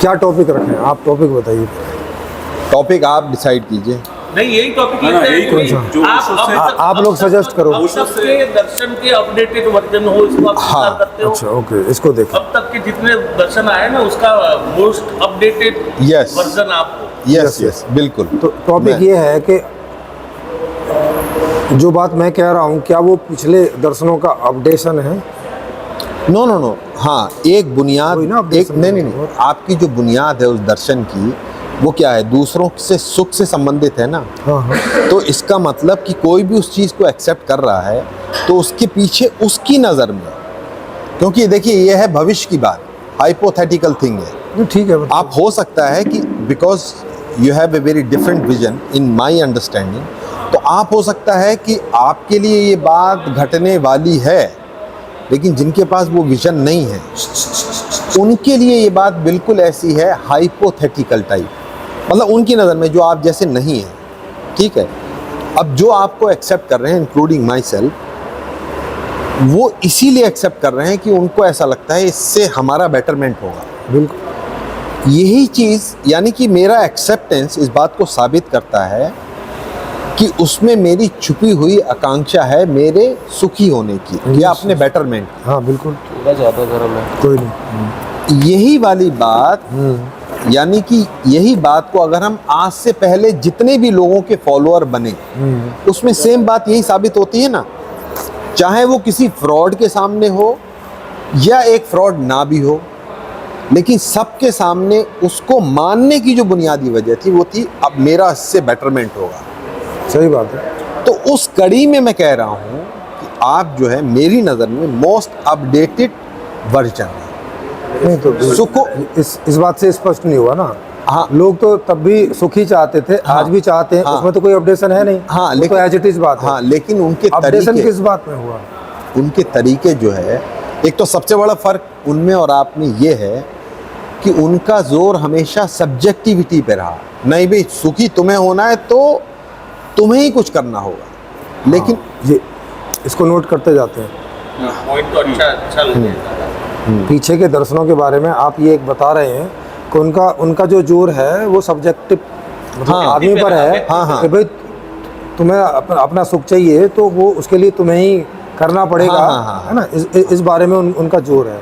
क्या टॉपिक रखें? आप टॉपिक बताइए। टॉपिक आप डिसाइड कीजिए। नहीं, यही टॉपिक हाँ, लेते यही हैं। टॉपिक जो आप लोग सजेस्ट करो। अब तक के दर्शन के अपडेटेड वर्जन हो, इसको आप हाँ, स्वीकार करते हो। अच्छा, ओके, इसको देखें। अब तक के जितने दर्शन आए ना, उसका मोस्ट अपडेटेड Yes. वर्जन आप हो। यस यस बिल्कुल। तो टॉपिक ये है कि जो बात मैं कह रहा हूँ, क्या वो पिछले दर्शनों का अपडेशन है? नो नो नो, हाँ, एक बुनियाद, कोई ना एक updation नहीं नहीं नहीं, आपकी जो बुनियाद है उस दर्शन की, वो क्या है? दूसरों से सुख से संबंधित है ना। हाँ हाँ, तो इसका मतलब कि कोई भी उस चीज़ को एक्सेप्ट कर रहा है तो उसके पीछे उसकी नज़र में, क्योंकि देखिए ये है भविष्य की बात, हाइपोथेटिकल थिंग है। नहीं ठीक है। आप हो सकता है कि because you have a very different vision in my understanding, तो आप हो सकता है कि आपके लिए ये बात घटने वाली है, लेकिन जिनके पास वो विजन नहीं है उनके लिए ये बात बिल्कुल ऐसी है, हाइपोथेटिकल टाइप, मतलब उनकी नज़र में जो आप जैसे नहीं है। ठीक है, अब जो आपको एक्सेप्ट कर रहे हैं इंक्लूडिंग माई सेल्फ, वो इसीलिए एक्सेप्ट कर रहे हैं कि उनको ऐसा लगता है इससे हमारा बेटरमेंट होगा। बिल्कुल। यही चीज़, यानी कि मेरा एक्सेप्टेंस इस बात को साबित करता है कि उसमें मेरी छुपी हुई आकांक्षा है मेरे सुखी होने की या अपने बेटरमेंट की। हाँ बिल्कुल, थोड़ा ज़्यादा गर्म है। कोई नहीं। यही वाली बात, यानी कि यही बात को अगर हम आज से पहले जितने भी लोगों के फॉलोअर बने, उसमें सेम बात यही साबित होती है ना, चाहे वो किसी फ्रॉड के सामने हो या एक फ्रॉड ना भी हो, लेकिन सबके सामने उसको मानने की जो बुनियादी वजह थी वो थी अब मेरा इससे बेटरमेंट होगा। सही बात है। तो उस कड़ी में मैं कह रहा हूँ कि आप जो है मेरी नज़र में मोस्ट अपडेटेड वर्जन है। नहीं तो सुखो इस बात से स्पष्ट नहीं हुआ ना। हाँ, लोग तो तब भी सुखी चाहते थे, हाँ, आज भी चाहते हैं। हाँ, उसमें तो कोई अपडेशन है नहीं। हाँ, वो तो एज इट इज बात है। हाँ, लेकिन उनके अपडेशन तरीके, किस बात में हुआ? उनके तरीके जो है, एक तो सबसे बड़ा फर्क उनमें और आप में ये है कि उनका जोर हमेशा सब्जेक्टिविटी पे रहा। नहीं भाई, सुखी तुम्हें होना है तो तुम्हें ही कुछ करना होगा, लेकिन ये इसको नोट करते जाते हैं। पॉइंट तो अच्छा लगेगा। पीछे के दर्शनों के बारे में आप ये एक बता रहे हैं कि उनका जो जोर है वो सब्जेक्टिव, मतलब हाँ, आदमी पर है। हाँ, हाँ। कि भाई तुम्हें अपना सुख चाहिए तो वो उसके लिए तुम्हें ही करना पड़ेगा। हाँ, हाँ, हाँ, है ना, इस बारे में उनका जोर है।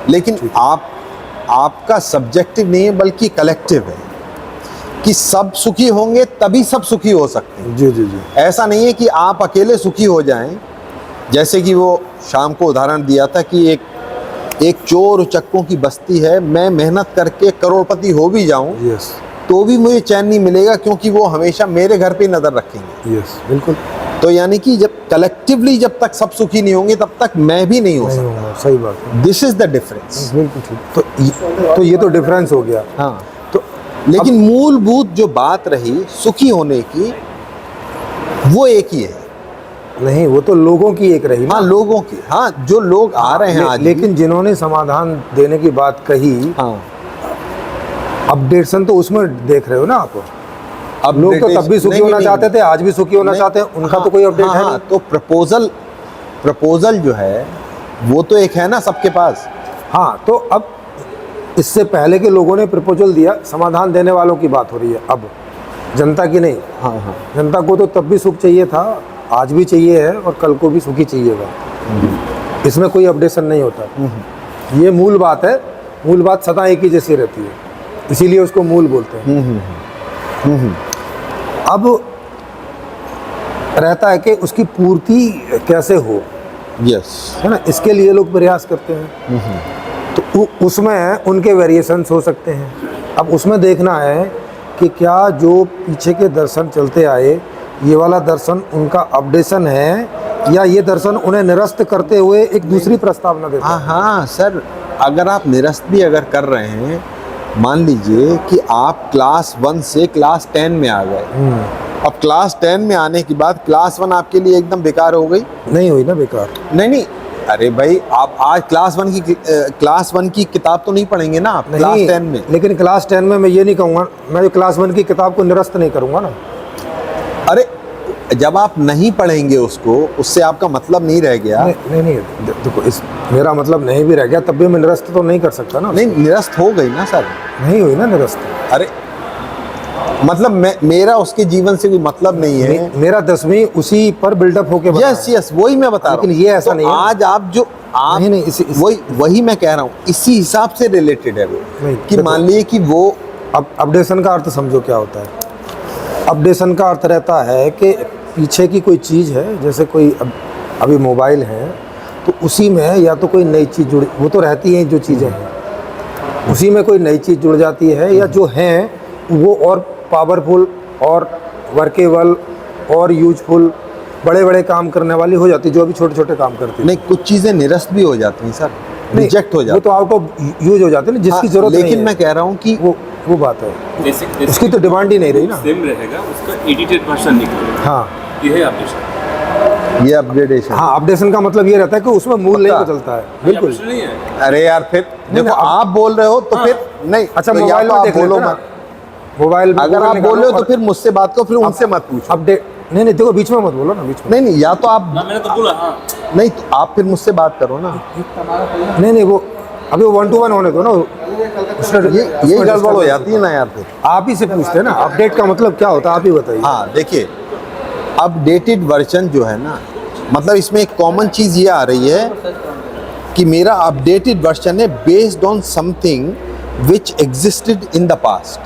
लेकिन आपका सब्जेक्टिव नहीं है बल्कि कलेक्टिव है कि सब सुखी होंगे तभी सब सुखी हो सकते हैं। जी जी जी। ऐसा नहीं है कि आप अकेले सुखी हो जाएं, जैसे कि वो शाम को उदाहरण दिया था कि एक चोर उचक्कों की बस्ती है, मैं मेहनत करके करोड़पति हो भी जाऊं यस तो भी मुझे चैन नहीं मिलेगा, क्योंकि वो हमेशा मेरे घर पे ही नज़र रखेंगे। यस बिल्कुल। तो यानी कि जब कलेक्टिवली जब तक सब सुखी नहीं होंगे तब तक मैं भी नहीं हो नहीं सकता। होगा, सही बात है। This is the difference. बिल्कुल ठीक। तो ये तो डिफरेंस हो गया। हाँ, तो लेकिन मूलभूत जो बात रही सुखी होने की, वो एक ही है। नहीं, वो तो लोगों की एक रही ना। हाँ, लोगों की, हाँ, जो लोग आ रहे हैं आज भी। लेकिन जिन्होंने समाधान देने की बात कही, हाँ, अपडेशन तो उसमें देख रहे हो ना आप। अब लोग तो तब भी सुखी नहीं, होना नहीं, चाहते थे, आज भी सुखी होना नहीं, चाहते हैं। उनका हाँ, तो कोई अपडेट हाँ, है हाँ, नहीं। तो प्रपोजल जो है वो तो एक है ना सबके पास। हाँ, तो अब इससे पहले के लोगों ने प्रपोजल दिया, समाधान देने वालों की बात हो रही है अब, जनता की नहीं। हाँ हाँ, जनता को तो तब भी सुख चाहिए था, आज भी चाहिए है और कल को भी सुखी चाहिएगा। इसमें कोई अपडेशन नहीं होता। ये मूल बात है। मूल बात सदा एक ही जैसी रहती है, इसीलिए उसको मूल बोलते हैं। अब रहता है कि उसकी पूर्ति कैसे हो, यस, है ना, इसके लिए लोग प्रयास करते हैं। तो उसमें उनके वेरिएशंस हो सकते हैं। अब उसमें देखना है कि क्या जो पीछे के दर्शन चलते आए, ये वाला दर्शन उनका अपडेशन है या ये दर्शन उन्हें निरस्त करते हुए एक दूसरी प्रस्तावना देता हाँ है। हाँ सर, अगर आप निरस्त भी अगर कर रहे हैं, मान लीजिए कि आप क्लास 1 से क्लास 10 में आ गए, अब क्लास 10 में आने के बाद क्लास 1 आपके लिए एकदम बेकार हो गई। नहीं हुई ना बेकार। नहीं नहीं, अरे भाई आप आज क्लास 1 की किताब तो नहीं पढ़ेंगे ना आप क्लास 10 में। लेकिन क्लास 10 में मैं ये नहीं कहूँगा, मैं जो क्लास 1 की किताब को निरस्त नहीं करूँगा ना। अरे जब आप नहीं पढ़ेंगे उसको, उससे आपका मतलब नहीं रह गया। नहीं, देखो इस मेरा मतलब नहीं भी रह गया तब भी मैं निरस्त तो नहीं कर सकता ना। नहीं, निरस्त हो गई ना सर। नहीं हुई ना निरस्त। अरे मतलब मेरा उसके जीवन से कोई मतलब नहीं है। मेरा 10वीं उसी पर बिल्डअप होके बना यस यस, वही मैं बता रहा हूँ। लेकिन ये ऐसा तो नहीं है। आज आप जो आप नहीं, वही मैं कह रहा हूँ, इसी हिसाब से रिलेटेड है वो। नहीं, कि देखो, मान लीजिए कि वो अब अपडेशन का अर्थ समझो क्या होता है। अपडेशन का अर्थ रहता है कि पीछे की कोई चीज़ है, जैसे कोई अभी मोबाइल है तो उसी में या तो कोई नई चीज़ जुड़, वो तो रहती हैं जो चीज़ें हैं, उसी में कोई नई चीज़ जुड़ जाती है, या जो हैं वो और पावरफुल और वर्केबल और यूजफुल बड़े बड़े काम करने वाली हो जाती है, जो अभी छोटे छोटे काम करती है। नहीं, कुछ चीजें निरस्त भी हो जाती हैं सर, रिजेक्ट हो वो जाती तो आउट ऑफ यूज हो जाते हैं ना, जिसकी हाँ, जरूरत नहीं लेकिन है। मैं कह रहा हूँ कि वो बात है, बेसिक उसकी तो डिमांड ही नहीं रही ना। सेम रहेगा, उसका एडिटेड वर्जन निकलेगा। हाँ ये है अपडेशन। ये अपग्रेडेशन। हाँ, अपडेशन का मतलब ये रहता है कि उसमें मूल नहीं बदलता है। बिल्कुल। अपडेशन नहीं है। अरे यार फिर नहीं, देखो, अब- आप बोल रहे हो तो फिर नहीं। अच्छा, तो या मोबाइल तो में आप देख बोलो लेते ना। मत। मोबाइल में अगर आप निकालो बोल रहे हो तो और फिर मुझसे बात करो, फिर उनसे मत पूछो। अपडेट नहीं देखो, बीच में मत बोलो ना, बीच में नहीं नहीं, या तो आप ना मैंने तो बोला हाँ। नहीं, तो आप फिर मुझसे बात करो ना। नहीं वो अभी 1 to 1 होने दो ना। ये गड़बड़ हो जाती है ना यार फिर। आप ही से पूछते हैं ना, अपडेट का मतलब क्या होता है, आप ही बताइए। हाँ देखिए, अपडेटेड वर्जन जो है ना, मतलब इसमें एक कॉमन चीज़ ये आ रही है कि मेरा अपडेटेड वर्जन है based on something which existed in the past.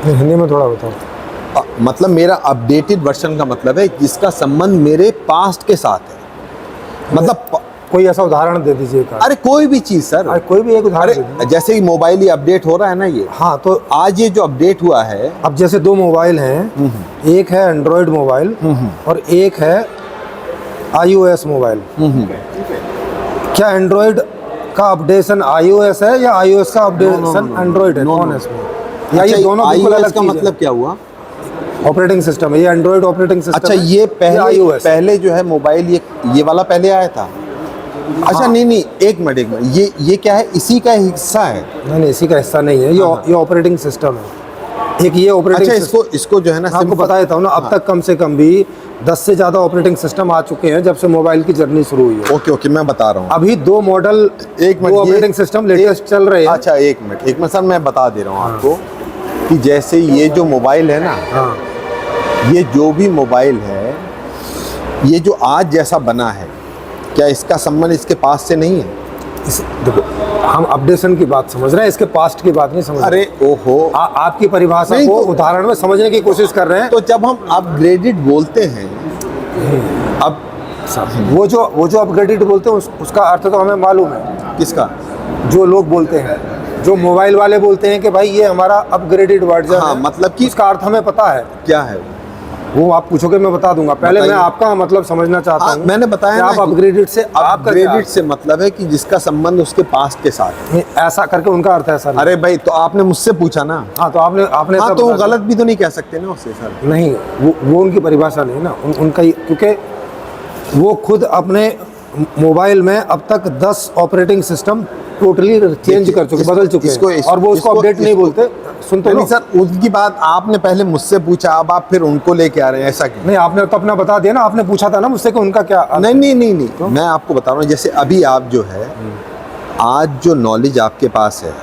Hindi में थोड़ा बताओ। मतलब मेरा अपडेटेड वर्जन का मतलब है जिसका संबंध मेरे पास्ट के साथ है। मतलब कोई ऐसा उदाहरण दे दीजिए एक आध। अरे कोई भी चीज़ सर। अरे कोई भी एक उदाहरण दे अरे दीजिए। जैसे कि मोबाइल ही अपडेट हो रहा है ना ये। हाँ, तो आज ये जो अपडेट हुआ है, अब जैसे 2 मोबाइल हैं, एक है एंड्रॉयड मोबाइल और एक है iOS मोबाइल। क्या एंड्रॉयड का अपडेशन iOS है या iOS का अपडेशन एंड्रॉयड है? कौन है इसमें? या ये दोनों बिल्कुल अलग का चीज़ है? मतलब क्या हुआ? ऑपरेटिंग सिस्टम है, ये एंड्रॉयड ऑपरेटिंग सिस्टम अच्छा, है, ये पहले iOS। पहले जो है मोबाइल, ये वाला पहले आया था। अच्छा नहीं नहीं, एक मिनट, ये क्या है? इसी का हिस्सा है? नहीं, इसी का हिस्सा नहीं है, ये ऑपरेटिंग सिस्टम है। एक ये ऑपरेटिंग अच्छा, इसको जो है ना, आपको सिंपल- बता देता हूँ ना, अब तक कम से कम भी 10 से ज़्यादा ऑपरेटिंग सिस्टम आ चुके हैं जब से मोबाइल की जर्नी शुरू हुई है। ओके ओके, मैं बता रहा हूँ। अभी 2 मॉडल, एक मिनट, ऑपरेटिंग सिस्टम लेटेस्ट चल रहे हैं। अच्छा एक मिनट सर, मैं बता दे रहा हूँ आपको कि जैसे ये जो मोबाइल है ना, हाँ, ये जो भी मोबाइल है, ये जो आज जैसा बना है, क्या इसका संबंध इसके पास से नहीं है? देखो हम अपडेशन की बात समझ रहे हैं, इसके पास्ट की बात नहीं समझ रहे। अरे ओहो, आपकी परिभाषा नहीं को तो- उदाहरण में समझने की कोशिश कर रहे हैं। तो जब हम अपग्रेडेड बोलते हैं, अब वो जो अपग्रेडेड बोलते हैं उसका अर्थ तो हमें मालूम है। किसका? जो लोग बोलते हैं, जो मोबाइल वाले बोलते हैं कि भाई ये हमारा अपग्रेडेड वर्जन हाँ, है, मतलब कि उसका अर्थ हमें पता है। क्या है? वो आप पूछोगे मैं बता दूंगा, पहले मैं बताइए। आपका मतलब समझना चाहता हाँ, हूँ। मैंने बताया कि ना आप कि अपग्रेडेड से आपका क्या अपग्रेडेड अर्थ से मतलब है कि जिसका संबंध उसके पास्ट के साथ है। नहीं, ऐसा करके उनका अर्थ ऐसा नहीं। अरे भाई, तो आपने मुझसे पूछा ना। हाँ, तो आपने हाँ, सब तो वो बता गलत भी तो नहीं कह सकते ना उससे सर। दिया। नहीं, वो उनकी परिभाषा नहीं ना, उनका क्योंकि वो खुद अपने मोबाइल में अब तक 10 ऑपरेटिंग सिस्टम टोटली चेंज कर चुके, बदल चुके हैं, और वो उसको अपडेट नहीं बोलते। सुन तो नहीं लो। सर, उसकी बात आपने पहले मुझसे पूछा, अब आप फिर उनको लेके आ रहे हैं, ऐसा क्यों? नहीं, आपने तो अपना बता दिया ना, आपने पूछा था ना मुझसे कि उनका क्या अर्थ है। नहीं, मैं आपको बता रहा हूँ, जैसे अभी आप जो है, आज जो नॉलेज आपके पास है,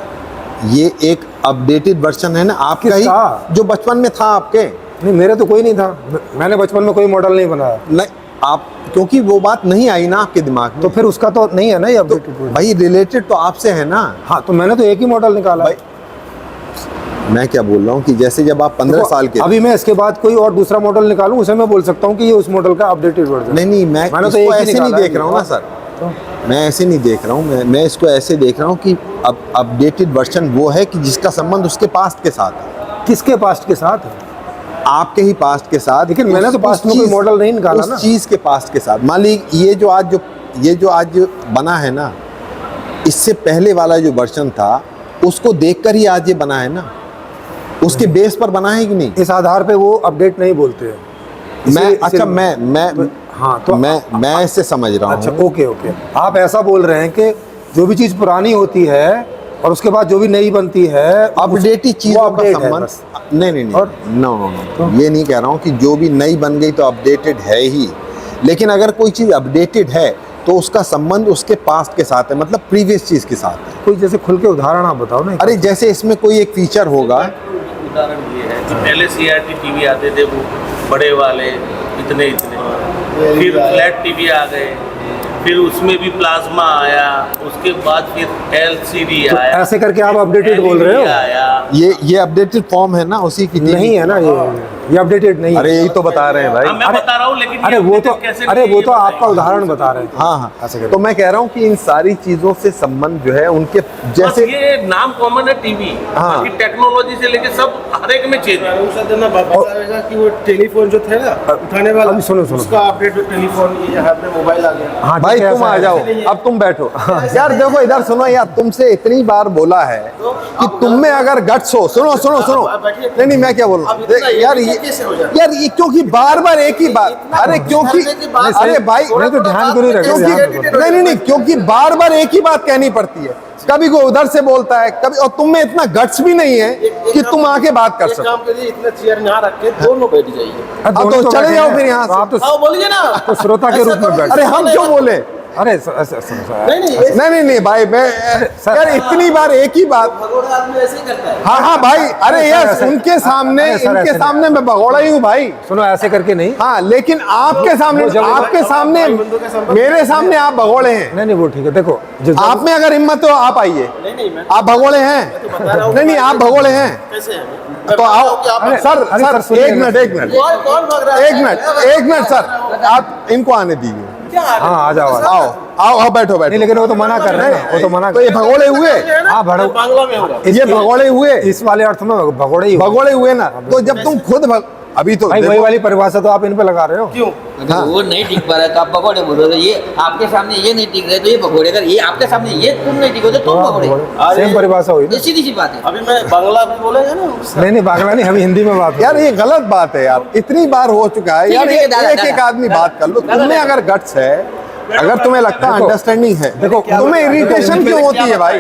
ये एक अपडेटेड वर्जन है ना आपका ही, किसका? जो बचपन में था आपके। नहीं, मेरे तो कोई नहीं था, मैंने बचपन में कोई मॉडल नहीं बनाया, नहीं, आप क्योंकि वो बात नहीं आई ना आपके दिमाग में, तो फिर उसका तो नहीं है ना ये अपडेटेड। भाई रिलेटेड तो आपसे है ना। हाँ, तो मैंने तो एक ही मॉडल निकाला। भाई मैं क्या बोल रहा हूँ कि जैसे जब आप 15 साल के, अभी मैं इसके बाद कोई और दूसरा मॉडल निकालूं, उसे मैं बोल सकता हूँ कि ये उस मॉडल का अपडेटेड वर्जन। नहीं, मैं मैंने तो इसको एक ही ऐसे नहीं निकाला है। देख रहा हूँ ना सर, तो मैं ऐसे नहीं देख रहा हूँ, मैं इसको ऐसे देख रहा हूँ कि अब अपडेटेड वर्जन वो है कि जिसका संबंध उसके पास्ट के साथ है, किसके पास्ट के साथ? आपके ही पास्ट के साथ। लेकिन मैंने तो उस पास्ट में कोई चीज़- मॉडल नहीं निकाला उस ना। चीज़ के पास्ट के साथ। मान लीजिए ये जो आज बना है ना, इससे पहले वाला जो वर्जन था उसको देखकर ही आज ये बना है ना, उसके बेस पर बना है कि नहीं? इस आधार पे वो अपडेट नहीं बोलते हैं। अच्छा, मैं हाँ, तो मैं इससे समझ रहा अच्छा, हूँ। ओके, आप ऐसा बोल रहे हैं कि जो भी चीज़ पुरानी होती है और उसके बाद जो भी नई बनती है अपडेटेड वो चीजों का update है संबंध बस। नहीं नहीं नहीं और- नो नो नो ये नहीं कह रहा हूँ कि जो भी नई बन गई तो अपडेटेड है ही, लेकिन अगर कोई चीज अपडेटेड है तो उसका संबंध उसके पास्ट के साथ है, मतलब प्रीवियस चीज के साथ है। कोई जैसे खुल के उदाहरण आप बताओ ना। अरे जैसे इसमें कोई एक फीचर होगा, उदाहरण ये है कि पहले सीआरटी टीवी आते थे, वो बड़े वाले इतने इतने, फिर फ्लैट टीवी आ गए, फिर उसमें भी प्लाज्मा आया, उसके बाद फिर एलसीडी तो आया, ऐसे करके आप अपडेटेड बोल रहे हो? LED आया। ये अपडेटेड फॉर्म है ना उसी की TV नहीं है ना, ये अपडेटेड नहीं अरे है। यही तो बता रहे हैं भाई। हाँ, मैं बता रहा हूँ, लेकिन अरे ये वो तो updated कैसे अरे नहीं, वो ये तो बताइए। आपका उदाहरण बता रहे थे। हाँ हाँ ऐसे करके। तो मैं कह रहा हूँ कि इन सारी चीजों से संबंध जो है उनके बस जैसे ये नाम कॉमन है टीवी, हाँ। बाकी टेक्नोलॉजी से लेके सब हर एक में चेंज है। उनसे देना बताएगा कि वो टेलीफोन जो थे ना उठाने वाला, अभी सुनो। उसका अपडेट टेलीफोन, ये यहाँ पे मोबाइल आ गया। हाँ भाई ठीक है, तुम ऐसा आ है। जाओ, अब तुम बैठो। यार देखो इधर सुनो यार, तुमसे इतनी बार बोला है कि तुम में अगर गट्स हो, सुनो सुनो सुनो, नहीं नहीं मैं क्या बोल रहा हूँ यार, यार ये क्योंकि बार बार एक ही बात, अरे क्योंकि अरे भाई नहीं तो ध्यान क्यों नहीं रख रहे? क्योंकि ध्यान रखो। नहीं नहीं नहीं क्योंकि बार बार एक ही बात कहनी पड़ती है, कभी कोई उधर से बोलता है कभी, और तुम में इतना गट्स भी नहीं है कि तुम आके बात कर एक सको। काम करिए, इतना चेयर यहाँ रख के दोनों बैठ जाइए। अब अब दोनों तो चले बैठे जाओ हैं। फिर यहाँ तो से। आप तो आओ बोलिए ना, तो श्रोता के ऐसा रूप में करो। बैठ अरे हम क्यों बोले? अरे नहीं नहीं, ऐसे- नहीं नहीं नहीं भाई मैं सर- यार इतनी बार एक ही बात। भगोड़ा आदमी ऐसे ही करता है। हाँ हाँ भाई, अरे सर, यार ऐसे- उनके सामने अरे सर, इनके ऐसे नहीं। सामने मैं भगोड़ा ही हूँ भाई। सुनो, ऐसे करके नहीं। हाँ लेकिन आपके सामने, वो जब- आपके सामने, मेरे सामने आप भगोड़े हैं। नहीं वो ठीक है। देखो आप में अगर हिम्मत हो आप आइए, नहीं नहीं, मैं आप भगोड़े हैं। बता रहा हूँ। नहीं नहीं आप भगोड़े हैं कैसे है? तो आओ। अरे, सर अरे, सर सुनिए एक ना। मिनट एक मिनट कौन भाग रहा है? एक मिनट सर, आप इनको आने दीजिए। क्या आ रहा है? हाँ आ जाओ। आओ आओ आओ बैठो नहीं बैठो। लेकिन वो तो मना कर रहे हैं, वो तो मना तो ये भगोड़े हुए, हाँ भड़ो बांग्ला में होगा। ये भगोड़े हुए, इस वाले अर्थ में भगोड़े ही हो। भगोड़े हुए ना। तो जब तुम खुद अभी तो भाई वही देखो, वाली परिभाषा तो आप इन पे लगा रहे हो। क्यों? हाँ। वो नहीं टिक पा रहा है तो आप भगोड़े बोल रहे हो, ये आपके सामने ये नहीं टिक रहे तो ये भगोड़े, अगर ये आपके सामने ये तुम नहीं टिको तो तुम भगोड़े। सेम परिभाषा हुई ना। ये सीधी सी बात है। अभी मैं बांग्ला भी बोलेगा ना उससे। नहीं बांग्ला नहीं, हम हिंदी में बात यार ये गलत बात है यार, इतनी बार हो चुका है ठीक है, यार। ठीक है, दादा, एक एक दादा। आदमी बात कर लो, दादा, तुम्हें दादा। अगर गट्स है, अगर तुम्हें लगता है देखो, अंडरस्टैंडिंग है, देखो, तुम्हें इरिटेशन क्यों होती है भाई?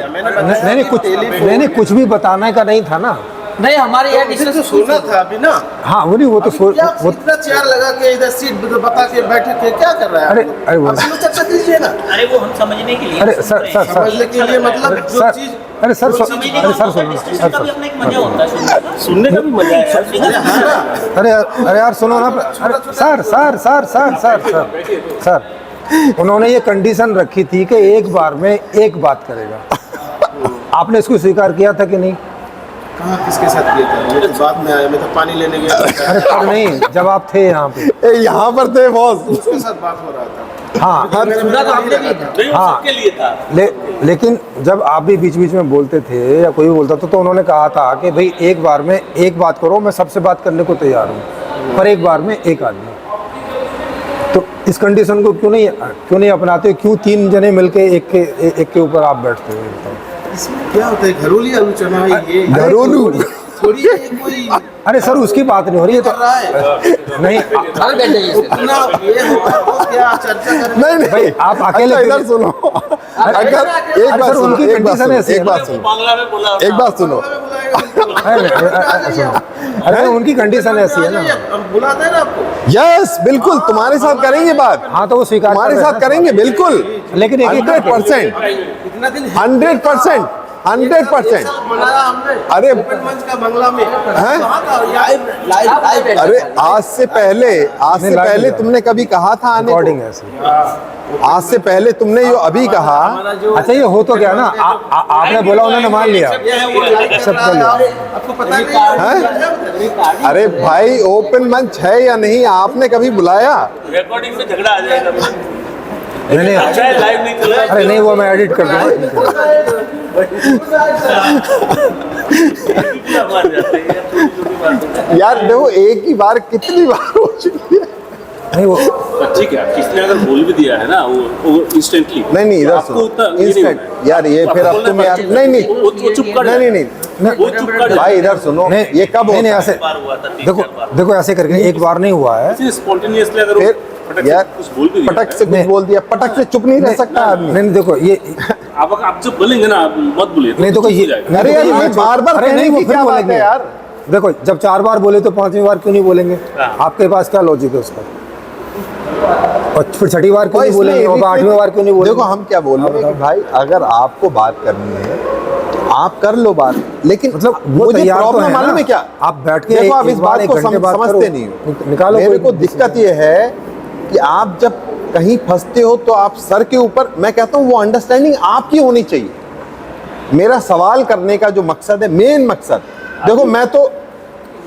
नहीं कुछ भी बताने का नहीं था ना। नहीं हमारे यहाँ इसे तो डिस्कस सुना था अभी ना। हाँ वो नहीं, वो तो अभी क्या वो इतना चेयर लगा के इधर सीट बता के बैठे के क्या कर रहा है? अरे, आप? अरे वो- आप इसमें चर्चा कीजिए ना। अरे वो हम समझने के लिए अरे सर समझने के लिए मतलब जो सर चीज अरे सर समझने का अरे सर होता है, सुनो डिस्कशन का भी अपना एक मजा होता है सुनने सुनने का भी मजा है। अरे अरे यार सुनो ना। अरे sir sir sir sir sir sir sir उन्होंने ये कंडीशन रखी थी कि एक बार में एक बात करेगा। आपने इसको स्वीकार किया था कि नहीं? कहाँ किसके साथ किया था? मैं तो बाद में आया, मैं तो पानी लेने गया था। अरे तब नहीं, जब आप थे यहाँ पे। यहाँ पर थे बॉस। उसके साथ बात हो रहा था। हाँ सुना तो हमने भी था। नहीं, वो हाँ। सबके लिए था। लेकिन जब आप भी बीच बीच में बोलते थे या कोई भी बोलता था तो उन्होंने कहा था कि भाई एक बार में एक बात करो, मैं सबसे बात करने को तैयार हूँ, पर एक बार में एक आदमी। तो इस कंडीशन को क्यों नहीं अपनाते? क्यों तीन जने मिलके एक के ऊपर आप बैठते हो? बताओ। इसमें क्या होता है? घरेलू आलोचना है ये। घरेलू। थोड़ी ये कोई अरे सर उसकी बात नहीं हो रही है कर रहा है। नहीं अगर बैठ जाइए इससे। इतना ये होगा तो क्या चर्चा करने? नहीं नहीं भाई, आप अकेले अच्छा, के इधर लिए- सुनो। अगर एक अरे बात सर, सुनो, उनकी एक बात condition सुनो, ऐसी है एक ना। बात वो सुनो, बांग्ला में बोला एक बात सुनो। अरे उनकी कंडीशन ऐसी है ना। हम बुलाते हैं ना आपको। यस बिल्कुल तुम्हारे साथ करेंगे बात, हाँ तो वो स्वीकार तुम्हारे कर रहे साथ हैं। करेंगे बिल्कुल, लेकिन एक 100%, इतना दिन 100%, 100%। मनाया हमने। अरे ओपन मंच का बंगला में। हैं? कहाँ था? लाइव अरे आज से पहले तुमने कभी कहा था आने रिकॉर्डिंग को? ऐसी। आज से पहले तुमने जो अभी कहा, हमारा जो अच्छा ये हो तो गया ना। आपने बोला, उन्होंने मान लिया। ये है वो लाइव कर एक्सेप्ट रहा कर लिया। है। आपको पता नहीं है? अरे भाई ओपन मंच है या नहीं आपने कभी बुलाया? रिकॉर्डिंग में झगड़ा आ जाएगा। नहीं अच्छा है लाइव नहीं चला। अरे नहीं, वो मैं एडिट कर दूंगा। कितना मान जाते हैं यार, छोटी-छोटी बातों पे। यार देखो एक ही बार कितनी बार हो चुकी है। नहीं वो ठीक है, किसने अगर बोल भी दिया है ना वो इंस्टेंटली नहीं इधर आपको सुनो, उतना ये नहीं इंस्टेंट होना है। यार ये फिर अब तुम यार नहीं वो चुप कर नहीं नहीं नहीं वो चुप कर भाई इधर सुनो, नहीं, ये कब नहीं, नहीं, होता है? ऐसे बार हुआ था, 3-4 देखो बार। देखो ऐसे करके एक बार नहीं हुआ है। जाए स्पॉन्टेनियसली अगर वो फिर फटक से यार कुछ बोल भी दिया पटक से है, कुछ नहीं। बोल दिया, पटक से चुप नहीं रह सकता आदमी। नहीं देखो ये आप जब बोलेंगे ना, आप मत बोलिए नहीं देखो चुप हो ये जाएगा। अरे यार, देखो, ये बार-बार अरे कहने नहीं, वो की फिर क्या बात बोलेंगे है यार? देखो जब 4 बार बोले तो 5वीं बार क्यों नहीं बोलेंगे? हाँ। आपके पास क्या लॉजिक है उसका? और फिर 6ठी बार क्यों और नहीं इसमें बोलेंगे और 8वीं बार क्यों नहीं बोलेंगे? देखो हम क्या बोल रहे हैं कि भाई अगर आपको बात करनी है तो आप कर लो बात, लेकिन मतलब वो मुझे तैयार तो प्रॉब्लम है मालूम ना। है क्या? आप बैठ के देखो आप एक इस बार बात एक को घंटे बात समझते करो, नहीं हो। निकालो मेरे कोई को दिक्कत ये है कि आप जब कहीं फंसते हो तो आप सर के ऊपर, मैं कहता हूँ वो अंडरस्टैंडिंग आपकी होनी चाहिए। मेरा सवाल करने का जो मकसद है, मेन मकसद, देखो मैं तो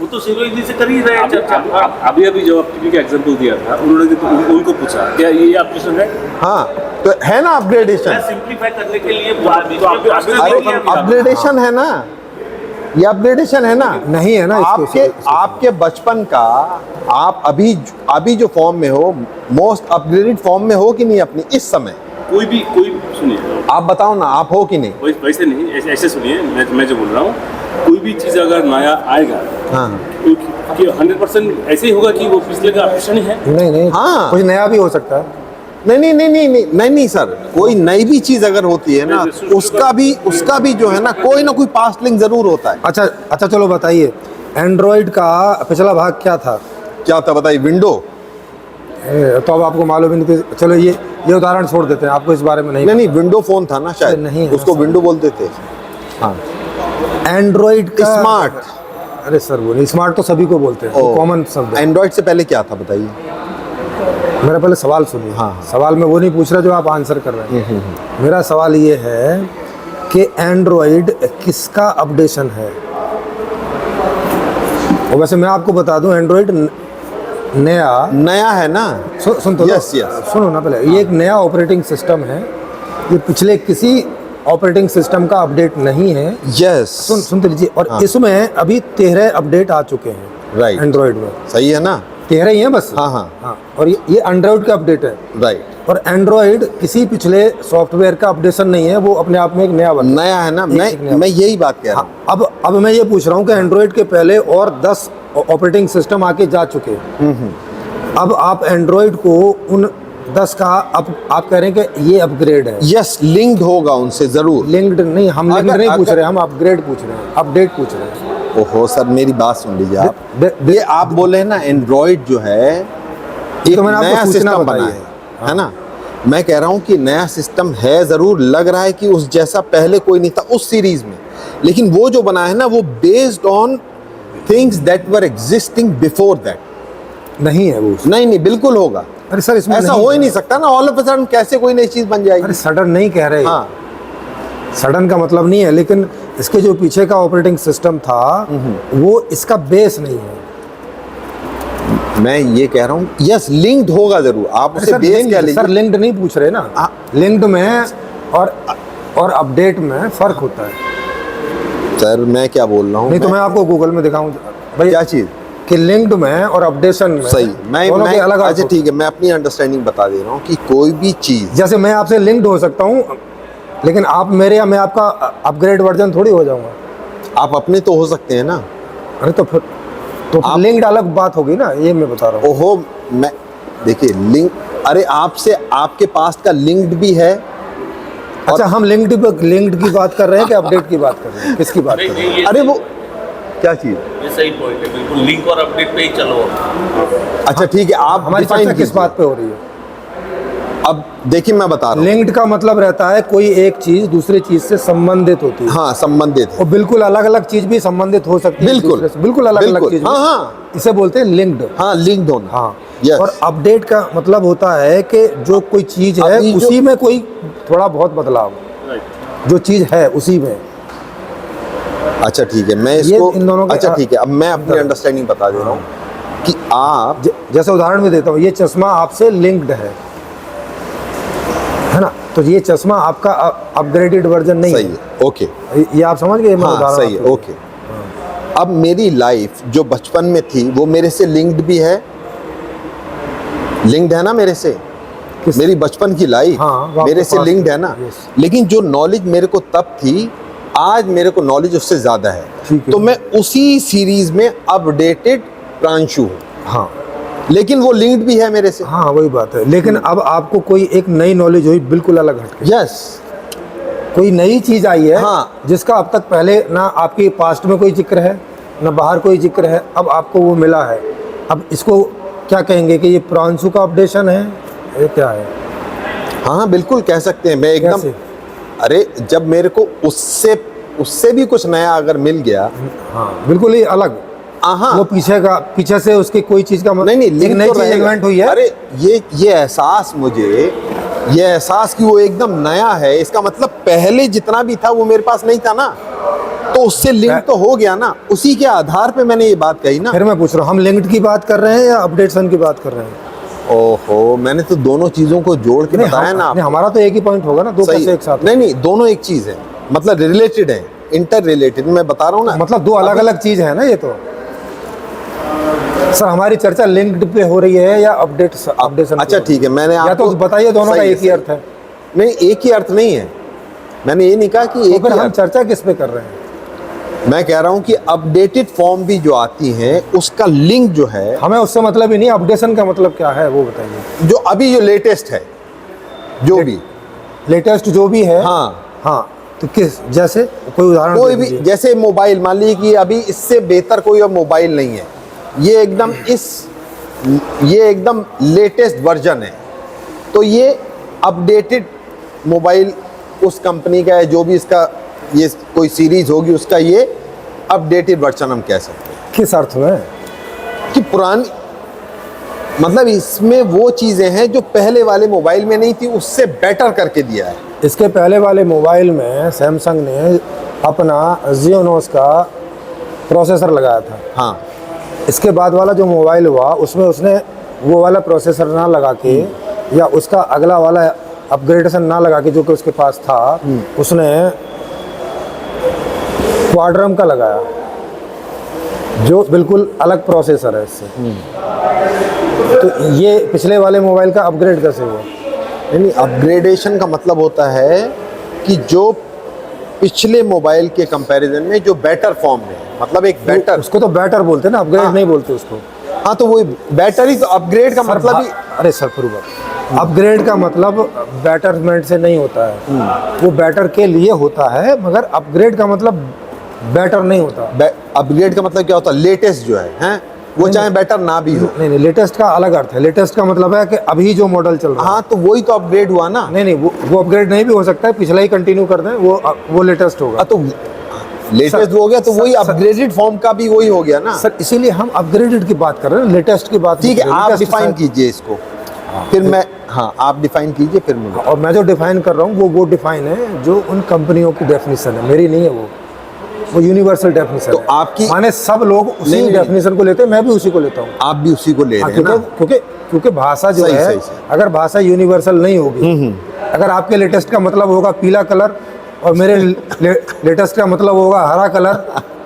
वो तो सीरियसली से कर ही रहे हैं चर्चा। अभी जब आप टीवी का एग्जांपल दिया था, उन्होंने तो उनको पूछा क्या ये ऑपरेशन है? हाँ तो है ना मैं अपग्रेडेशन। सिंप्लीफाई करने के लिए अरे अपग्रेडेशन है ना, ये अपग्रेडेशन है ना। नहीं है ना इसको- आपके बचपन का आप अभी जो फॉर्म में हो, मोस्ट अपग्रेडेड फॉर्म में हो कि नहीं अपनी इस समय? कोई भी सुनिए, आप बताओ ना, आप हो कि नहीं? वैसे नहीं, ऐसे सुनिए, मैं जो बोल रहा हूँ, कोई भी चीज़ अगर नया आएगा हाँ तो 100% ऐसे ही होगा कि वो पिछले का ऑपरेशन ही है। नहीं नहीं हाँ। कुछ नया भी हो सकता है। नहीं सर, कोई नई भी चीज अगर होती है ना, उसका भी जो है ना कोई ना कोई पास्ट लिंक जरूर होता है। अच्छा चलो बताइए, एंड्रॉइड का पिछला भाग क्या था? क्या था बताइए? विंडो। तो अब आपको मालूम ही नहीं कि- चलो ये उदाहरण छोड़ देते हैं, आपको इस बारे में नहीं नहीं विंडो फोन था ना शायद, नहीं है उसको सर। विंडो बोलते थे। हाँ एंड्रॉइड का स्मार्ट। अरे सर वो नहीं, स्मार्ट तो सभी को बोलते हैं, कॉमन शब्द है। एंड्रॉइड से पहले क्या था बताइए? मेरा पहले सवाल सुनिए। हाँ। सवाल मैं वो नहीं पूछ रहा जो आप आंसर कर रहे हैं। मेरा सवाल ये है कि एंड्रॉइड किसका अपडेशन है? और वैसे मैं आपको बता दूं, एंड्रॉइड नया है ना। सुन तो लो। Yes, yes. सुनो ना, पहले ये एक नया ऑपरेटिंग सिस्टम है, ये पिछले किसी ऑपरेटिंग सिस्टम का अपडेट नहीं है। यस सुनते लीजिए, और हाँ। इसमें अभी 13 अपडेट आ चुके हैं राइट। एंड्रॉइड में। सही है ना? 13 ही है बस। हाँ। और ये एंड्रॉइड का अपडेट है। राइट। और एंड्रॉइड किसी पिछले सॉफ्टवेयर का अपडेशन नहीं है, वो अपने आप में एक नया बना। नया है ना। एक नया। मैं यही बात कह रहा हूँ। हाँ, अब मैं ये पूछ रहा हूँ कि एंड्रॉइड के पहले और 10 ऑपरेटिंग सिस्टम आके जा चुके हैं। अब आप एंड्रॉइड को उन 10 का आप कह रहे हैं कि ये अपग्रेड है। यस, लिंक्ड होगा उनसे जरूर। लिंक्ड नहीं, हम लिंक्ड नहीं पूछ अगर- रहे, हम अपग्रेड पूछ रहे हैं, अपडेट पूछ रहे हैं। ओहो सर, मेरी बात सुन लीजिए आप। दे- ये आप बोले हैं ना, एंड्रॉइड जो है एक तो मैंने आपको नया सूचना सिस्टम बताई बना है। है ना। मैं कह रहा हूँ कि नया सिस्टम है जरूर, लग रहा है कि उस जैसा पहले कोई नहीं था उस सीरीज में, लेकिन वो जो बना है ना, वो based on things that were existing before that. नहीं है वो। नहीं बिल्कुल होगा। अरे सर इसमें ऐसा नहीं हो ही है। नहीं सकता ना, ऑल ऑफ अ सडन कैसे कोई नई चीज बन जाएगी। अरे सडन नहीं कह रहे। हाँ सडन का मतलब नहीं है, लेकिन इसके जो पीछे का ऑपरेटिंग सिस्टम था वो इसका बेस नहीं है। मैं ये कह रहा हूँ यस, लिंक्ड होगा जरूर। आप अरे उसे सर बेस लिंक्ड, क्या सर लीजिए। लिंक्ड नहीं पूछ रहे ना। हाँ। लिंक्ड में और अपडेट में फर्क होता है। सर मैं क्या बोल रहा हूँ, नहीं तो मैं आपको गूगल में दिखाऊं भाई क्या चीज कि लिंक्ड में और अपडेशन में सही। दोनों के अलग अच्छा ठीक है, मैं अपनी अंडरस्टैंडिंग बता दे रहा हूँ कि कोई भी चीज, जैसे मैं आपसे लिंक्ड हो सकता हूँ, लेकिन आप मेरे या मैं आपका अपग्रेड वर्जन थोड़ी हो जाऊंगा। आप अपने तो हो सकते हैं ना। अरे तो फिर लिंक्ड अलग बात होगी ना, ये मैं बता रहा हूँ। ओहो, मैं देखिए लिंक, अरे आपसे आपके पास्ट का लिंक्ड भी है। अच्छा हम लिंक्ड की बात कर रहे हैं कि अपडेट की बात कर रहे हैं? किसकी बात कर रहे हैं? ये अरे वो क्या चीज? ये सही पॉइंट है, बिल्कुल लिंक और अपडेट पे ही चलो। अच्छा ठीक है, आप हमारी define चर्चा किस कीजिए। बात पे हो रही है? अब देखिए मैं बता रहा हूँ। लिंक्ड का मतलब रहता है कोई एक चीज दूसरी चीज से संबंधित होती है। हाँ, संबंधित है। और बिल्कुल अलग अलग चीज भी संबंधित हो सकती है बिल्कुल। दूसरे से। बिल्कुल अलग अलग बिल्कुल। चीज हाँ, भी। हाँ। इसे बोलते हैं लिंक्ड। हाँ, लिंक्ड होना। हाँ। Yes। और अपडेट का मतलब होता है कि जो कोई चीज है अभी जो- उसी में कोई थोड़ा बहुत बदलाव, राइट। जो चीज है उसी में। अच्छा ठीक है, मैं ये इसको इन दोनों के- अच्छा ठीक है, अब मैं अपनी अंडरस्टैंडिंग बता दे रहा हूँ कि आप जैसे उदाहरण में देता हूँ, ये चश्मा आपसे लिंक्ड है ना, तो ये चश्मा आपका अपग्रेडेड वर्जन नहीं सही है। ओके, ये आप समझ गए? मैं हाँ उदाहरण सही है। आपको ओके, अब मेरी लाइफ जो बचपन में थी वो मेरे से लिंक्ड भी है, लिंक्ड है ना मेरे से। किस- मेरी बचपन की लाइफ हाँ, वो मेरे आपके से पास- लिंक्ड है ना। Yes। लेकिन जो नॉलेज मेरे को तब थी आज मेरे को नॉलेज उससे ज़्यादा है, ठीक है। तो मैं उसी सीरीज में अपडेटेड प्रांशु हूँ, हाँ लेकिन वो लिंक्ड भी है मेरे से। हाँ वही बात है, लेकिन अब आपको कोई एक नई नॉलेज हुई बिल्कुल अलग हटके, यस, कोई नई चीज आई है हाँ। जिसका अब तक पहले ना आपके पास्ट में कोई जिक्र है ना बाहर कोई जिक्र है, अब आपको वो मिला है। अब इसको क्या कहेंगे कि ये प्रांशु का अपडेशन है, ये क्या है? हाँ बिल्कुल कह सकते हैं। मैं एकदम, कैसे? अरे जब मेरे को उससे भी कुछ नया अगर मिल गया, हाँ बिल्कुल ही अलग, हाँ वो पीछे से उसकी कोई चीज का नहीं एक लिंक नई तो चीज रहेगा। इन्वेंट हुई है। अरे ये एहसास मुझे, ये एहसास कि वो एकदम नया है, इसका मतलब पहले जितना भी था वो मेरे पास नहीं था ना, तो उससे लिंक तो हो गया ना, उसी के आधार पे मैंने ये बात कही ना। फिर मैं पूछ रहा हूँ, हम लिंक्ड की बात कर रहे हैं या अपडेशन की बात कर रहे हैं? ओहो, मैंने तो दोनों चीजों को जोड़ के बताया ना। नहीं, हमारा तो एक ही पॉइंट होगा ना, दो सही, कैसे एक साथ? नहीं दोनों एक चीज है, मतलब रिलेटेड है, इंटर रिलेटेड, मैं बता रहा हूँ ना। मतलब दो अलग अलग चीज है ना ये तो। सर हमारी चर्चा लिंक्ड पे हो रही है या अपडेशन? अच्छा ठीक है, मैंने या आपको तो बताइए दोनों का सही एक ही अर्थ है। नहीं, एक ही अर्थ नहीं है, मैंने ये नहीं कहा कि तो एक फिर ही हम अर्थ। चर्चा किस पे कर रहे हैं? मैं कह रहा हूँ कि अपडेटेड फॉर्म भी जो आती है उसका लिंक जो है, हमें उससे मतलब ही नहीं, अपडेशन का मतलब क्या है वो बताइए। जो अभी जो लेटेस्ट है, जो भी लेटेस्ट जो भी है, हाँ, हाँ, तो किस, जैसे कोई उदाहरण कोई दे भी, दीजिए। जैसे मोबाइल, मान लीजिए कि अभी इससे बेहतर कोई और मोबाइल नहीं है, ये एकदम लेटेस्ट वर्जन है, तो ये अपडेटेड मोबाइल उस कंपनी का है, जो भी इसका ये कोई सीरीज होगी उसका ये अपडेटेड वर्जन हम कह सकते हैं। किस अर्थ में? कि पुरानी, मतलब इसमें वो चीज़ें हैं जो पहले वाले मोबाइल में नहीं थी, उससे बेटर करके दिया है। इसके पहले वाले मोबाइल में सैमसंग ने अपना Exynos का प्रोसेसर लगाया था। हाँ, इसके बाद वाला जो मोबाइल हुआ उसमें उसने वो वाला प्रोसेसर ना लगा के या उसका अगला वाला अपग्रेडेशन ना लगा के जो कि उसके पास था, उसने क्वाड्रम का लगाया, जो बिल्कुल अलग प्रोसेसर है इससे। तो ये पिछले वाले मोबाइल का अपग्रेड कैसे हुआ? नहीं, अपग्रेडेशन का मतलब होता है कि जो पिछले मोबाइल के कंपैरिजन में जो बेटर फॉर्म में है, मतलब एक बेटर, उसको तो बेटर बोलते हैं ना, अपग्रेड हाँ। नहीं बोलते उसको। हाँ तो वो बेटर ही, तो अपग्रेड का मतलब ही, अरे सर फिर अपग्रेड का मतलब बेटरमेंट से नहीं होता है, वो बेटर के लिए होता है, मगर अपग्रेड का मतलब बेटर नहीं होता। अपग्रेड का मतलब क्या होता है? लेटेस्ट जो है, हैं वो चाहे बेटर ना भी हो। नहीं, लेटेस्ट का अलग अर्थ है। लेटेस्ट का मतलब है कि अभी जो मॉडल चल रहा है। हाँ तो वही तो अपग्रेड हुआ ना। नहीं, वो अपग्रेड नहीं भी हो सकता है, पिछला ही कंटिन्यू कर दें, वो लेटेस्ट होगा। तो लेटेस्ट हो गया तो वही अपग्रेडेड फॉर्म का भी वही हो गया ना सर इसीलिए हम अपग्रेडेड की बात कर रहे हैं, लेटेस्ट की बात ठीक है, नहीं कर रहे। आप Latest डिफाइन शायद- कीजिए इसको, फिर मैं, हाँ आप डिफाइन कीजिए फिर मैं। और मैं जो डिफाइन कर रहा हूँ वो डिफाइन है जो उन कंपनियों की डेफिनेशन है, मेरी नहीं है वो यूनिवर्सल डेफिनेशन तो है। आपकी, माने सब लोग उसी नहीं। डेफिनेशन को लेते हैं, मैं भी उसी को लेता हूँ। आप भी उसी को ले रहे हैं ना। क्योंकि भाषा जो सही, है, सही, सही। अगर भाषा यूनिवर्सल नहीं होगी, अगर आपके लेटेस्ट का मतलब होगा पीला कलर और मेरे लेटेस्ट का मतलब होगा हरा कलर,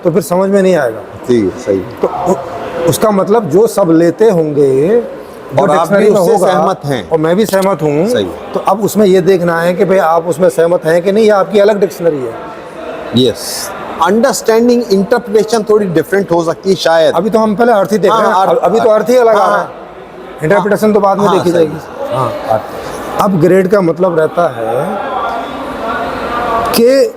तो फिर समझ में नहीं आएगा। ठीक है, सही। तो उसका मतलब जो सब लेते होंगे, जो और आप भी डिक्शनरी में उससे होगा, सहमत हैं। और मैं भी सहमत हूँ। सही। तो अब उसमें ये देखना है कि भाई आप उसमें सहमत हैं कि नहीं, या आपकी अलग डिक्शनरी है। यस, अंडरस्टैंडिंग, इंटरप्रिटेशन थोड़ी डिफरेंट हो सकती है शायद। अभी तो हम पहले अर्थ ही देख रहे हैं, हाँ, अभी तो अर्थ ही अलग आ हाँ, रहा है, इंटरप्रिटेशन तो बाद में हाँ, देखी सही। जाएगी। हाँ, अपग्रेड का मतलब रहता है कि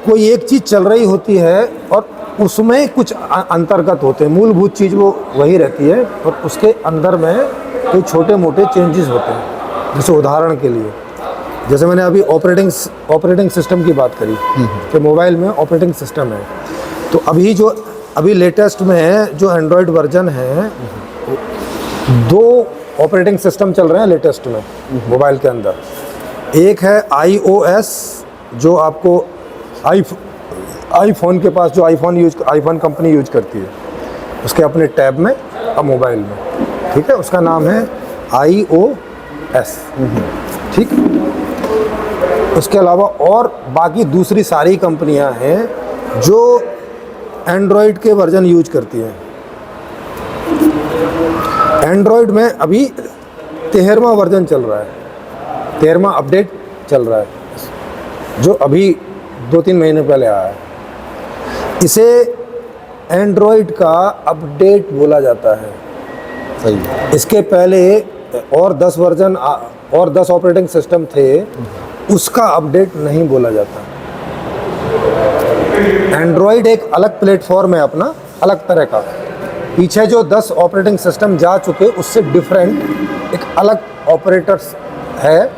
कोई एक चीज़ चल रही होती है और उसमें कुछ अंतर्गत होते हैं, मूलभूत चीज़ वो वही रहती है, और उसके अंदर में कोई छोटे मोटे चेंजेस होते हैं। जैसे उदाहरण के लिए, जैसे मैंने अभी ऑपरेटिंग सिस्टम की बात करी कि मोबाइल में ऑपरेटिंग सिस्टम है, तो अभी लेटेस्ट में जो एंड्रॉयड वर्जन है, 2 ऑपरेटिंग सिस्टम चल रहे हैं लेटेस्ट में मोबाइल के अंदर। एक है iOS, जो आपको आईफोन के पास जो आईफोन कंपनी यूज करती है, उसके अपने टैब में और मोबाइल में, ठीक है, उसका नाम है iOS, ठीक। उसके अलावा और बाकी दूसरी सारी कंपनियां हैं जो एंड्रॉयड के वर्जन यूज करती हैं। एंड्रॉयड में अभी 13वां वर्जन चल रहा है, 13वां अपडेट चल रहा है। जो अभी 2-3 महीने पहले आया है, इसे एंड्रॉयड का अपडेट बोला जाता है। सही है। इसके पहले और 10 वर्जन और 10 ऑपरेटिंग सिस्टम थे, उसका अपडेट नहीं बोला जाता। एंड्रॉयड एक अलग प्लेटफॉर्म है अपना, अलग तरह का। पीछे जो 10 ऑपरेटिंग सिस्टम जा चुके उससे डिफरेंट एक अलग ऑपरेटर्स है,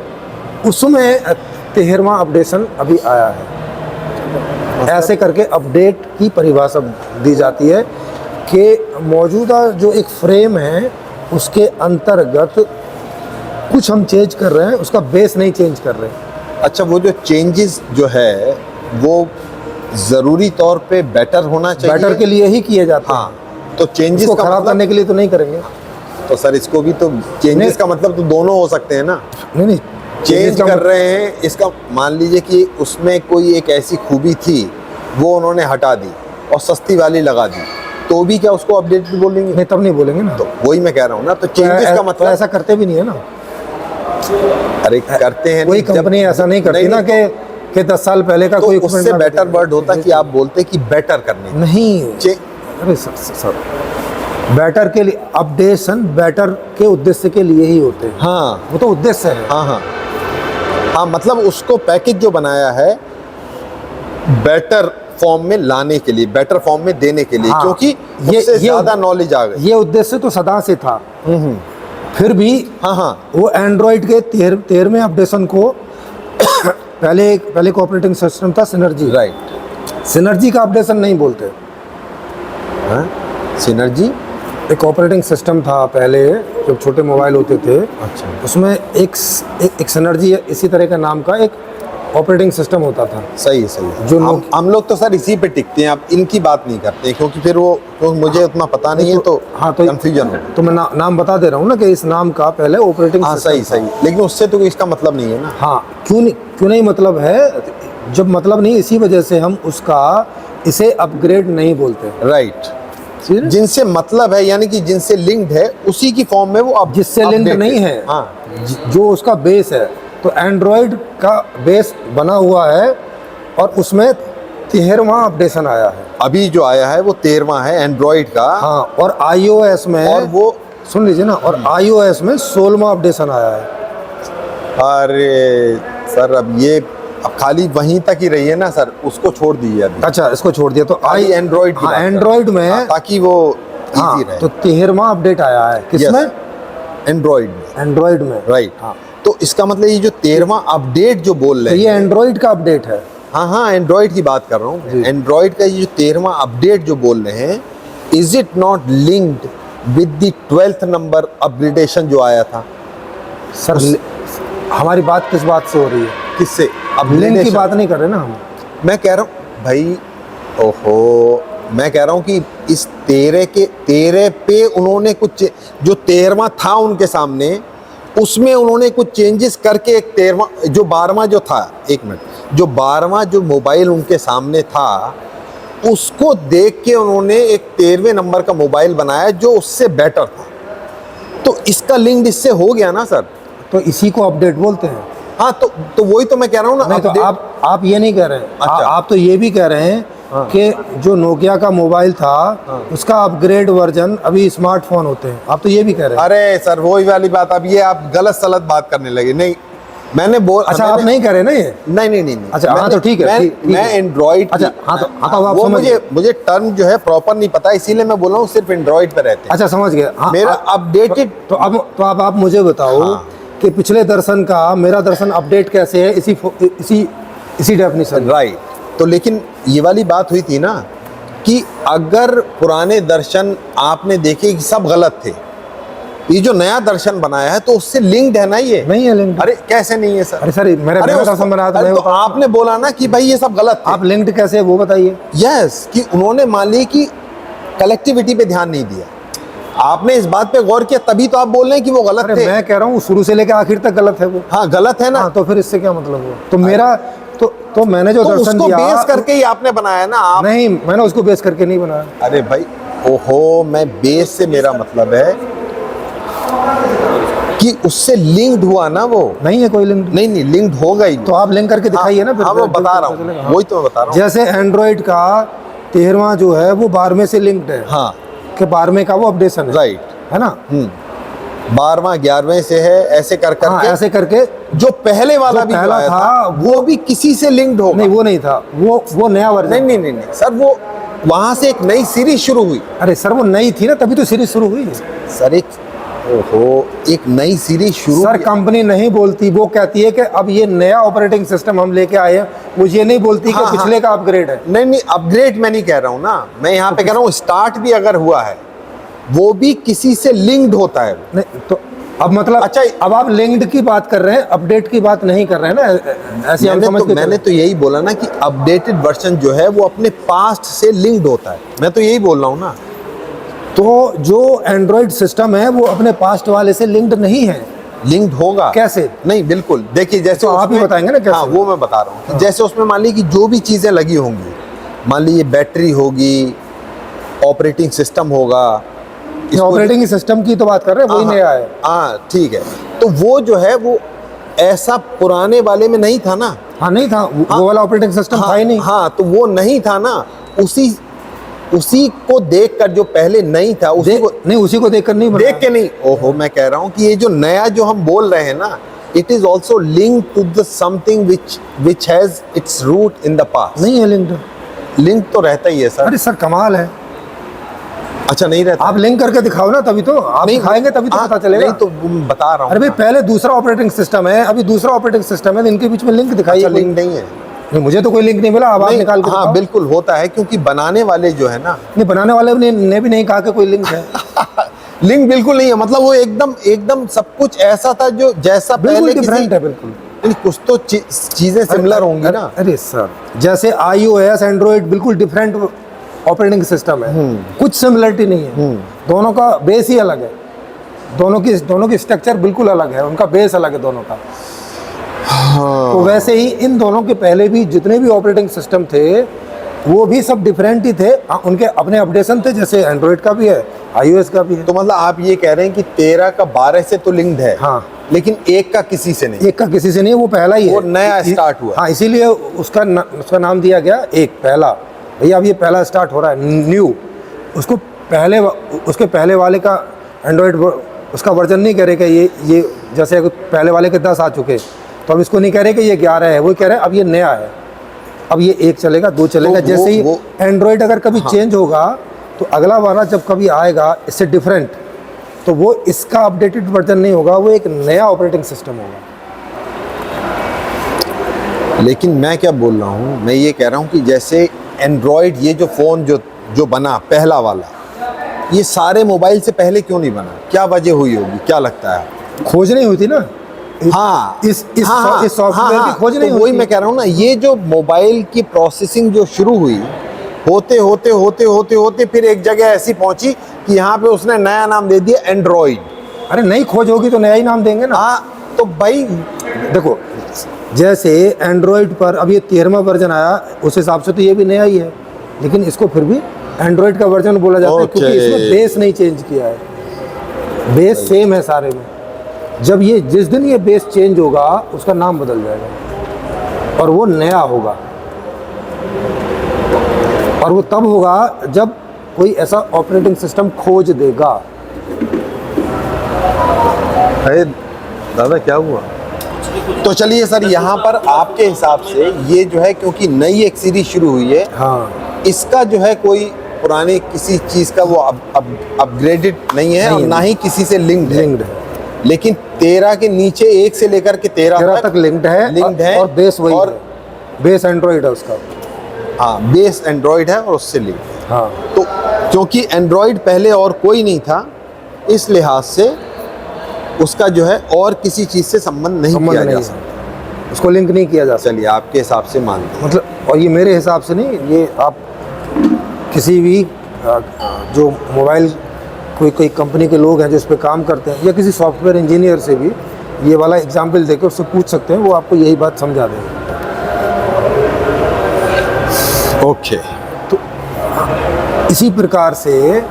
उसमें 13वां अपडेशन अभी आया है। ऐसे करके अपडेट की परिभाषा दी जाती है कि मौजूदा जो एक फ्रेम है उसके अंतर्गत कुछ हम चेंज कर रहे हैं, उसका बेस नहीं चेंज कर रहे। अच्छा, वो जो चेंजेस जो है वो ज़रूरी तौर पे बेटर होना चाहिए। बेटर के लिए ही किए जाते हैं। हाँ, तो चेंजेस इसको का खराब मतलब, करने के लिए तो नहीं करेंगे। तो सर इसको भी तो चेंजेस नहीं। का मतलब तो दोनों हो सकते हैं ना। नहीं चेंज कर रहे हैं, इसका मान लीजिए कि उसमें कोई एक ऐसी खूबी थी वो उन्होंने हटा दी और सस्ती वाली लगा दी, तो भी क्या उसको अपडेट भी बोलेंगे? नहीं, तब नहीं बोलेंगे ना। तो वही मैं कह रहा हूँ ना, तो चेंजेस का तो मतलब ऐसा करते भी नहीं है ना। अरे करते हैं कोई नहीं, जब- कंपनी ऐसा नहीं करती ना कि 10 साल पहले का तो कोई उससे equipment बेटर ना वर्ड होता कि आप बोलते कि बेटर करने की। नहीं। चे- अरे सर बेटर के लिए अपडेशन बेटर के उद्देश्य के लिए ही होते हैं। हाँ वो तो उद्देश्य है। हाँ हाँ हाँ, मतलब उसको पैकेज जो बनाया है बेटर फॉर्म में लाने के लिए, बेटर फॉर्म में देने के लिए, हाँ, क्योंकि ये- उससे ये- ज्यादा नॉलेज आ गई। ये उद्देश्य तो सदा से था। फिर भी हाँ हाँ वो एंड्रॉयड के 13वें अपडेशन को पहले का ऑपरेटिंग सिस्टम था सिनर्जी। राइट। सिनर्जी का अपडेशन नहीं बोलते। सिनर्जी। एक ऑपरेटिंग सिस्टम था पहले, जब छोटे मोबाइल होते थे, अच्छा। उसमें एक सिनर्जी इसी तरह का नाम का एक ऑपरेटिंग सिस्टम होता था। सही है सही है। जो हम लोग तो सर इसी पे टिकते हैं, आप इनकी बात नहीं करते क्योंकि फिर वो, क्योंकि मुझे उतना पता नहीं है तो हाँ, तो कंफ्यूजन हो। तो मैं नाम बता दे रहा हूँ ना कि इस नाम का पहले ऑपरेटिंग हाँ सही सही, लेकिन उससे तो इसका मतलब नहीं है ना। हाँ, क्यों नहीं मतलब है। जब मतलब नहीं, इसी वजह से हम उसका इसे अपग्रेड नहीं बोलते। राइट। ठीक है? जिनसे मतलब है यानी कि जिनसे लिंक्ड है उसी की फॉर्म में वो अब जिससे लिंक नहीं है, हाँ जो उसका बेस है। तो एंड्रॉयड का बेस बना हुआ है और उसमें 13वां अपडेशन आया है। अभी जो आया है वो 13वां है एंड्रॉइड का। हाँ, और iOS में, और वो सुन लीजिए ना, और iOS में 16वां अपडेशन आया है। अरे सर अब ये अब खाली वहीं तक ही रही है ना सर, उसको छोड़ दीजिए अभी। अच्छा, इसको छोड़ दिया तो खाली एंड्रॉइड की हाँ, बात कर। एंड्रॉयड में हाँ, ताकि वो हाँ, इजी रहे। तो 13वां अपडेट आया है। किसमें? एंड्रॉइड में। एंड्रॉयड में। राइट। हाँ, तो इसका मतलब ये जो 13वां अपडेट जो बोल तो रहे ये हैं, एंड्रॉयड का अपडेट है। हाँ हाँ एंड्रॉइड की बात कर रहा हूँ। एंड्रॉइड का ये जो 13वां अपडेट जो बोल रहे हैं, is it not linked with the 12th number upgradation जो आया था? सर हमारी बात किस बात से हो रही है? किससे? लिंक की बात नहीं कर रहे ना हम। मैं कह रहा हूँ भाई, ओहो, मैं कह रहा हूँ कि इस 13 पे उन्होंने कुछ जो 13वां था उनके सामने, उसमें उन्होंने कुछ चेंजेस करके एक 13वां जो 12वां जो था, एक मिनट, जो 12वां जो मोबाइल उनके सामने था उसको देख के उन्होंने एक 13वें नंबर का मोबाइल बनाया जो उससे बेटर था। तो इसका लिंक इससे हो गया ना सर। तो इसी को अपडेट बोलते हैं। हाँ, तो वही तो मैं कह रहा हूँ ना। नहीं, तो update- आप ये नहीं कह रहे हैं। अच्छा। आप तो ये भी कह रहे हैं कि जो नोकिया का मोबाइल था उसका अपग्रेड वर्जन अभी स्मार्टफोन होते हैं। आप तो ये भी कह रहे हैं। अरे सर वही वाली बात, अब ये आप गलत सलत बात करने लगे। नहीं, मैंने अच्छा, आप नहीं कह रहे ना ये? नहीं। अच्छा, हाँ, तो ठीक है, ठीक मैं है। एंड्रॉइड। अच्छा, हाँ, तो आप वो समझ गए। मुझे टर्म जो है प्रॉपर नहीं पता, इसीलिए मैं बोल रहा हूँ सिर्फ एंड्रॉइड पे रहते हैं। अच्छा, समझ गए। हाँ, मेरा हाँ, अपडेटेड तो अब आप मुझे बताओ हाँ। कि पिछले दर्शन का मेरा दर्शन अपडेट कैसे है इसी डेफिनेशन। राइट। तो लेकिन ये वाली बात हुई थी ना कि अगर पुराने दर्शन आपने देखे कि सब गलत थे, ये जो नया दर्शन बनाया है तो उससे लिंक्ड है ना ये? नहीं है लिंक्ड। अरे कैसे नहीं है सर? अरे सर, मेरा दर्शन बनाया तो अरे मैं तो बताऊं। आपने बोला ना कि भाई ये सब गलत थे। आप लिंक्ड कैसे है वो बताइए। यस, कि उन्होंने मान ली कि कलेक्टिविटी पे ध्यान नहीं दिया। आपने इस बात पे गौर किया तभी तो आप बोल रहे हैं कि वो गलत अरे थे। मैं कह रहा हूँ शुरू से लेकर आखिर तक गलत है वो। हाँ गलत है ना। हाँ, तो फिर इससे क्या मतलब हुआ? तो मेरा तो मैंने जो तो दर्शन उसको दिया बेस करके ही आपने बनाया ना आप। नहीं, मैंने उसको बेस करके नहीं बनाया। अरे भाई, ओहो, मैं बेस से मेरा मतलब है कि उससे लिंक्ड हुआ ना वो। नहीं है कोई लिंक। नहीं नहीं, लिंक्ड होगा ही। तो आप लिंक करके दिखाइए ना फिर। हाँ, मैं बता रहा चलेगा, हूँ, हाँ। वही तो मैं बता रहा हूँ। जैसे एंड्रॉइड का 13वां जो है वो 12वें से लिंक्ड है, हाँ कि 12वें का वो अपडेशन राइट, है ना। 12वां 11वें से है, ऐसे कर हाँ, करके ऐसे करके। जो पहले वाला जो भी पहला आया था, वो भी किसी से लिंक्ड होगा। नहीं वो नहीं था, वो नया वर्जन। नहीं नहीं नहीं नहीं सर, वो वहां से एक नई सीरीज शुरू हुई। अरे सर वो नई थी ना, तभी तो सीरीज शुरू हुई है। सर एक नई सीरीज शुरू सर की- कंपनी नहीं बोलती, वो कहती है कि अब ये नया ऑपरेटिंग सिस्टम हम लेके आए हैं। वो ये नहीं बोलती कि हाँ, पिछले का अपग्रेड है। नहीं नहीं, अपग्रेड मैं नहीं कह रहा हूँ ना, मैं यहाँ पे कह रहा हूँ स्टार्ट भी अगर हुआ है वो भी किसी से लिंक्ड होता है। नहीं तो अब मतलब अच्छा, अब आप लिंक्ड की बात कर रहे हैं, अपडेट की बात नहीं कर रहे हैं ना। ऐसी हम समझ के मैंने तो यही बोला ना कि अपडेटेड वर्जन जो है वो अपने पास्ट से लिंक्ड होता है, मैं तो यही बोल रहा हूँ ना। तो जो एंड्रॉइड सिस्टम है वो अपने पास्ट वाले से लिंक्ड नहीं है। लिंक्ड होगा कैसे? नहीं, बिल्कुल। देखिए जैसे तो आप ही उसमें- बताएंगे ना कैसे? हाँ, वो मैं बता रहा हूँ। जैसे उसमें मान लीजिए कि जो भी चीज़ें लगी होंगी, मान लीजिए बैटरी होगी, ऑपरेटिंग सिस्टम होगा, इसको- ऑपरेटिंग सिस्टम की तो बात कर रहे हैं, वही हाँ, नया है। हाँ ठीक है। तो वो जो है वो ऐसा पुराने वाले में नहीं था ना। हाँ नहीं था, वो वाला ऑपरेटिंग सिस्टम था ही नहीं। हाँ, तो वो नहीं था ना। उसी को देखकर जो पहले नहीं था, उसी को नहीं, उसी को देखकर नहीं बना। देख के नहीं। ओहो, मैं कह रहा हूँ कि ये जो नया जो हम बोल रहे हैं ना, it is also link to the something which has its root in the past. नहीं है लिंक्ड। लिंक तो रहता ही है सर। अरे सर कमाल है। अच्छा, नहीं रहता। आप लिंक करके दिखाओ ना, तभी तो आप दिखाएंगे तभी तो हाँ, पता चलेगा। नहीं तो बता रहा हूँ। अरे भाई पहले दूसरा ऑपरेटिंग सिस्टम है, अभी दूसरा ऑपरेटिंग सिस्टम है, इनके बीच में लिंक दिखाइए। अच्छा, लिंक नहीं है। नहीं, मुझे तो कोई लिंक नहीं मिला। अब आप नहीं, निकाल के हाँ दिखाओ। बिल्कुल होता है, क्योंकि बनाने वाले जो है ना, नहीं, बनाने वाले ने भी नहीं कहा कि कोई लिंक है। लिंक बिल्कुल नहीं है। मतलब वो एकदम सब कुछ ऐसा था जो जैसा बिल्कुल पहले डिफरेंट है, बिल्कुल। नहीं, कुछ तो चीजें सिमिलर होंगी ना। अरे सर जैसे iOS एंड्रॉइड बिल्कुल डिफरेंट ऑपरेटिंग सिस्टम है, कुछ सिमिलरिटी नहीं है। दोनों का बेस ही अलग है। दोनों की स्ट्रक्चर बिल्कुल अलग है, उनका बेस अलग है दोनों का। तो वैसे ही इन दोनों के पहले भी जितने भी ऑपरेटिंग सिस्टम थे वो भी सब डिफरेंट ही थे। उनके अपने अपडेशन थे, जैसे एंड्रॉइड का भी है, iOS का भी है। तो मतलब आप ये कह रहे हैं कि 13 का 12 से तो लिंक्ड है, हाँ, लेकिन एक का किसी से नहीं। एक का किसी से नहीं, वो पहला ही है, वो नया स्टार्ट हुआ। हाँ, इसीलिए उसका नाम दिया गया एक पहला। भैया अब ये पहला स्टार्ट हो रहा है, न्यू। उसके पहले वाले का एंड्रॉइड उसका वर्जन नहीं कह रहे कि ये जैसे पहले वाले के 10 आ चुके, तो अब इसको नहीं कह रहे कि ये 11 है, वो कह रहे हैं अब ये नया है, अब ये 1 चलेगा, 2 चलेगा। तो जैसे ही वो एंड्रॉइड अगर कभी चेंज होगा तो अगला वाला जब कभी आएगा इससे डिफरेंट, तो वो इसका अपडेटेड वर्जन नहीं होगा, वो एक नया ऑपरेटिंग सिस्टम होगा। लेकिन मैं क्या बोल रहा हूँ, मैं ये कह रहा हूँ कि जैसे एंड्रॉयड ये जो फ़ोन जो बना पहला वाला, ये सारे मोबाइल से पहले क्यों नहीं बना? क्या वजह हुई होगी, क्या लगता है? खोज नहीं हुई थी ना। हाँ, इस सॉफ्टवेयर की खोज नहीं तो हुई वही थी। मैं कह रहा हूँ ना, ये जो मोबाइल की प्रोसेसिंग जो शुरू हुई, होते फिर एक जगह ऐसी पहुंची कि यहाँ पे उसने नया नाम दे दिया एंड्रॉइड। अरे नई खोज होगी तो नया ही नाम देंगे ना। हाँ, तो भाई देखो, जैसे एंड्रॉइड पर अब ये 13वां वर्जन आया, उस हिसाब से तो ये भी नया ही है, लेकिन इसको फिर भी एंड्रॉइड का वर्जन बोला जाता है, क्योंकि इसमें बेस नहीं चेंज किया है, बेस सेम है सारे में। जब ये जिस दिन ये बेस चेंज होगा उसका नाम बदल जाएगा और वो नया होगा, और वो तब होगा जब कोई ऐसा ऑपरेटिंग सिस्टम खोज देगा। अरे दादा क्या हुआ? तो चलिए सर, यहाँ पर आपके हिसाब से ये जो है, क्योंकि नई एक सीरीज शुरू हुई है, हाँ, इसका जो है कोई पुराने किसी चीज़ का वो अपग्रेडेड नहीं है, और ना ही किसी से लिंक्ड है, लेकिन 13 के नीचे 1 से लेकर के 13 तक लिंक्ड है, और बेस वही है, बेस एंड्रॉइड है उसका। हाँ, बेस एंड्रॉइड है और उससे लिंक। हाँ, तो क्योंकि एंड्रॉइड पहले और कोई नहीं था, इस लिहाज से उसका जो है और किसी चीज़ से संबंध नहीं किया जा सकता, उसको लिंक नहीं किया जा सकता। चलिए आपके हिसाब से मानते हैं। मतलब, और ये मेरे हिसाब से नहीं, ये आप किसी भी जो मोबाइल कोई कंपनी के लोग हैं जो इस पे काम करते हैं, या किसी सॉफ्टवेयर इंजीनियर से भी ये वाला एग्जाम्पल देकर उससे पूछ सकते हैं, वो आपको यही बात समझा देंगे। ओके। इसी प्रकार से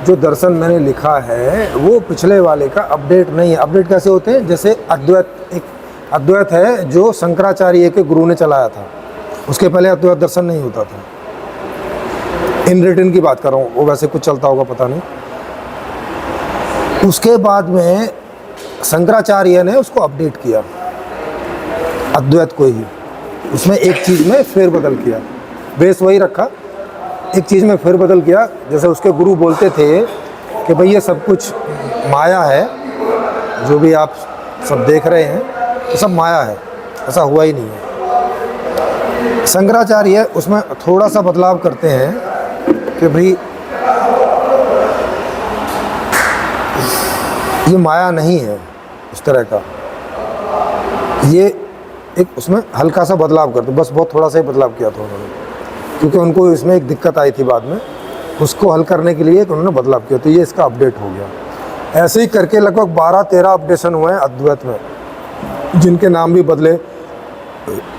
जो दर्शन मैंने लिखा है वो पिछले वाले का अपडेट नहीं है। अपडेट कैसे होते हैं? जैसे अद्वैत, एक अद्वैत है जो शंकराचार्य के गुरु ने चलाया था, उसके पहले अद्वैत दर्शन नहीं होता था। इन रिटन की बात कर रहा हूँ, वो वैसे कुछ चलता होगा पता नहीं। उसके बाद में शंकराचार्य ने उसको अपडेट किया, अद्वैत को ही, उसमें एक चीज़ में फेरबदल किया, बेस वही रखा, एक चीज़ में फेरबदल किया। जैसे उसके गुरु बोलते थे कि भाई ये सब कुछ माया है, जो भी आप सब देख रहे हैं तो सब माया है, ऐसा हुआ ही नहीं है। शंकराचार्य उसमें थोड़ा सा बदलाव करते हैं कि भाई ये माया नहीं है इस तरह का, ये एक उसमें हल्का सा बदलाव करते, बस बहुत थोड़ा सा ही बदलाव किया था उन्होंने, क्योंकि उनको इसमें एक दिक्कत आई थी बाद में, उसको हल करने के लिए उन्होंने बदलाव किया, तो ये इसका अपडेट हो गया। ऐसे ही करके लगभग 12-13 अपडेशन हुए हैं अद्वैत में, जिनके नाम भी बदले,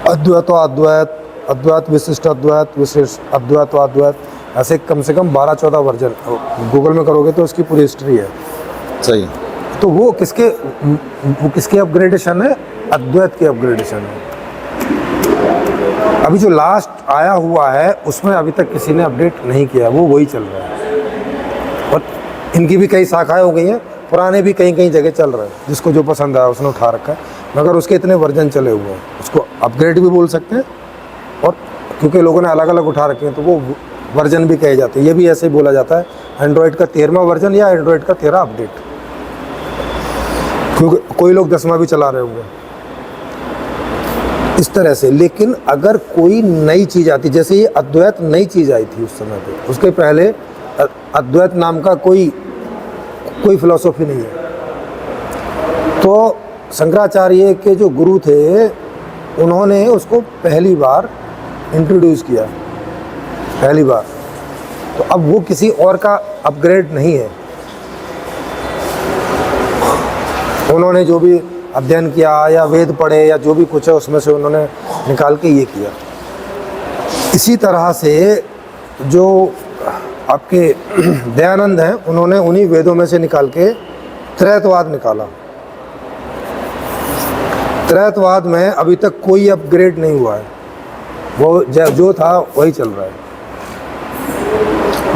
अद्वैत अद्वैत, अद्वैत विशिष्ट अद्वैत, विशिष्ट अद्वैत अद्वैत, ऐसे कम से कम 12-14 वर्जन गूगल में करोगे तो उसकी पूरी हिस्ट्री है। सही। तो वो किसके अपग्रेडेशन है? अद्वैत के अपग्रेडेशन है। अभी जो लास्ट आया हुआ है उसमें अभी तक किसी ने अपडेट नहीं किया, वो वही चल रहा है। और इनकी भी कई शाखाएं हो गई हैं, पुराने भी कहीं जगह चल रहे हैं, जिसको जो पसंद आया उसने उठा रखा है, मगर उसके इतने वर्जन चले हुए हैं, उसको अपग्रेड भी बोल सकते हैं, और क्योंकि लोगों ने अलग अलग उठा रखे हैं तो वो वर्जन भी कहे जाते हैं। ये भी ऐसे ही बोला जाता है, एंड्रॉयड का 13वां वर्जन या एंड्रॉयड का 13 अपडेट, क्योंकि कोई लोग 10वां भी चला रहे होंगे इस तरह से। लेकिन अगर कोई नई चीज़ आती, जैसे ये अद्वैत नई चीज़ आई थी उस समय पे, उसके पहले अद्वैत नाम का कोई फिलॉसफी नहीं है। तो शंकराचार्य के जो गुरु थे उन्होंने उसको पहली बार इंट्रोड्यूस किया, पहली बार। तो अब वो किसी और का अपग्रेड नहीं है, उन्होंने जो भी अध्ययन किया या वेद पढ़े या जो भी कुछ है उसमें से उन्होंने निकाल के ये किया। इसी तरह से जो आपके दयानंद हैं, उन्होंने उन्हीं वेदों में से निकाल के त्रैतवाद निकाला। त्रैतवाद में अभी तक कोई अपग्रेड नहीं हुआ है, वो जो था वही चल रहा है।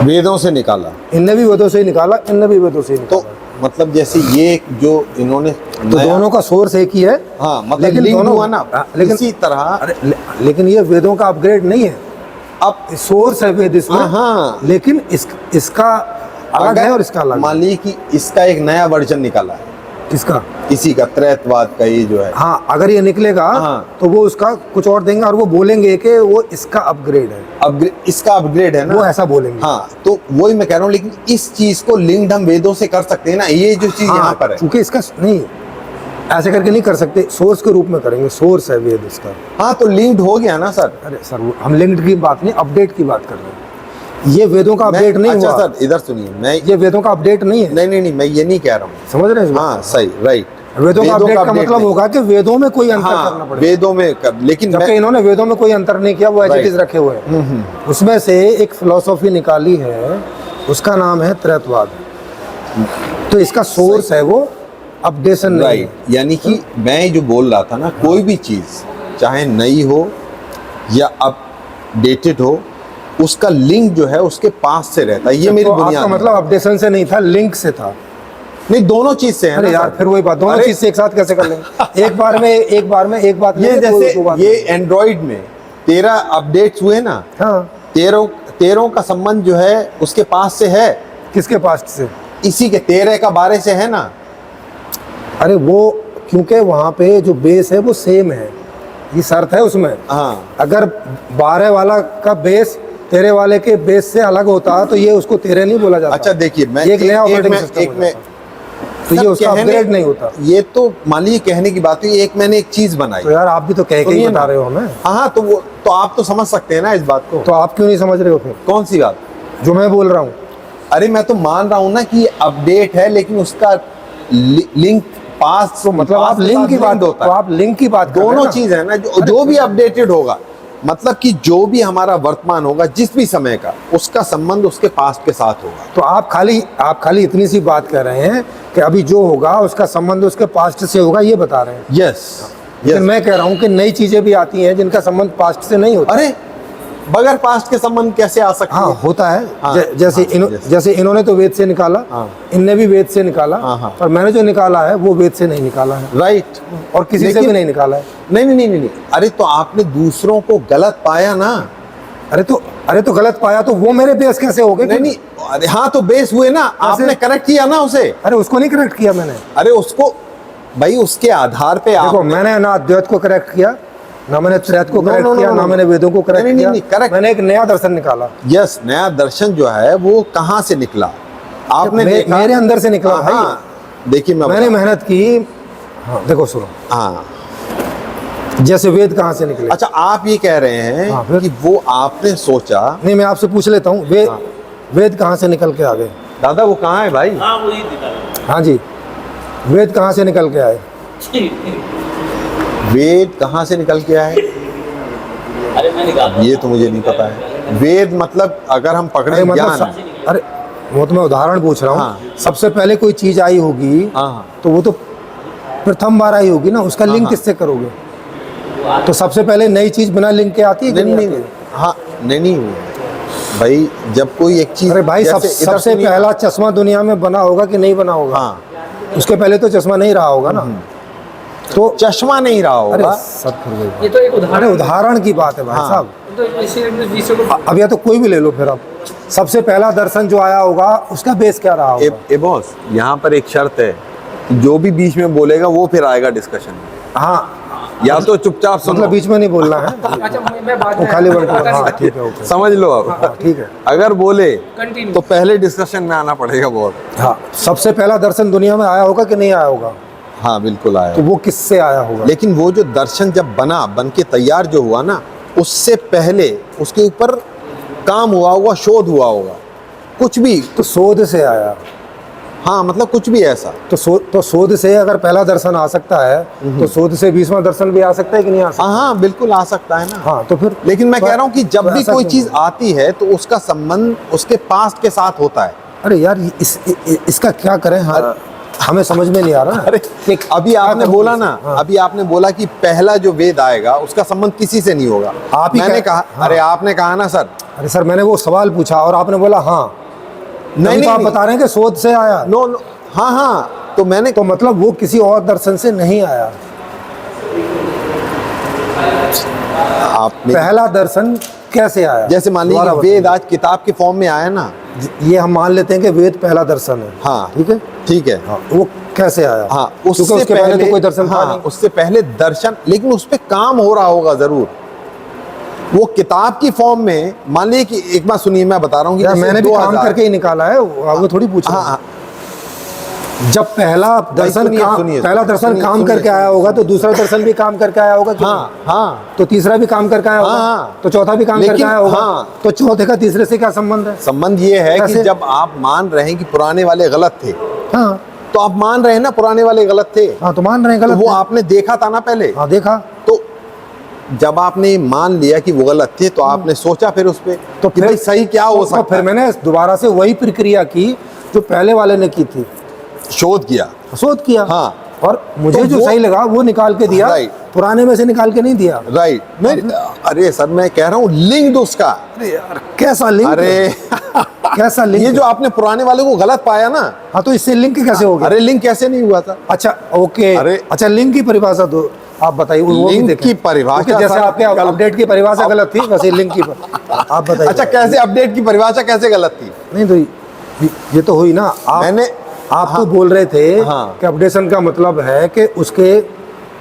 वेदों से निकाला, इनने भी वेदों से ही निकाला, इनने भी वेदों से ही निकाला। तो मतलब जैसे ये जो इन्होंने तो दोनों का सोर्स एक ही है। हाँ, मतलब लेकिन लिंक दोनों हुआ ना, लेकिन इसी तरह। लेकिन ये वेदों का अपग्रेड नहीं है, अब सोर्स है वेद इसमें। हाँ, लेकिन इसका अलग है और इसका अलग है। मान लीजिए कि इसका एक नया वर्जन निकाला है, किसका? इसी का त्रैतवाद का ये जो है। हाँ, अगर ये निकलेगा हाँ, तो वो उसका कुछ और देंगे और वो बोलेंगे कि वो इसका अपग्रेड है, इसका अपग्रेड है ना, वो ऐसा बोलेंगे। हाँ, तो वही मैं कह रहा हूँ। लेकिन इस चीज को लिंक्ड हम वेदों से कर सकते हैं ना, ये जो चीज यहाँ पर है। क्योंकि इसका नहीं, ऐसे करके नहीं कर सकते, सोर्स के रूप में करेंगे, सोर्स है वेद इसका। हाँ, तो लिंक्ड हो गया ना सर। अरे सर, हम लिंक्ड की बात नहीं, अपडेट की बात कर रहे हैं। ये वेदों का अपडेट नहीं अच्छा हुआ। सर, इधर सुनिए, मैं ये वेदों का अपडेट नहीं है। नहीं, मैं ये नहीं कह रहा हूँ। समझ रहे हैं? हाँ, सही, राइट। वेदों का अपडेट का मतलब नहीं। होगा कि वेदों में कोई अंतर करना हाँ, पड़ेगा। वेदों में कर, लेकिन जबकि इन्होंने वेदों में कोई अंतर नहीं किया, वो एज इट इज रखे हुए हैं। उसमें से एक फिलॉसफी निकाली है, उसका नाम है त्रैतवाद। तो इसका सोर्स है वो अपडेशन नहीं है। राइट, यानी कि मैं जो बोल रहा था ना, कोई भी चीज चाहे नई हो या अपडेटेड हो, उसका लिंक जो है उसके पास से रहता है। ये मेरी तो बुनियाद आपका है। मतलब अपडेशन से नहीं था, लिंक से था। नहीं, दोनों चीज से है अरे ना यार, सर। फिर वही बात, दोनों अरे, चीज से एक साथ कैसे कर लेंगे? एक बार में ये जैसे ये एंड्रॉइड में 13 अपडेट्स हुए ना, हाँ, 13 का संबंध जो है उसके पास से है, किसके पास से? इसी के 13 का 12 से है ना। अरे वो क्योंकि वहाँ पे जो बेस है वो सेम है, ये शर्त है उसमें। हाँ, अगर 12 वाला का बेस 13 वाले के बेस से अलग होता तो ये उसको 13 नहीं बोला जाता। अच्छा देखिए, मैं ये एक नया ऑपरेटिंग एक सिस्टम में तो ये उसका अपग्रेड नहीं होता। ये तो मान लीजिए कहने की बात हुई, एक मैंने एक चीज बनाई। तो यार आप भी तो कह के ही बता रहे हो हमें। हाँ, तो वो तो आप तो समझ सकते हैं ना इस बात को। तो आप क्यों नहीं समझ रहे हो फिर? कौन सी बात? जो मैं बोल रहा हूँ। अरे मैं तो मान रहा हूँ ना कि ये अपडेट है, लेकिन उसका लिंक पास, तो मतलब आप लिंक की बात, तो आप लिंक की बात कर रहे हैं दोनों ना? चीज है ना, जो भी अपडेटेड होगा मतलब कि जो भी हमारा वर्तमान होगा जिस भी समय का, उसका संबंध उसके पास्ट के साथ होगा। तो आप खाली इतनी सी बात कर रहे हैं कि अभी जो होगा उसका संबंध उसके पास्ट से होगा, ये बता रहे हैं। यस लेकिन मैं कह रहा हूँ कि नई चीजें भी आती हैं जिनका संबंध पास्ट से नहीं होता। अरे बगैर पास्ट के संबंध कैसे आ सकते हाँ हैं? होता है। हाँ, yes. जैसे इन्होंने तो वेद से निकाला, हाँ। इनने भी वेद से निकाला, हाँ, हाँ। और मैंने जो निकाला है वो वेद से नहीं निकाला है, राइट। और किसी से लेकिन- भी नहीं निकाला है। नहीं। अरे तो आपने दूसरों को गलत पाया ना। अरे तो गलत पाया तो वो मेरे बेस कैसे हो गए? नहीं, अरे हाँ तो बेस हुए ना, आपने करेक्ट किया ना उसे। अरे उसको नहीं करेक्ट किया मैंने। अरे उसको भाई उसके आधार पे देखो आप मैंने ना अद्वैत को करेक्ट किया, ना मैंने त्रैत को No, करेक्ट no, no, किया, no, ना no. मैंने वेदों को करेक्ट नहीं, किया। नहीं, correct. मैंने एक नया दर्शन निकाला। यस, नया दर्शन जो है वो कहाँ से निकला? आपने देखा मेरे अंदर से निकला भाई। हाँ, देखिए मैंने बताऊं। मेहनत की। हाँ देखो सुनो, हाँ जैसे वेद कहाँ से निकले? अच्छा, आप ये कह रहे हैं हाँ, फिर? कि वो आपने सोचा। नहीं, मैं आपसे पूछ लेता हूँ, वेद कहाँ से निकल के आ गए? दादा वो कहाँ है भाई? हाँ वही निकाला। हाँ जी, वेद कहाँ से निकल के आए? वेद कहाँ से निकल के आए? अरे मैं निकाल ये तो मुझे नहीं पता है। वेद मतलब अगर हम पकड़े अरे मतलब ज्ञान। अरे वो तो मैं उदाहरण पूछ रहा हूँ। हाँ। सबसे पहले कोई चीज आई होगी, हाँ। तो वो तो प्रथम बार आई होगी ना, उसका लिंक हाँ। किससे करोगे? तो सबसे पहले नई चीज बिना लिंक के आती है कि नहीं नहीं नहीं आती है? हाँ नहीं भाई, जब कोई एक चीज, अरे भाई जैसे इधर सबसे सुनिए। पहला चश्मा दुनिया में बना होगा कि नहीं बना होगा? हाँ, उसके पहले तो चश्मा नहीं रहा होगा ना। तो चश्मा नहीं रहा अरे होगा। सब कर गए। ये तो एक उदाहरण अरे उदाहरण की बात है भाई हाँ। साहब। तो इसी विषय को अब या तो कोई भी ले लो फिर। अब सबसे पहला दर्शन जो आया होगा उसका बेस क्या रहा होगा? ए बॉस, यहाँ पर एक शर्त है कि जो भी बीच में बोलेगा वो फिर आएगा डिस्कशन में। हाँ या तो चुपचाप सुनो। मतलब बीच में नहीं बोलना है। अच्छा मैं बात वो खाली वर्ड को, हाँ ठीक है, ओके, समझ लो अब। हाँ ठीक है। अगर बोले कंटिन्यू तो पहले डिस्कशन में आना पड़ेगा बहुत। हाँ, सबसे पहला दर्शन दुनिया में आया होगा कि नहीं आया होगा? हाँ बिल्कुल आया। तो वो किससे आया होगा? लेकिन वो जो दर्शन जब बन के तैयार जो हुआ ना, उससे पहले उसके ऊपर काम हुआ होगा, शोध हुआ होगा, कुछ भी। तो शोध से आया। हाँ मतलब कुछ भी ऐसा। तो शोध से अगर पहला दर्शन आ सकता है, तो शोध से 20वां दर्शन भी आ सकता है कि नहीं आ सकता? हाँ बिल्कुल आ सकता है ना। हाँ तो फिर लेकिन मैं कह रहा हूँ कि जब तो भी ऐसा कोई क्यों? चीज आती है तो उसका संबंध उसके पास्ट के साथ होता है। अरे यार इसका क्या करें? हाँ, हमें समझ में नहीं आ रहा। अरे अभी आपने बोला ना, हाँ। अभी आपने बोला कि पहला जो वेद आएगा उसका संबंध किसी से नहीं होगा। आप ही मैंने कहा, हाँ। अरे आपने कहा ना सर। अरे सर मैंने वो सवाल पूछा और आपने बोला हाँ। नहीं तो आप बता रहे हैं कि शोध से आया। नो नो, हाँ तो मैंने तो मतलब वो किसी और दर्शन से नहीं आया। आपने पहला दर्शन कैसे आया? जैसे मान लीजिए दोबारा वेद आज किताब के फॉर्म में आया ना। ये हम मान लेते हैं कि वेद पहला दर्शन है। हाँ ठीक है। ठीक है। हाँ, वो कैसे आया? हाँ क्योंकि उसके पहले तो कोई दर्शन था हाँ नहीं। उससे पहले दर्शन, लेकिन उस पे काम हो रहा होगा जरूर। वो किताब की फॉर्म में, मान लीजिए कि एक बार सुनिए, मैं बता रहा हूँ कि यार जैसे मैंने भी 2000 काम करके ही निकाला है, वो थोड़ी पूछ रहा हाँ हूँ। हाँ जब पहला दर्शन सुनिए, सुनिए, पहला दर्शन सुनिए, काम सुनिए, करके आया होगा तो दूसरा दर्शन भी काम करके आया होगा कि नहीं? हाँ हाँ तो तीसरा भी काम करके आया होगा, हाँ। तो चौथा भी काम करके लेकिन आया होगा। हाँ। तो चौथे का तीसरे से क्या संबंध है? संबंध ये है कि कैसे? जब आप मान रहे हैं कि पुराने वाले गलत थे, हाँ तो आप मान रहे हैं ना पुराने वाले गलत थे। हाँ, तो मान रहे हैं तो गलत वो है। आपने देखा था ना पहले। हाँ देखा। तो जब आपने मान लिया कि वो गलत थे तो आपने सोचा फिर उस पे तो कि भाई सही क्या हो तो सकता फिर है। मैंने दोबारा से वही प्रक्रिया की जो पहले वाले ने की थी, शोध किया। शोध किया। हाँ। और मुझे तो जो वो- सही लगा वो निकाल के दिया, राइट। पुराने में से निकाल के नहीं दिया। राइट। नहीं, अरे सर मैं कह रहा हूँ लिंक दो उसका। अरे यार कैसा लिंक? अरे कैसा लिंक? ये जो आपने पुराने वाले को गलत पाया ना। हाँ तो इससे लिंक कैसे हो गया? अरे लिंक कैसे नहीं हुआ था? अच्छा ओके। अरे- अच्छा लिंक की परिभाषा दो, आप बताइए। वो भी लिंक देखें। की परिभाषा क्योंकि जैसे सर, आपके अपडेट की परिभाषा गलत थी, वैसे लिंक की आप बताइए। अच्छा कैसे अपडेट की परिभाषा कैसे गलत थी? नहीं तो ये तो हुई ना। आप तो बोल रहे थे हाँ। कि अपडेशन का मतलब है कि उसके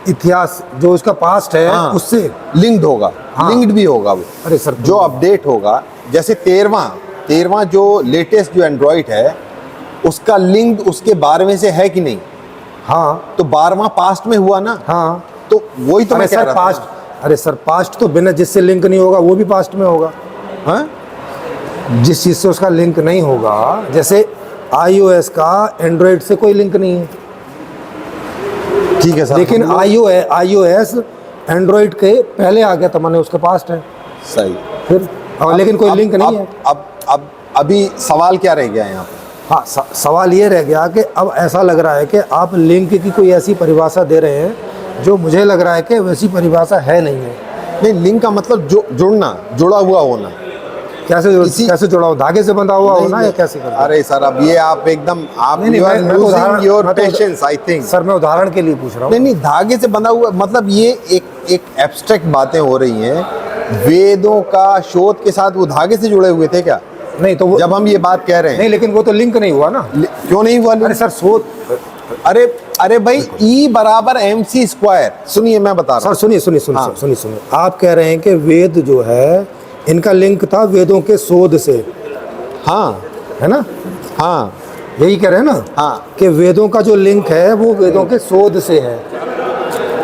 इतिहास जो उसका पास्ट है हाँ। उससे। लिंक्ड होगा। हाँ। लिंक्ड भी होगा वो। अरे सर जो अपडेट होगा, जैसे 13वां जो लेटेस्ट जो एंड्रॉइड है उसका लिंक उसके 12वें से है कि नहीं? हाँ तो 12वां पास्ट में हुआ ना। हाँ। तो वही तो अरे मैं कह सर रहा था। पास्ट, अरे सर पास्ट तो बिना जिससे लिंक नहीं होगा वो भी पास्ट में होगा। हाँ? जिस चीज़ से उसका लिंक नहीं होगा, जैसे iOS का एंड्रॉइड से कोई लिंक नहीं है, ठीक है सर। लेकिन हम लोग- iOS एंड्रॉइड के पहले आ गया था, मैंने उसका पास्ट है सही। फिर लेकिन कोई लिंक नहीं है। अब अभी सवाल क्या रह गया है यहाँ पे? हाँ, सवाल ये रह गया कि अब ऐसा लग रहा है कि आप लिंक की कोई ऐसी परिभाषा दे रहे हैं जो मुझे लग रहा है कि वैसी परिभाषा है नहीं है। नहीं, लिंक का मतलब जुड़ना, जुड़ा हुआ होना। कैसे जुड़ा हो? धागे से बंधा हुआ होना या कैसे करना? अरे सर, अब ये आप एकदम आप नहीं, you are मैं तो losing उदाहरण- your मैं तो- patience, I think। सर मैं उदाहरण के लिए पूछ रहा हूँ। नहीं, धागे से बंधा हुआ मतलब ये एक एब्स्ट्रैक्ट बातें हो रही हैं। वेदों का शोध के साथ वो धागे से जुड़े हुए थे क्या? नहीं तो वो जब हम ये बात कह रहे हैं। नहीं, लेकिन वो तो लिंक नहीं हुआ ना। क्यों नहीं हुआ? अरे सर शोध, अरे भाई, E बराबर MC स्क्वायर। सुनिए, मैं बता रहा सर हूँ। सुनिए सुनिए सुनिए हाँ। सुनिए सुनिए, आप कह रहे हैं कि वेद जो है इनका लिंक था वेदों के शोध से, हाँ है ना? हाँ यही कह रहे हैं ना? हाँ कि वेदों का जो लिंक है वो वेदों के शोध से है।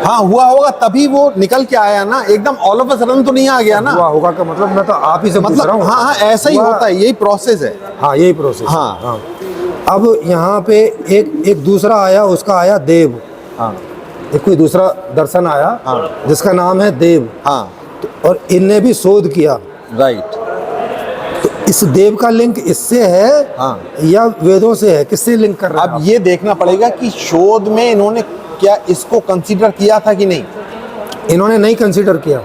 हाँ, हुआ होगा तभी वो निकल के आया ना, एकदम ऑल ऑफ अ सडन तो नहीं आ गया ना। हुआ होगा का मतलब मैं तो आप ही से पूछ रहा मतलब हूँ। हाँ हाँ, ऐसा ही हुआ- होता है, यही प्रोसेस है। हाँ, यही प्रोसेस। हाँ। हाँ। अब यहाँ पे एक दूसरा आया, उसका आया देव। हाँ एक कोई दूसरा दर्शन आया हाँ। जिसका नाम है देव। हाँ, और इनने भी शोध किया। राइट। तो इस देव का लिंक इससे है हाँ। या वेदों से है? किससे लिंक कर रहे हैं अब आप? ये देखना पड़ेगा कि शोध में इन्होंने क्या इसको कंसीडर किया था कि नहीं। इन्होंने नहीं कंसीडर किया।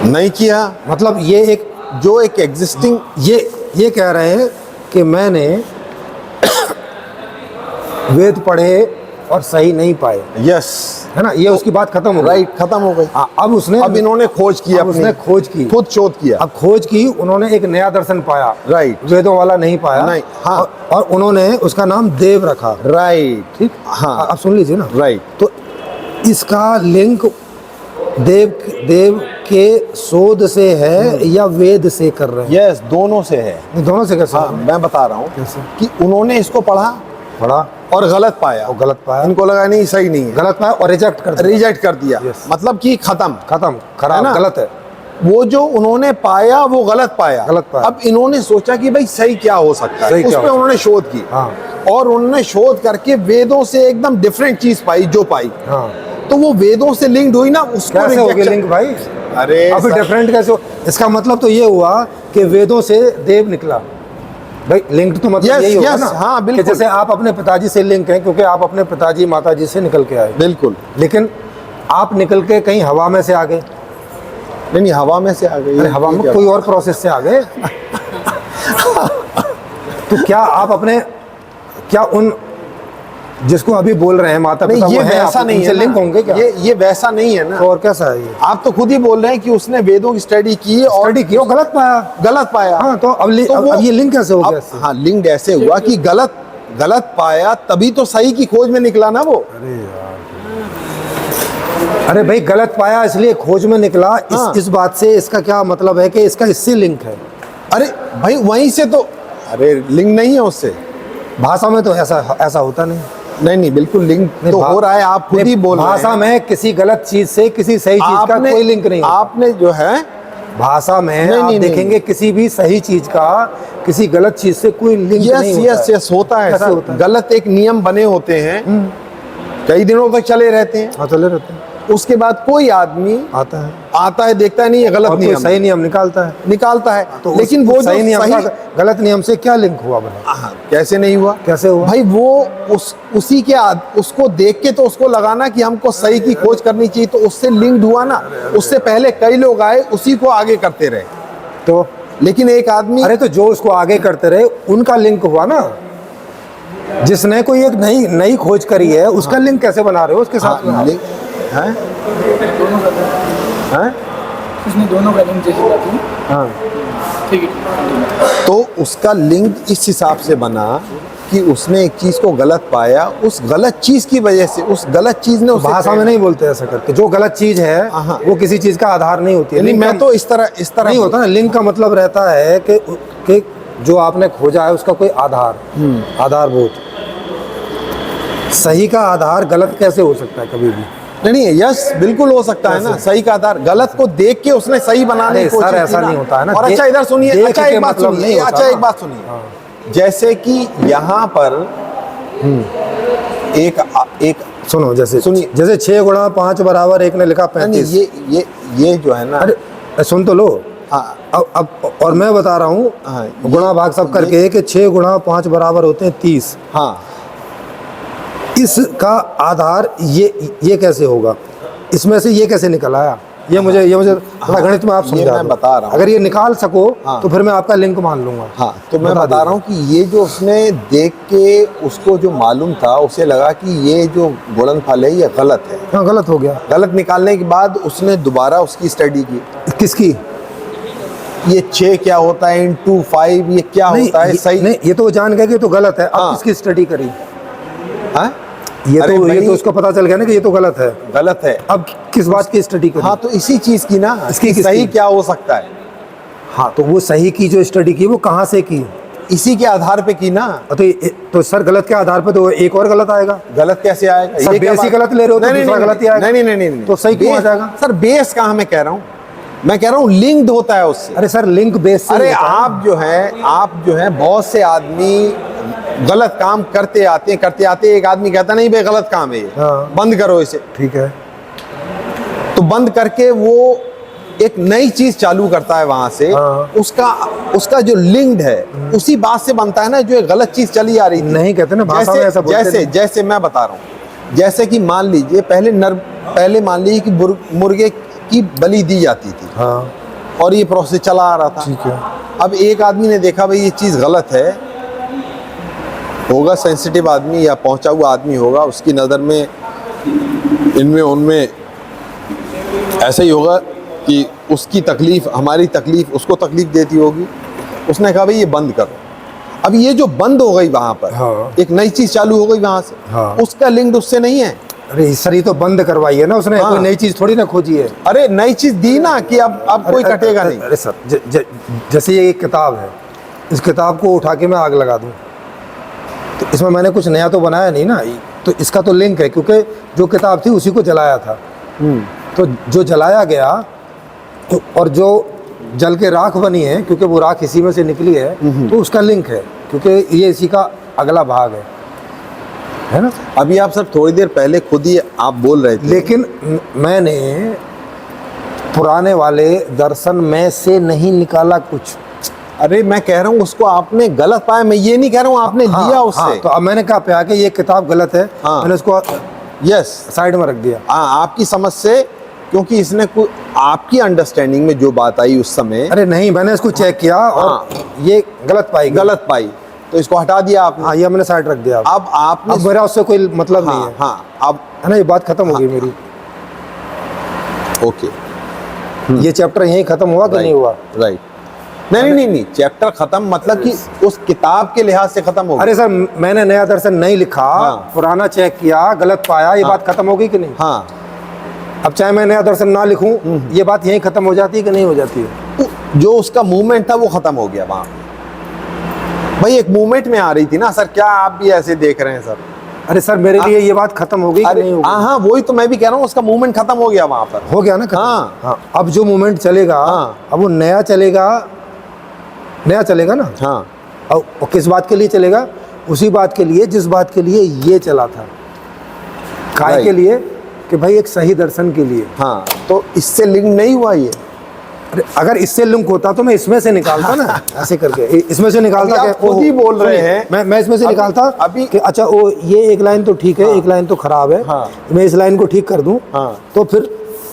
नहीं किया मतलब ये एक जो एक एग्जिस्टिंग ये कह रहे हैं कि मैंने वेद पढ़े और सही नहीं पाए, यस, है ना? ये उसकी बात खत्म हो गई। राइट, खत्म हो गई। हाँ, अब इन्होंने खोज की, अब उसने खोज की, खुद शोध किया। अब खोज की, उन्होंने एक नया दर्शन पाया, राइट। वेदों वाला नहीं पाया। नहीं, हाँ। और उन्होंने उसका नाम देव रखा। राइट, ठीक। हाँ। अब सुन लीजिए ना। राइट। तो इसका लिंक देव के शोध से है या वेद से कर रहे हैं? यस, दोनों से है। दोनों से कैसे? हाँ, मैं बता रहा हूँ कैसे? कि उन्होंने इसको पढ़ा और गलत पाया। और गलत पाया, इनको लगा नहीं, सही नहीं है, गलत पाया और रिजेक्ट कर दिया। रिजेक्ट कर दिया। Yes। मतलब कि खत्म, खराब, ना? गलत है। वो जो उन्होंने पाया वो गलत पाया। अब इन्होंने सोचा कि भाई सही क्या हो सकता है, सही उस क्या पे हो उन्होंने शोध की। हाँ। और उन्होंने शोध करके वेदों से एकदम डिफरेंट चीज पाई, जो पाई। हाँ। तो वो वेदों से लिंक्ड हुई ना, उसको कैसे हो गया rejection- लिंक भाई? अरे अभी सर, डिफरेंट कैसे हो? इसका मतलब तो ये हुआ कि वेदों से देव निकला। भाई लिंक तो मतलब Yes, यही होगा yes, ना? हाँ, कि बिल्कुल। जैसे आप अपने पिताजी से लिंक हैं क्योंकि आप अपने पिताजी माताजी से निकल के आए, बिल्कुल। लेकिन आप निकल के कहीं हवा में से आ गए। नहीं, हवा में से आ गई। अरे हवा में ये कोई और प्रोसेस से आ गए। तो क्या आप अपने, क्या उन जिसको अभी बोल रहे हैं माता नहीं, पिता ये वो हैं, वैसा आप नहीं उनसे है ना। लिंक होंगे क्या? ये वैसा नहीं है ना। तो और कैसा है ये? आप तो खुद ही बोल रहे हैं कि उसने वेदों की स्टडी की और स्टडी की और गलत पाया। गलत पाया। हाँ, तो अब वो- अब ये लिंक कैसे हो गया अब- इससे? हाँ, लिंक्ड ऐसे हुआ कि गलत पाया, तभी तो सही की खोज में निकला ना वो। अरे भाई गलत पाया इसलिए खोज में निकला। हाँ। इस बात से इसका क्या मतलब है कि इसका इससे लिंक है? अरे भाई, वहीं से तो, अरे लिंक नहीं है उससे। भाषा में तो ऐसा होता नहीं। नहीं, बिल्कुल लिंक तो हो रहा है, आप खुद ही बोल रहे हैं। भाषा में किसी गलत चीज से किसी सही चीज का कोई लिंक नहीं होता। आपने जो है भाषा में नहीं, आप नहीं, देखेंगे किसी भी सही चीज का किसी गलत चीज से कोई लिंक नहीं होता है। यस होता है कैसे सर। होता है? गलत एक नियम बने होते हैं, कई दिनों तक चले रहते हैं। हाँ, चले रहते हैं। उसके बाद कोई आदमी आता है देखता है नहीं ये गलत और कोई नियम सही नियम निकालता है। तो लेकिन वो सही जो नियम सही का गलत नियम से क्या लिंक हुआ बना? कैसे नहीं हुआ? कैसे हुआ भाई? वो उसी के उसको देख के तो उसको लगाना कि हमको सही की खोज करनी चाहिए, तो उससे लिंक्ड हुआ ना। उससे पहले कई लोग आए, उसी को आगे करते रहे। तो लेकिन एक आदमी, अरे तो जो उसको आगे करते रहे उनका लिंक हुआ ना। जिसने कोई एक नई खोज करी है उसका लिंक कैसे बना रहे हो उसके साथ में? हैं? उसने दोनों का लिंक जैसी बात हुई। हाँ। ठीक है। तो उसका लिंक इस हिसाब से बना कि उसने एक चीज को गलत पाया, उस गलत चीज की वजह से उस गलत चीज ने उसे भाषा में नहीं बोलते ऐसा करके। जो गलत चीज है हाँ। वो किसी चीज का आधार नहीं होती है। नहीं, लिंक मैं का- तो इस तरह नहीं होता ना। लिंक का मतलब रहता है कि जो आपने खोजा है उसका कोई आधारभूत। सही का आधार गलत कैसे हो सकता है कभी भी? नहीं, यस बिल्कुल हो सकता है ना। सही का आधार गलत को देख के उसने सही बनाने की अरे कोशिश सर, की ऐसा नहीं होता है ना। और अच्छा इधर सुनिए, देख अच्छा के एक बात मतलब नहीं सुनिए, होता अच्छा ना। एक बात सुनिए। जैसे कि यहाँ पर एक सुनो, जैसे सुनिए। जैसे 6 गुणा 5 बराबर 1 ने लिखा नहीं 35। ये जो है ना, अरे सुन तो लो। हाँ अब और मैं बता रहा हूँ हाँ, गुणा भाग सब करके कि 6 गुणा 5 बराबर होते हैं 30। हाँ, इसका आधार ये कैसे होगा, इसमें से ये कैसे निकल आया, ये मुझे थोड़ा गणित में आप ये समझा मैं दो। बता रहा हूँ। अगर ये निकाल सको हाँ। तो फिर मैं आपका लिंक मान लूंगा। हाँ, तो मैं बता रहा हूँ कि ये जो उसने देख के उसको जो मालूम था, उसे लगा कि ये जो गुणनफल है ये गलत है। हाँ, गलत हो गया। गलत निकालने के बाद उसने दोबारा उसकी स्टडी की, किसकी? ये 6 क्या होता है इंटू 5, ये क्या होता है, सही नहीं, ये तो जान गया कि तो गलत है। अब हाँ। किसकी स्टडी करी? हाँ? ये अरे तो नहीं, उसको पता चल गया ना कि ये तो गलत है। गलत है। अब किस बात की स्टडी करी? हाँ, तो इसी चीज की ना, इसकी कि किसकी? सही क्या हो सकता है, हाँ, तो वो सही की जो स्टडी की वो कहाँ से की? इसी के आधार पे की ना। तो सर गलत के आधार पे तो एक और गलत आएगा। गलत कैसे आएगा? सर, ये क्या बेस ही बात- गलत ले रहे हो तो नहीं, दूसरा नहीं, गलत ही आएगा। नहीं, तो सही क्यों आ बेस- जाएगा? सर बेस कहाँ मैं कह रहा हूँ, मैं कह रहा हूँ लिंक्ड होता है उससे। अरे सर, लिंक बेस से अरे ही होता है। आप जो है बहुत से आदमी गलत काम करते आते एक आदमी कहता नहीं भाई गलत काम है ये, हाँ। बंद करो इसे। ठीक है। तो बंद करके वो एक नई चीज चालू करता है वहां से। हाँ। उसका जो लिंक्ड है उसी बात से बनता है ना, जो एक गलत चीज चली आ रही थी। नहीं कहते ना, भाषा में ऐसा बोलते नहीं। जैसे मैं बता रहा हूँ, जैसे कि मान लीजिए पहले मान लीजिए कि मुर्गे की बलि दी जाती थी। हाँ, और ये प्रोसेस चला आ रहा था। ठीक है। अब एक आदमी ने देखा भाई ये चीज़ गलत है, होगा सेंसिटिव आदमी या पहुंचा हुआ आदमी होगा, उसकी नज़र में इनमें उनमें ऐसा ही होगा कि उसकी तकलीफ हमारी तकलीफ उसको तकलीफ देती होगी। उसने कहा भाई ये बंद करो। अब ये जो बंद हो गई वहां पर, हाँ। एक नई चीज़ चालू हो गई वहां से। हाँ। उसका लिंक उससे नहीं है। अरे सर, ये तो बंद करवाई है ना उसने, हाँ। कोई नई चीज थोड़ी ना खोजी है। अरे नई चीज़ दी ना कि अब कोई अरे- कटेगा अरे- नहीं। अरे सर, जैसे ये एक किताब है, इस किताब को उठा के मैं आग लगा दूं तो इसमें मैंने कुछ नया तो बनाया नहीं ना। तो इसका तो लिंक है, क्योंकि जो किताब थी उसी को जलाया था। तो जो जलाया गया और जो जल के राख बनी है, क्योंकि वो राख इसी में से निकली है, तो उसका लिंक है, क्योंकि ये इसी का अगला भाग है ना। अभी आप सर थोड़ी देर पहले खुद ही आप बोल रहे थे। लेकिन मैंने पुराने वाले दर्शन में से नहीं निकाला कुछ। अरे मैं कह रहा हूँ उसको आपने गलत पाया, मैं ये नहीं कह रहा हूँ आपने लिया उससे। हाँ, तो अब मैंने कहा पाया कि ये किताब गलत है। हाँ। मैंने उसको यस, साइड में रख दिया। आपकी समझ से, क्योंकि इसने कोई आपकी अंडरस्टैंडिंग में जो बात आई उस समय अरे नहीं, मैंने इसको चेक किया और ये गलत पाई गई। गलत पाई, तो इसको हटा दिया आपने। हाँ, ये मैंने साइड रख दिया। अब आपने अब मेरा उससे कोई मतलब नहीं हाँ है। हाँ, अब है ना, ये बात खत्म हो गई मेरी। ओके, ये चैप्टर यहीं खत्म हुआ कि नहीं हुआ? राइट। नहीं, चैप्टर खत्म मतलब कि उस किताब के लिहाज से खत्म हो गया। अरे सर, मैंने नया दर्शन नहीं लिखा, हाँ। पुराना चेक किया, गलत पाया, ये बात खत्म हो गई कि नहीं? हाँ, अब चाहे मैं नया दर्शन ना लिखूं, ये बात यहीं खत्म हो जाती है कि नहीं हो जाती है? जो उसका मूवमेंट था वो खत्म हो गया वहां पे। भाई एक मूवमेंट में आ रही थी ना सर, क्या आप भी ऐसे देख रहे हैं सर? अरे सर, मेरे लिए ये बात खत्म हो गई कि अरे नहीं हो गई? हाँ, वही तो मैं भी कह रहा हूँ, उसका मूवमेंट खत्म हो गया वहां पर। हो गया ना खत्म? हाँ। हाँ, अब जो मूवमेंट चलेगा, हाँ। अब वो नया चलेगा ना। हाँ, और किस बात के लिए चलेगा? उसी बात के लिए जिस बात के लिए ये चला था। काय Right. के लिए? कि भाई एक सही दर्शन के लिए। हाँ, तो इससे लिंक नहीं हुआ ये। अरे अगर इससे लिंक होता तो मैं इसमें से निकालता ना, ऐसे करके इसमें से निकालता। अभी आप कि खुद ही ओहो, बोल रहे सुनिए, हैं। मैं इसमें से अभी- निकालता अभी- कि अच्छा वो ये एक लाइन तो ठीक है, एक लाइन तो खराब है, हाँ। मैं इस लाइन को ठीक कर दूं। हाँ। तो फिर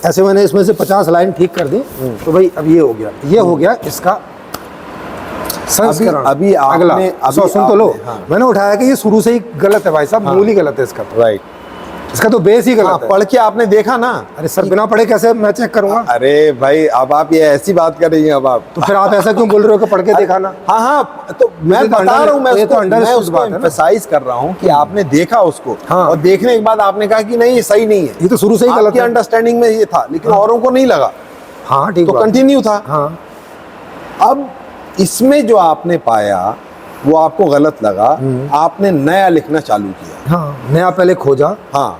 ऐसे मैंने इसमें से 50 लाइन ठीक कर दी, तो भाई अब ये हो गया इसका संस्करण। अभी आपने- अगला अभी सुन तो लो, आपने- हाँ। मैंने उठाया कि ये शुरू से ही गलत है भाई साहब, मूल ही गलत है इसका। राइट। इसका तो बेस ही हाँ, गलत है। पढ़ के आपने देखा ना। अरे सर, बिना पढ़े कैसे मैं चेक करूंगा? अरे भाई, अब आप ये ऐसी बात कर रही हैं। अब आप तो फिर आप ऐसा क्यों बोल रहे हो कि पढ़ के देखा ना? हाँ हाँ, तो मैं ये तो बता रहा हूँ, मैं ये तो उसको understood बात है ना। एम्फसाइज कर रहा हूँ कि आपने देखा उसको, हाँ। और देखने के बाद आपने कहा कि नहीं ये सही नहीं है। ये तो शुरू से ही गलत आपकी है। अंडरस्टैंडिंग में ये था, लेकिन औरों को नहीं लगा, हाँ, ठीक तो बात है। कंटिन्यू था। हाँ, अब इसमें जो आपने पाया वो आपको गलत लगा, आपने नया लिखना चालू किया। हाँ, नया पहले खोजा, हाँ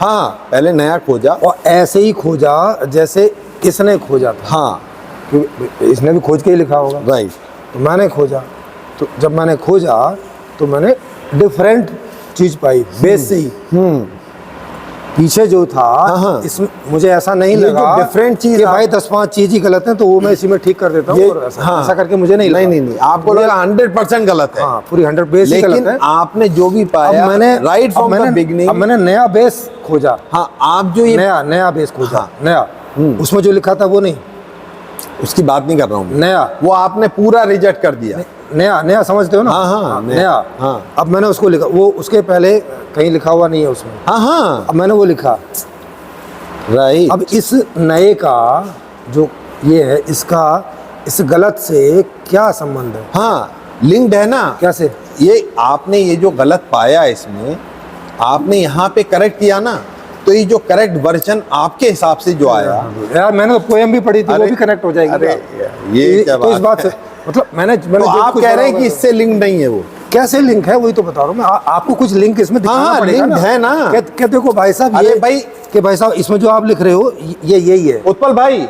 हाँ, पहले नया खोजा। और ऐसे ही खोजा जैसे इसने खोजा था। हाँ, क्योंकि इसने भी खोज के ही लिखा होगा। राइट। तो मैंने खोजा, तो जब मैंने खोजा तो मैंने डिफरेंट चीज़ पाई बेस से ही। पीछे जो था हाँ। इसमें मुझे ऐसा नहीं ये जो लगा different चीज़ कि आप- भाई 10-5 चीज ही गलत है तो वो मैं इसी में ठीक कर देता हूँ, और ऐसा करके मुझे नहीं लगा। नहीं आपको लगा 100% गलत है। हाँ, पूरी 100 बेस ही लेकिन गलत है। आपने जो भी पाया अब मैंने राइट अब फ्रॉम द मैंने- बिगनिंग, अब मैंने नया बेस खोजा। हाँ आप जो ये नया बेस खोजा। हाँ। नया उसमें जो लिखा था वो नहीं, उसकी बात नहीं कर रहा हूँ, नया वो आपने पूरा रिजेक्ट कर दिया। नया समझते हो ना? हाँ, नया। हाँ। अब मैंने उसको लिखा, वो उसके पहले कहीं लिखा हुआ नहीं है उसमें, हाँ अब मैंने वो लिखा। राइट। अब इस नए का जो ये है, इसका इस गलत से क्या संबंध है? हाँ लिंक्ड है ना। कैसे? ये आपने ये जो गलत पाया इसमें, आपने यहाँ पे करेक्ट किया ना, तो ये जो करेक्ट वर्जन आपके हिसाब से जो आया, यार मैंने तो पोएम भी पढ़ी थी, वो अरे- भी कनेक्ट हो जाएगी। अरे क्या? ये क्या तो इस बात बात से मतलब मैंने तो जो आप कुछ कह पढ़ा रहे हैं होगा कि तो- इससे लिंक नहीं है वो। कैसे लिंक है वही तो बता रहा हूँ मैं। आपको कुछ लिंक इसमें दिखाना हाँ, पड़ेगा लिंक है ना। क्या देखो भाई साहब, अरे ये भाई- कि भाई साहब इसमें जो आप लिख रहे हो ये यही है। उत्पल भाई,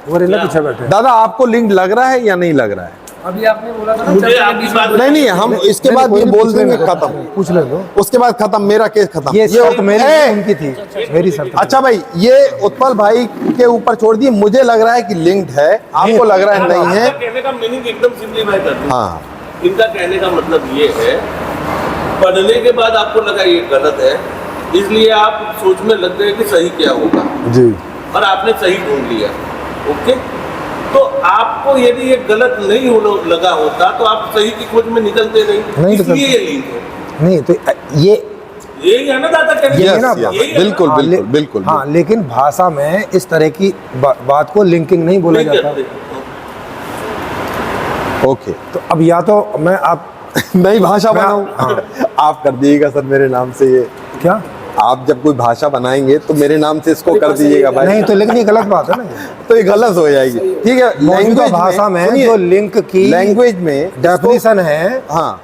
वो रेला पीछे बैठे। दादा आपको लिंक लग रहा है या नहीं लग रहा है? अभी आपने बोला था ना मुझे चर्चा के आपकी बीच बात- में नहीं हम इसके बाद ये बोल देंगे खत्म, पूछ ले दो। उसके बाद खत्म, मेरा केस खत्म। ये शर्त मेरी ए, नहीं, उनकी थी, मेरी शर्त। अच्छा भाई, ये उत्पल भाई के ऊपर छोड़ दिए, मुझे लग रहा है कि लिंक्ड है, आपको लग रहा है नहीं है। आपका कहने का मीनिंग एकदम सिंपलीफाई कर दूं। हाँ इनका कहने का मतलब ये है, पढ़ने के बाद आपको लगा ये गलत है, इसलिए आप सोच में लग गए कि सही क्या होगा, जी, और आपने सही ढूंढ लिया। ओके, तो आपको यदि ये गलत नहीं लगा होता तो आप सही की खोज में निकलते नहीं, इसलिए ये लिंक है। नहीं तो ये यही है ना दादा कहने ये का? है ना, yes, यही है बिल्कुल ना? हाँ, बिल्कुल बिल्कुल हाँ, लेकिन भाषा में इस तरह की बात को लिंकिंग नहीं बोला नहीं जाता। करते। ओके। तो अब या तो मैं आप नई भाषा मैं- बनाऊं? हाँ। आप कर दीजिएगा सर मेरे नाम से ये, क्या आप जब कोई भाषा बनाएंगे तो मेरे नाम से इसको कर दीजिएगा भाई। नहीं तो लेकिन ये गलत बात है ना। तो ये गलत हो जाएगी। ठीक है, मौजूदा लैंग्वेज भाषा में सुनिए, जो लिंक की लैंग्वेज में डेफिनेशन है, हाँ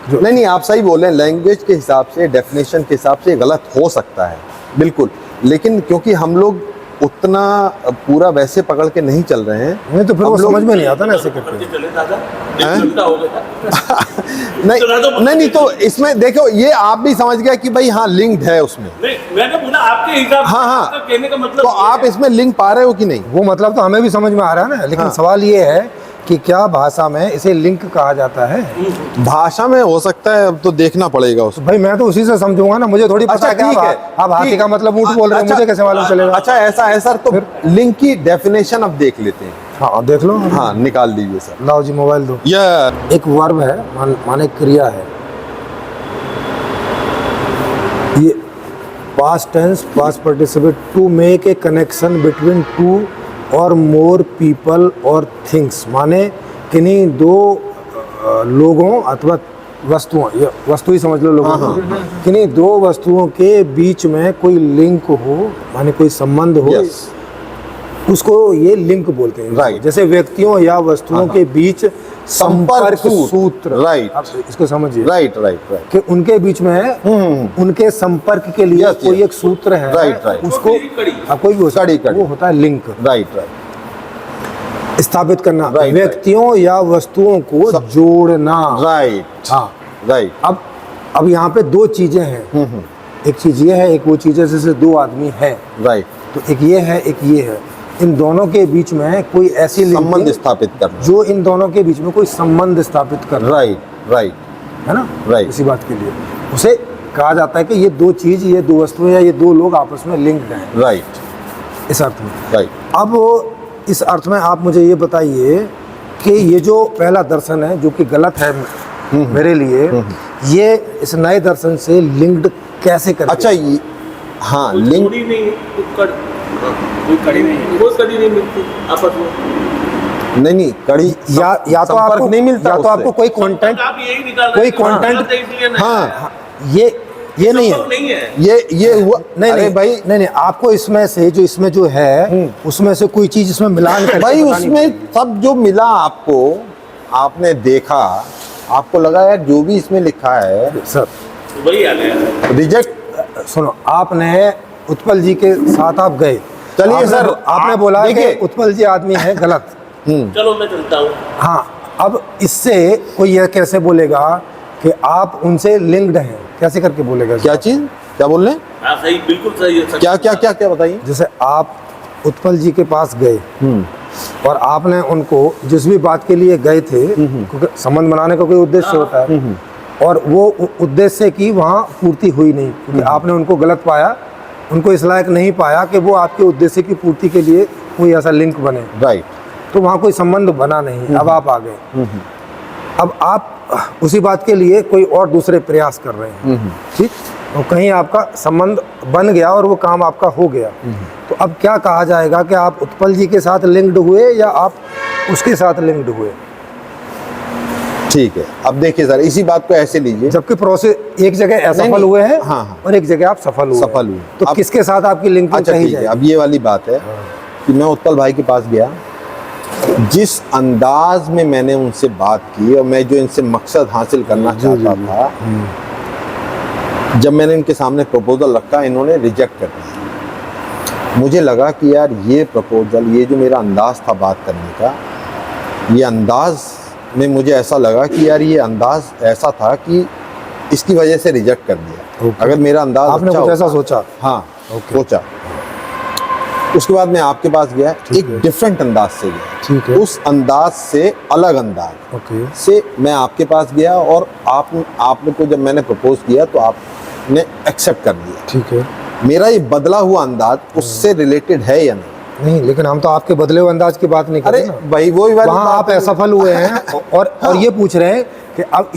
नहीं आप सही बोल रहे हैं, लैंग्वेज के हिसाब से, डेफिनेशन के हिसाब से गलत हो सकता है बिल्कुल, लेकिन क्योंकि हम लोग उतना पूरा वैसे पकड़ के नहीं चल रहे हैं, नहीं तो फिर वो हम लोग- समझ में नहीं आता ना ऐसे करके। करके चले दादा, हैं? 1 घंटा हो गया। नहीं तो इसमें देखो ये आप भी समझ गए कि भाई हाँ लिंक्ड है उसमें, नहीं, मैंने बोला आपके हिसाब से, हाँ। आपका कहने का मतलब तो ये आप है। इसमें लिंक पा रहे हो कि नहीं? वो मतलब तो हमें भी समझ में आ रहा है ना, लेकिन हाँ। सवाल ये है कि क्या भाषा में इसे लिंक कहा जाता है? भाषा में हो सकता है, अब तो देखना पड़ेगा उसको। भाई मैं तो उसी से समझूंगा ना, मुझे थोड़ी पता अच्छा है कि ठीक है, आप हाथी ठीक। का मतलब ऊँट बोल रहे हैं, अच्छा, मुझे कैसे मालूम चलेगा? अच्छा ऐसा है सर, तो लिंक की डेफिनेशन अब देख लेते हैं। हाँ देख लो। हाँ निकाल लीजिए सर। लाओ जी मोबाइल दो। यह एक वर्ब है, माने क्रिया है, ये past tense past participate, to make a connection between two or more people और थिंग्स, माने किन्हीं दो लोगों अथवा वस्तुओं, ये वस्तु ही समझ लो लोगों को, किन्हीं दो वस्तुओं के बीच में कोई लिंक हो, माने कोई संबंध हो, यस उसको ये लिंक बोलते हैं। Right. जैसे व्यक्तियों या वस्तुओं के बीच संपर्क सूत्र। सूत्र। Right. आप इसको समझिए राइट राइट राइट कि उनके बीच में उनके संपर्क के लिए Yes, कोई yes. एक सूत्र है। Right, right. उसको कोई भी कड़ी। कोई भी हो सकता है, कड़ी। वो होता है लिंक, राइट राइट स्थापित करना, Right, व्यक्तियों या वस्तुओं को जोड़ना। राइट हाँ, राइट। अब यहाँ पे दो चीजें हैं, एक चीज ये है, एक वो चीज है, जैसे दो आदमी है, राइट, तो एक ये है एक ये है, इन दोनों के बीच में कोई ऐसी संबंध लिंकिंग स्थापित करना। जो इन दोनों के बीच में कोई संबंध स्थापित कर रहा राइट राइट है ना, Right. इसी बात के लिए उसे कहा जाता है कि ये दो चीज, ये दो वस्तुएं या ये दो लोग आपस में लिंक्ड हैं, राइट इस अर्थ में। राइट। अब इस अर्थ में आप मुझे ये बताइए कि ये जो पहला दर्शन है जो कि गलत है मेरे लिए, ये इस नए दर्शन से लिंक्ड कैसे करें? अच्छा ये हाँ कोई लिंक जोड़ी नहीं है, कोई कड़ी नहीं है। कोई कड़ी नहीं मिलती आपस में। नहीं कड़ी या तो संपर्क आपको नहीं मिलता या तो उससे। आपको कोई कंटेंट, आप यही निकाल कोई रहे हैं कि content- गलत है इसलिए नहीं हाँ ये नहीं है, संभव नहीं है। ये हुआ नहीं अरे नहीं भाई नहीं, आपको इसमें से जो इसमें जो है उसमें से कोई चीज इसमें मिलान करके भाई बतानी उसमें सब जो मिला आपको, आपने देखा, आपको लगा यार जो भी इसमें लिखा है पड़ेगी। सर वही आ गया। रिजेक्ट सुनो, आपने उत्पल जी के साथ आप गए, चलिए आपने- सर, आपने आप बोला कि देखिए। उत्पल जी आदमी है गलत। चलो मैं चलता हूँ। हाँ, अब इससे कोई यह कैसे बोलेगा कि आप उनसे लिंक्ड हैं, कैसे करके बोलेगा? क्या चीज? क्या बोल रहे हैं? हाँ सही, बिल्कुल सही है। क्या क्या क्या क्या बताइए। जैसे आप उत्पल जी के पास गए और आपने उनको जिस भी बात के लिए गए थे, क्योंकि संबंध बनाने का कोई उद्देश्य होता है, और वो उद्देश्य की वहाँ पूर्ति हुई नहीं, क्योंकि आपने उनको गलत पाया, उनको इस लायक नहीं पाया कि वो आपके उद्देश्य की पूर्ति के लिए कोई ऐसा लिंक बने, राइट। तो वहाँ कोई संबंध बना नहीं। अब आप आ गए, अब आप उसी बात के लिए कोई और दूसरे प्रयास कर रहे हैं, ठीक, तो कहीं आपका संबंध बन गया और वो काम आपका हो गया, तो अब क्या कहा जाएगा कि आप उत्पल जी के साथ लिंक्ड हुए या आप उसके साथ लिंक्ड हुए? ठीक है, अब देखिए सर, इसी बात को ऐसे लीजिए, जबकि प्रोसेस एक जगह असफल नहीं, हुए हैं, हाँ। और एक जगह आप सफल हुए। सफल हुए। तो अब- किसके साथ आपकी लिंकिंग अच्छा कही ठीक है, जाएगी? अब ये वाली बात है कि मैं उत्पल भाई के पास गया, जिस अंदाज में मैंने उनसे बात की और मैं जो इनसे मकसद हासिल करना चाहता था, जब मैंने इनके सामने प्रपोजल रखा, इन्होंने रिजेक्ट कर दिया। मुझे लगा कि यार ये प्रपोजल, ये जो मेरा अंदाज था बात करने का, ये अंदाज में मुझे ऐसा लगा कि यार ये अंदाज ऐसा था कि इसकी वजह से रिजेक्ट कर दिया। ओके। अगर मेरा अंदाज आपने अच्छा कुछ ऐसा होता- सोचा? हाँ, ओके। सोचा। उसके बाद मैं आपके पास गया, एक डिफरेंट अंदाज से गया, ठीक है। उस अंदाज से अलग अंदाज ओके, से मैं आपके पास गया, और आपने को जब मैंने प्रपोज किया तो आपने एक्सेप्ट कर लिया। ठीक है। मेरा ये बदला हुआ अंदाज उससे रिलेटेड है या नहीं? नहीं, लेकिन हम तो आपके बदले हुए अंदाज की बात नहीं कर अरे रहे ना। भाई वही वाली वहाँ बात आप असफल हुए हैं और ये पूछ रहे हैं कि अब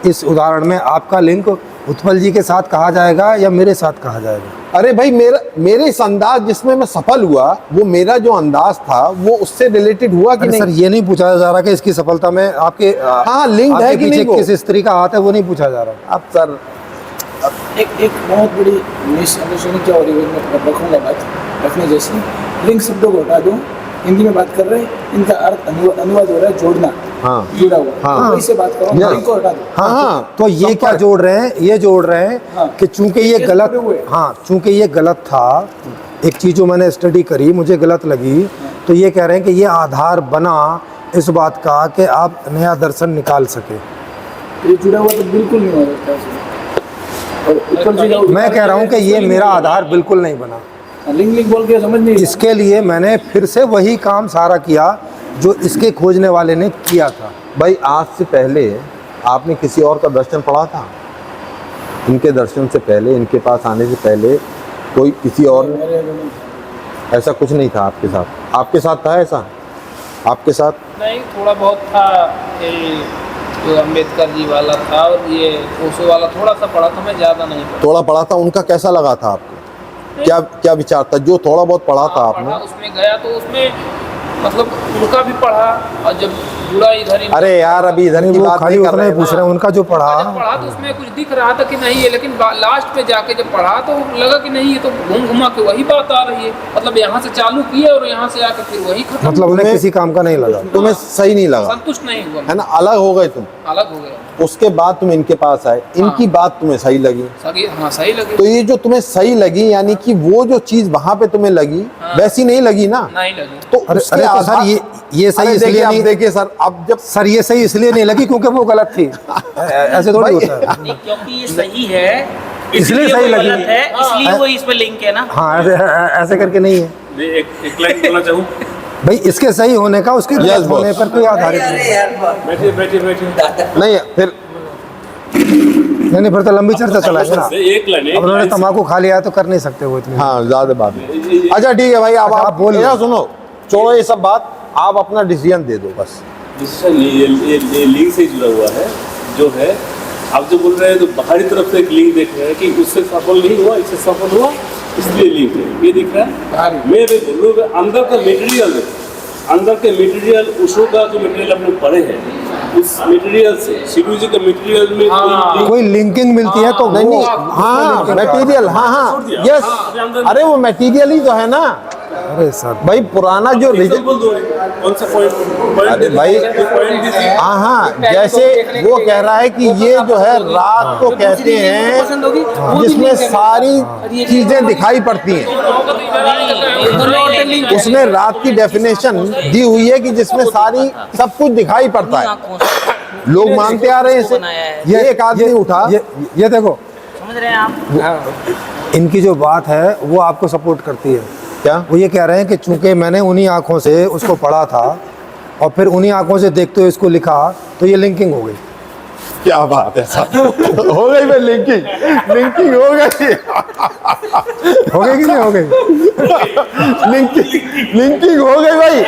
इस उदाहरण में आपका लिंक उत्पल जी के साथ कहा जाएगा या मेरे साथ कहा जाएगा? अरे भाई मेरे इस अंदाज जिसमें मैं सफल हुआ, वो मेरा जो अंदाज था वो उससे रिलेटेड हुआ कि अरे सर, नहीं? ये नहीं पूछा जा रहा कि इसकी सफलता में आपके हाँ, लिंक है आपके कि पीछे नहीं वो? किस स्त्री का हाथ है, वो नहीं पूछा जा रहा। अब सर एक बहुत बड़ी मिसअंडरस्टैंडिंग क्या हो रही है, मैं रखूँगा बात रखने जैसी। लिंक शब्दों को हटा दूँ, हिंदी में बात कर रहे हैं, इनका अर्थ अनुवाद हो रहा है जोड़ना, हाँ। जुड़ा हुआ। हाँ। तो इससे बात करो, Yes. लिंक को हटा दो। हाँ, तो ये क्या जोड़ रहे हैं? ये जोड़ रहे हैं हाँ। कि चूंकि ये ये गलत, जुड़े हुए। हाँ, चूंकि ये गलत था, एक चीज़ जो मैंने स्टडी करी मुझे गलत लगी, तो ये कह रहे हैं कि ये आधार बना इस बात का कि आप नया दर्शन निकाल सके। ये जुड़ा हुआ तो बिल्कुल नहीं हो सकता इसमें। और ऊपर जी का- मैं कह रहा हूँ कि ये मेरा आधार बिल्कुल नहीं बना। लिंक बोल के समझ नहीं। इसके लिए मैंने फिर से वही काम सारा किया जो इसके खोजने वाले ने किया था। भाई आज से पहले आपने किसी और का दर्शन पढ़ा था? इनके दर्शन से पहले, इनके पास आने से पहले कोई किसी और ने? मेरे को नहीं। ऐसा कुछ नहीं था आपके साथ? आपके साथ था ऐसा? आपके साथ नहीं, थोड़ा बहुत था, ये जो अम्बेडकर जी वाला था और ये ओशो वाला थोड़ा सा पढ़ा था, मैं ज़्यादा नहीं पढ़ा। थोड़ा पढ़ा था, उनका कैसा लगा था आपको? क्या क्या विचार था जो थोड़ा बहुत पढ़ा था हाँ, आपने? पढ़ा, उसमें गया तो उसमें मतलब उनका भी पढ़ा, और जब जुड़ा इधर ही अरे यार अभी इधर की वो बात खाली नहीं कर उतना रहे ही हैं पूछ रहे हैं, उनका जो जब पढ़ा। पढ़ा तो उसमें कुछ दिख रहा था कि नहीं है, लेकिन लास्ट पे जाके जब पढ़ा तो लगा कि नहीं, ये तो घूम घुमा के वही बात आ रही है। मतलब यहाँ से चालू किए और यहाँ से आके फिर वही खत्म। मतलब उन्हें तुम्हें- किसी काम का नहीं लगा। तुम्हें सही नहीं लगा, संतुष्ट नहीं हुआ, है ना? अलग हो गए तुम, अलग हो गया। उसके बाद तुम इनके पास आए, इनकी बात तुम्हें सही लगी, हाँ सही लगे। तो ये जो तुम्हें सही लगी, यानी कि वो जो चीज वहां पे तुम्हें लगी वैसी नहीं लगी ना? नहीं लगे। तो अरे उसके अरे तो आधार- सर ये सही अरे इसलिए देखिए, अब नहीं, देखिए सर, अब जब सर ये सही इसलिए नहीं लगी क्योंकि वो गलत थी। ऐसे थोड़ी भाई- होता है। नहीं, क्योंकि ये सही है इसलिए सही वो लगी। गलत है, इसलिए वो इस पे लिंक है ना। हाँ, ऐसे करके नहीं है मैं एक लाइन बोलना चाहूँ। भाई, इसके सही होने का उसके Yes, गलत होने boss. पर कोई आधारित नहीं। बैठिए बैठिए बैठिए। नहीं फिर नहीं फिर तो लंबी चर्चा चलाएंगे ना। एक लाइन अब उन्होंने तम्बाकू खा लिया है तो कर नहीं सकते वो इतनी। हाँ ज्यादा बात नहीं। अच्छा ठीक है भाई, अब अच्छा, आप आप बोल मेरा लो। सुनो, छोड़ो ये सब बात, आप अपना डिसीजन दे दो बस। डिसीजन ये लिंक से जुड़ा हुआ है जो है। आप जो बोल रहे हैं तो बाहरी तरफ से एक लिंक देख रहे हैं कि उससे सफल नहीं हुआ, इससे सफल हुआ, इसलिए लिंक है, ये दिख रहा है। मैं भी बोल रहा हूँ अंदर का मटेरियल देखो, अंदर के मटेरियल, उषो का जो मटेरियल अपने पढ़े हैं, उस मटेरियल से शिवू जी के मटेरियल में कोई लिंकिंग मिलती है तो नहीं वो नहीं, हाँ मटेरियल, हाँ हाँ यस, अरे वो मटेरियल ही तो है ना। अरे सर भाई पुराना जो एग्जाम्पल दो, कौन सा पॉइंट? अरे भाई, पॉइंट दीजिए। हाँ हाँ, जैसे वो कह रहा है कि ये जो है रात को कहते हैं जिसमें सारी चीजें दिखाई पड़ती हैं, उसमें रात की डेफिनेशन दी हुई है कि जिसमें सारी सब कुछ दिखाई पड़ता है। लोग मानते आ रहे हैं इसे। ये एक आदमी उठा, ये देखो समझ रहे हैं आप? इनकी जो बात है वो आपको सपोर्ट करती है। क्या? वो ये कह रहे हैं कि चूंकि मैंने उन्हीं आंखों से उसको पढ़ा था और फिर उन्हीं आंखों से देखते हुए इसको लिखा, तो ये लिंकिंग हो गई। क्या बात है सर, हो गई भाई लिंकिंग हो गई। हो गई कि नहीं हो गई? लिंकिंग हो गई भाई।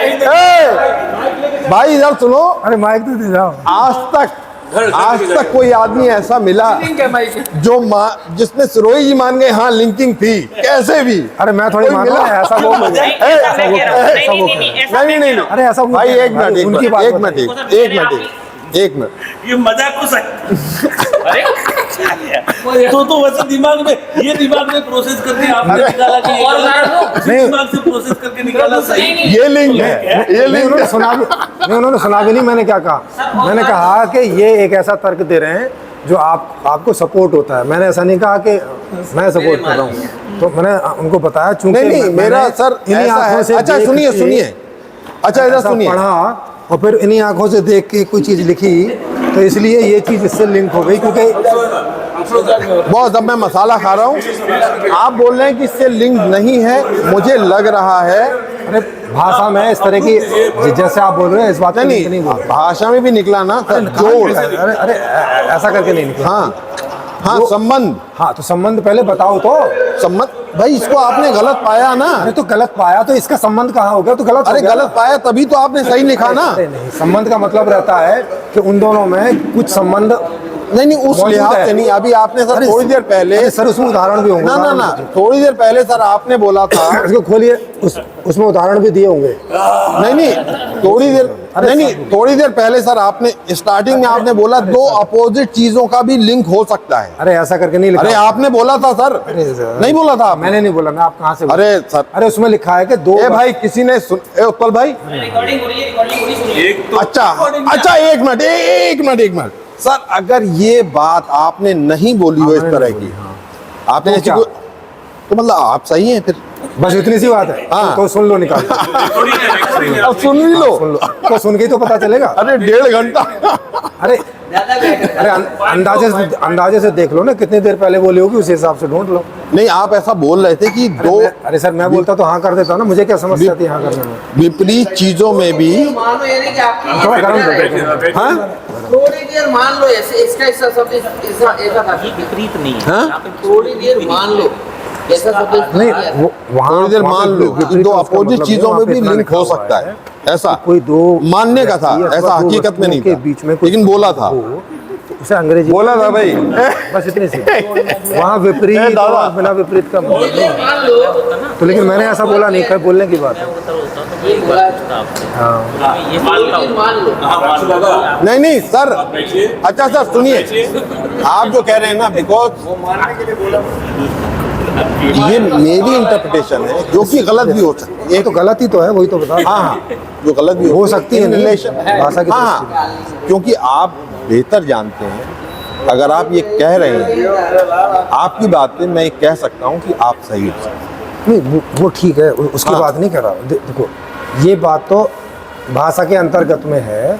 भाई इधर सुनो, अरे माइक तो दे जाओ। आज तक कोई आदमी ऐसा मिला जो जिसने सिरोही जी मान गए हाँ लिंकिंग थी, कैसे भी। अरे मैं थोड़ी कोई मान रहा हूँ, मिला? ऐसा वो नहीं अरे ऐसा वो भाई, कह रहा एक है। मिनट उनकी बात एक मिनट ये मजाक को अरे तो वैसे दिमाग में प्रोसेस करके आपने निकाला कि ये गलत है। दिमाग से प्रोसेस करके निकाला सही। ये लिंक है, ये नहीं, लिंक उन्होंने सुना भी नहीं। मैंने क्या कहा? मैंने कहा कि ये एक ऐसा तर्क दे रहे हैं जो आपको सपोर्ट होता है। मैंने ऐसा नहीं कहा कि मैं सपोर्ट कर रहा हूँ। तो मैंने उनको बताया चूंकि नहीं मेरा सर इन्हीं ऐसा आंखों है। से अच्छा सुनिए अच्छा इधर ऐसा सुनिए, पढ़ा और फिर इन्हीं आंखों से देख के कोई चीज़ लिखी, तो इसलिए ये चीज़ इससे लिंक हो गई। क्योंकि बहुत, अब मैं मसाला खा रहा हूँ, आप बोल रहे हैं कि इससे लिंक नहीं है, मुझे लग रहा है। अरे भाषा में इस तरह की जैसे आप बोल रहे हैं, इस बात का लिंक नहीं बोल रहे। भाषा में भी निकला ना सर, जोड़। अरे ऐसा करके नहीं निकला। हाँ संबंध। हाँ तो संबंध पहले बताओ तो। संबंध भाई, इसको आपने गलत पाया ना। अरे तो गलत पाया तो इसका संबंध कहाँ हो गया? तो गलत हो अरे गया गलत पाया तभी तो आपने सही लिखा ना। अरे नहीं, संबंध का मतलब रहता है कि उन दोनों में कुछ संबंध नहीं उस मौजूद लिहाज है। से नहीं। अभी आपने सर थोड़ी देर पहले, अरे सर उसमें उदाहरण भी होंगे। ना थोड़ी देर पहले सर आपने बोला था। इसको खोलिए, उसमें उदाहरण भी दिए होंगे। थोड़ी देर पहले सर आपने स्टार्टिंग में आपने बोला दो अपोजिट चीजों का भी लिंक हो सकता है। अरे ऐसा करके नहीं लिखा। अरे आपने बोला था सर, नहीं बोला था आपने? मैंने नहीं बोला ना, आप कहाँ से? अरे सर, अरे उसमें लिखा है कि दो। ए भाई किसी ने उत्पल भाई, रिकॉर्डिंग हो रही है। अच्छा एक मिनट सर, अगर ये बात आपने नहीं बोली हो इस तरह की, आपने तो ऐसी क्या? तो मतलब आप सही हैं फिर। बस इतनी सी बात है। हाँ। तो सुन लो, निकाल अब सुन ही लो। सुन लो तो सुन के ही तो पता चलेगा। अरे 1.5 घंटा। अरे अंदाजे से देख लो ना, कितनी देर पहले बोली होगी, उस हिसाब से ढूंढ लो। नहीं आप ऐसा बोल रहे थे कि दो अरे सर मैं बोलता तो हाँ कर देता ना, मुझे क्या समस्या आती है हाँ करने में? विपरीत चीजों में भी मानो ये नहीं कि आपकी थोड़ा गरम कर दो। हाँ थोड़ी देर मान लो, ऐसे इसका हिस्सा सब ऐसा था। विपरीत नहीं है। हाँ? यहाँ पे थोड़ी देर मान लो, ऐसा सब नहीं वहाँ थोड़ी देर मान लो कि दो अपोजिट चीजों में भी लिंक हो सकता है, ऐसा कोई दो मानने का था, व्यक्ति ऐसा अथवा दो हकीकत में नहीं वस्तुओं था, के बीच में कोई लेकिन बोला था। हो, तो उसे अंग्रेजी बोला था भाई। बस इतनी सी। वहाँ विपरीत दादा। और बिना विपरीत का मतलब नहीं। मान लो। तो लेकिन मैंने ऐसा बोला नहीं, खैर बोलने की बात है। ये बोला हाँ ये थोड़ी देर मान लो। नहीं सर, अच्छा सर सुनिए, आप जो कह रहे हैं ना, बिकॉज ये मेरी इंटरप्रिटेशन है जो कि गलत भी हो सकती है। ये तो गलत ही तो है, वही तो बता। हाँ जो गलत भी हो सकती है रिलेशन भाषा की हाँ, क्योंकि आप बेहतर जानते हैं। अगर आप ये कह रहे हैं, आपकी बात पे मैं कह सकता हूँ कि आप सही हो। नहीं वो ठीक है, उसकी हाँ। बात नहीं कर रहा। देखो ये बात तो भाषा के अंतर्गत में है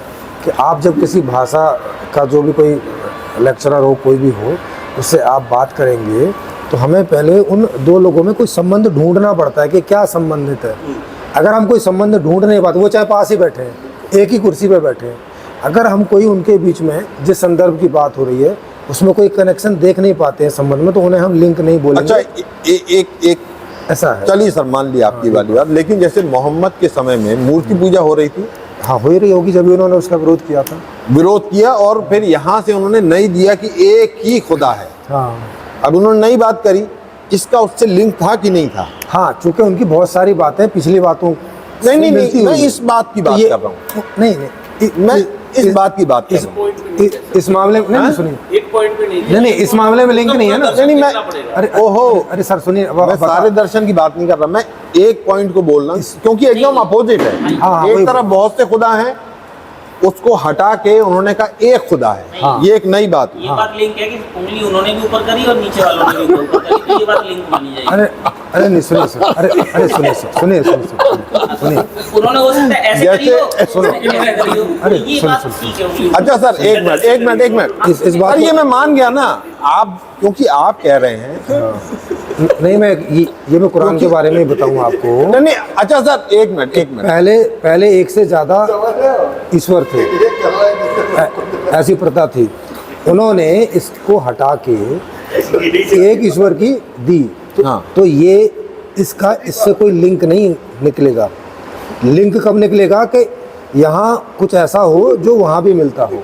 कि आप जब किसी भाषा का जो भी कोई लेक्चरर हो, कोई भी हो, उससे आप बात करेंगे तो हमें पहले उन दो लोगों में कोई संबंध ढूंढना पड़ता है कि क्या संबंधित है। अगर हम कोई संबंध ढूंढ नहीं पाते, वो चाहे पास ही बैठे हैं, एक ही कुर्सी पे बैठे हैं, अगर हम कोई उनके बीच में जिस संदर्भ की बात हो रही है उसमें कोई कनेक्शन देख नहीं पाते हैं संबंध में, तो उन्हें हम लिंक नहीं बोलेंगे। अच्छा एक ऐसा है। चलिए सर, मान लिया आपकी वाली बात, लेकिन जैसे मोहम्मद के समय में मूर्ति पूजा हो रही थी, हाँ हो ही रही होगी, जब भी उन्होंने उसका विरोध किया था। विरोध किया और फिर यहाँ से उन्होंने नहीं दिया कि एक ही खुदा है। हाँ अब उन्होंने नई बात करी, इसका उससे लिंक था कि नहीं था? हाँ, चूंकि उनकी बहुत सारी बातें पिछली बातों से नहीं मिलती मैं हुई है। इस बात की तो बात ये- कर रहा हूँ, नहीं मैं इस बात की बात कर रहा हूँ। इस मामले में नहीं सुनिए, एक पॉइंट पे नहीं इस मामले में लिंक नहीं है ना। नहीं मैं अरे ओहो, अरे सर सुनिए, मैं सारे दर्शन की बात नहीं कर रहा, मैं एक पॉइंट को बोल रहा हूँ, क्योंकि एकदम अपोजिट है। हाँ, एक वही- तरफ बहुत से खुदा हैं, उसको हटा के उन्होंने कहा एक खुदा है। हाँ। ये एक नई बात है। ये बात लिंक है कि उंगली उन्होंने भी ऊपर करी और नीचे वालों ने भी ऊपर करी, तो ये बात लिंक मानी जाएगी। अरे अरे नहीं सुनिए सुनिए, अरे सुनिए उन्होंने हो सकता है ऐसे करी हो, सुनो। ऐसे करी हो। अरे ये सुनो, बात सुनो, ठीक है उनकी। अच्छा सर, एक मिनट इस बात पर को- ये मैं मान गया ना, आप क्योंकि आप कह रहे हैं नहीं, मैं ये मैं कुरान के बारे में ही बताऊँ आपको। नहीं, अच्छा सर एक मिनट पहले एक से ज़्यादा ईश्वर थे, ऐसी प्रथा थी। उन्होंने इसको हटा के एक ईश्वर की दी, हाँ। तो ये इससे कोई लिंक नहीं निकलेगा। लिंक कब निकलेगा कि यहाँ कुछ ऐसा हो जो वहाँ भी मिलता हो।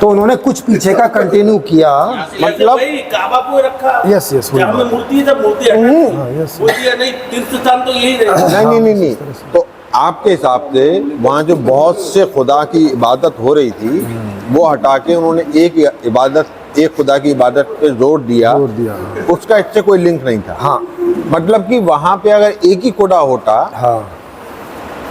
तो उन्होंने कुछ पीछे का कंटिन्यू किया। मतलब- भाई काबा को रखा। यस, वही जहाँ में बात। मूर्ति है तब मूर्ति हाँ, यस। मूर्ति है नहीं, तीर्थ स्थान तो यही रहेगा। नहीं, तो आपके हिसाब से वहाँ जो बहुत से खुदा की इबादत हो रही थी, वो हटा के उन्होंने एक खुदा की इबादत पे जोर दिया। उसका इससे कोई लिंक नहीं था। हाँ। मतलब कि वहाँ पे अगर एक ही खुदा होता, हाँ,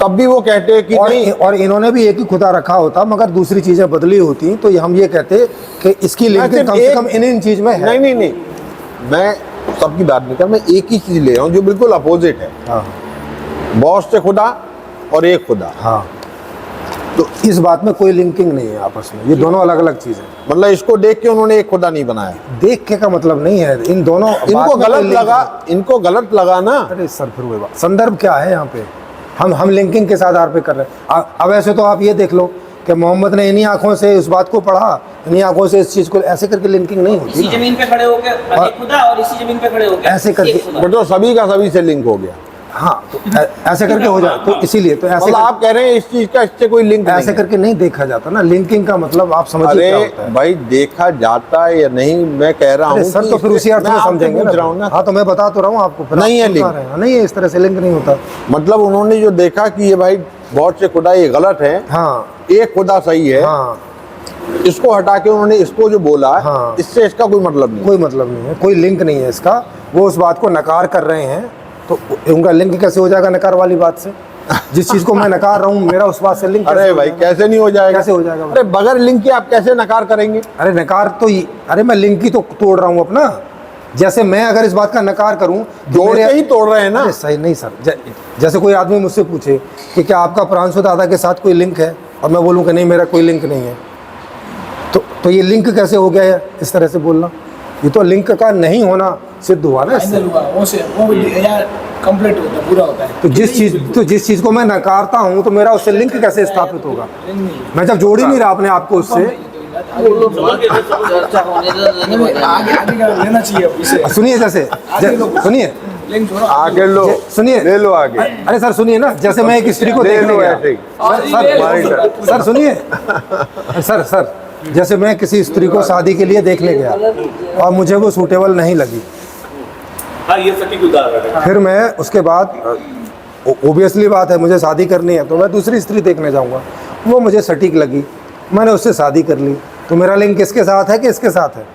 तब भी वो कहते कि नहीं, और इन्होंने भी एक ही खुदा रखा होता, मगर दूसरी चीजें बदली होती, तो हम ये कहते कि इसकी लिंक सिर्फ कम से एक- कम इन चीज में है। नहीं, मैं सबकी बात नहीं कर, मैं एक ही चीज ले रहा हूँ जो बिल्कुल अपोजिट है। हाँ, बहुत से खुदा और एक खुदा। हाँ, तो इस बात में कोई लिंकिंग नहीं है आपस में, ये दोनों अलग अलग चीजें। मतलब इसको देख के उन्होंने एक खुदा नहीं बनाया। देख के का मतलब नहीं है, इन दोनों बात इनको में कोई गलत लिंक लगा, नहीं। इनको गलत लगा ना। अरे सर, फिर वही बात, संदर्भ क्या है यहाँ पे? हम लिंकिंग के आधार पे कर रहे हैं। अब ऐसे तो आप ये देख लो कि मोहम्मद ने इन्हीं आंखों से इस बात को पढ़ा, इन्हीं आंखों से इस चीज को, ऐसे करके लिंकिंग नहीं होती इसी ना। जमीन पे खड़े होके एक खुदा और इसी जमीन पे खड़े होके ऐसे करके- एक खुदा। बट तो सभी का सभी से लिंक हो गया। हाँ, तो ऐसे करके हो जाए, तो इसीलिए तो ऐसे मतलब आप कह रहे हैं इस चीज का इससे कोई लिंक ऐसे नहीं करके नहीं देखा जाता ना। लिंकिंग का मतलब आप है। समझिए क्या होता अरे है। भाई, देखा जाता है या नहीं, मैं कह रहा अरे हूँ सर, कि तो फिर उसी अर्थ मैं में आपसे समझेंगे पूछ रहा हूँ ना। हाँ, तो मैं बता तो रहा हूँ आपको, फिर नहीं आप है बता लिंक। रहे हैं। नहीं है, इस तरह से लिंक नहीं होता। मतलब उन्होंने जो देखा कि ये भाई बहुत से खुदा ये गलत है, हाँ, एक खुदा सही है, हाँ, इसको हटा के उन्होंने इसको जो बोला, हाँ। इससे इसका कोई मतलब नहीं। कोई मतलब नहीं है, कोई लिंक नहीं है इसका। वो उस बात को नकार कर रहे हैं, तो उनका लिंक कैसे हो जाएगा नकार वाली बात से? जिस चीज को मैं नकार रहा हूँ, मेरा उस बात से लिंक कैसे अरे हो भाई, जाएगा? कैसे नहीं हो जाएगा? कैसे हो जाएगा? अरे बगैर लिंक के आप कैसे नकार करेंगे? अरे नकार तो अरे मैं लिंक ही तो तोड़ रहा हूँ अपना। जैसे मैं अगर इस बात का नकार करूं, जोड़ के ही तोड़ रहे हैं ना। अरे सही नहीं सर, जैसे कोई आदमी मुझसे पूछे कि क्या आपका प्रांशु दादा के साथ कोई लिंक है, और मैं बोलूं कि नहीं, मेरा कोई लिंक नहीं है, तो ये लिंक कैसे हो गया है? इस तरह से बोलना, ये तो लिंक का नहीं होना सिद्ध हुआ ना इससे। फाइनल हुआ वो यार कंप्लीट होता है, पूरा होता है। तो जिस चीज को मैं नकारता हूं, तो मेरा उससे लिंक कैसे स्थापित होगा? मैं जब जोड़ ही नहीं रहा अपने आप को उससे। चर्चा होने दो। आगे का लेना चाहिए अब इसे। सुनिए, सुनिए लिंक छोड़ो। आगे लो, सुनिए, ले लो आगे। अरे सर सुनिए ना, जैसे मैं एक स्त्री को ले देखने लो गया, ऐसे ही। सर सुनिए, सर जैसे मैं किसी स्त्री को शादी के लिए देखने गया और मुझे वो सूटेबल नहीं लगी, हाँ, ये सटीक उदाहरण है। फिर मैं उसके बाद ओबियसली बात है, मुझे शादी करनी है, तो मैं दूसरी स्त्री देखने जाऊंगा। वो मुझे सटीक लगी, मैंने उससे शादी कर ली, तो मेरा लिंक किसके साथ है कि इसके साथ है?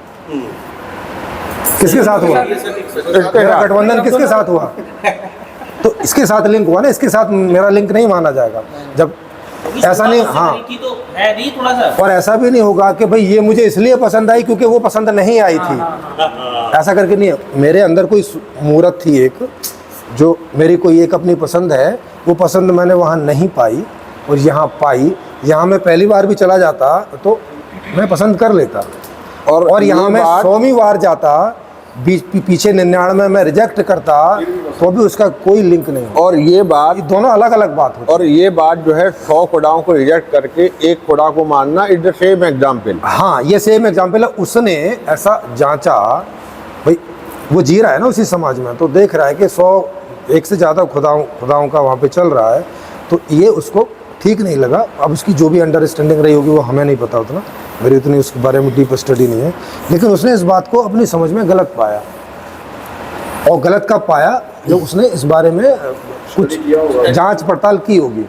किसके साथ हुआ? मेरा गठबंधन किसके साथ हुआ? तो इसके साथ लिंक हुआ ना, इसके साथ मेरा लिंक नहीं माना जाएगा जब ऐसा नहीं। हाँ, तो है नहीं थोड़ा सा। और ऐसा भी नहीं होगा कि भाई ये मुझे इसलिए पसंद आई क्योंकि वो पसंद नहीं आई थी, ऐसा करके नहीं है। मेरे अंदर कोई मूर्त थी एक, जो मेरी कोई एक अपनी पसंद है, वो पसंद मैंने वहाँ नहीं पाई और यहाँ पाई। यहाँ मैं पहली बार भी चला जाता तो मैं पसंद कर लेता, और यहाँ मैं 100वीं बार जाता, पीछे 99 में रिजेक्ट करता, तो भी उसका कोई लिंक नहीं। और ये बात, ये दोनों अलग अलग बात होती है। और ये बात जो है 100 खुदाओं को रिजेक्ट करके एक खुदा को मानना, इज द सेम एग्जाम्पल। हाँ, ये सेम एग्जाम्पल है। उसने ऐसा जांचा, भाई वो जी रहा है ना उसी समाज में, तो देख रहा है कि 100 से ज़्यादा खुदाओं का वहाँ पे चल रहा है, तो ये उसको ठीक नहीं लगा। अब उसकी जो भी अंडरस्टैंडिंग रही होगी वो हमें नहीं पता उतना, मेरी उतनी उसके बारे में डीप स्टडी नहीं है, लेकिन उसने इस बात को अपनी समझ में गलत पाया। और गलत कब पाया? जब उसने इस बारे में कुछ जांच पड़ताल की होगी,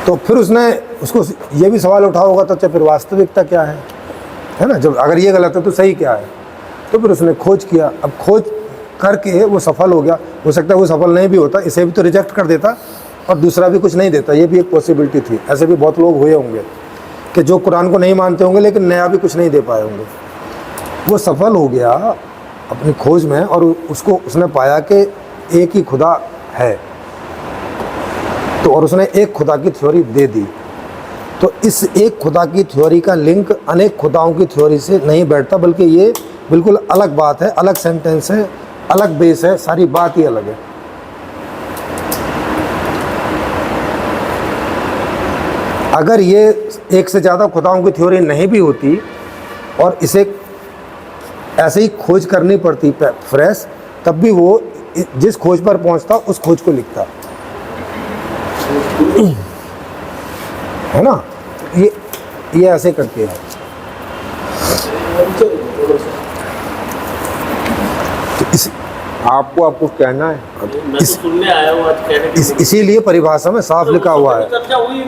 तो फिर उसने उसको ये भी सवाल उठा होगा, तो अच्छा फिर वास्तविकता क्या है ना? जब अगर ये गलत है तो सही क्या है? तो फिर उसने खोज किया। अब खोज करके वो सफल हो गया। हो सकता है वो सफल नहीं भी होता, इसे भी तो रिजेक्ट कर देता और दूसरा भी कुछ नहीं देता, ये भी एक पॉसिबिलिटी थी। ऐसे भी बहुत लोग हुए होंगे कि जो कुरान को नहीं मानते होंगे लेकिन नया भी कुछ नहीं दे पाए होंगे। वो सफल हो गया अपनी खोज में, और उसको उसने पाया कि एक ही खुदा है, तो और उसने एक खुदा की थ्योरी दे दी। तो इस एक खुदा की थ्योरी का लिंक अनेक खुदाओं की थ्योरी से नहीं बैठता, बल्कि ये बिल्कुल अलग बात है, अलग सेंटेंस है, अलग बेस है, सारी बात ही अलग है। अगर ये एक से ज़्यादा खुदाओं की थ्योरी नहीं भी होती और इसे ऐसे ही खोज करनी पड़ती फ्रेश, तब भी वो जिस खोज पर पहुंचता उस खोज को लिखता, है ना। ये ऐसे करके है। तो आपको कुछ कहना है? मैं तो सुनने आया हूँ, आज कहने की इसीलिए परिभाषा में साफ लिखा हुआ है,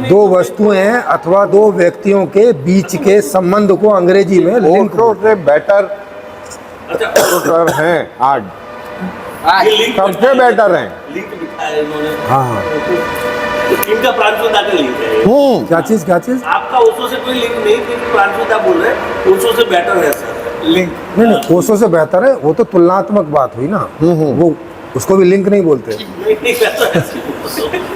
दो वस्तुएं अथवा दो व्यक्तियों के बीच के संबंध को अंग्रेजी में लिंक से बेटर हैं आज, सबसे बेटर हैं। लिंक लिखा है इन्होंने। हाँ, इनका प्रांशुदा का लिंक है। क्या चीज़ आपका ओशो से कोई लिंक नहीं, क्योंकि प्रांशुदा बोल रहे हैं ओशो से बेटर है सर लिंक। नहीं, ओशो से बेहतर है, वो तो तुलनात्मक बात हुई ना, वो उसको भी लिंक नहीं बोलते,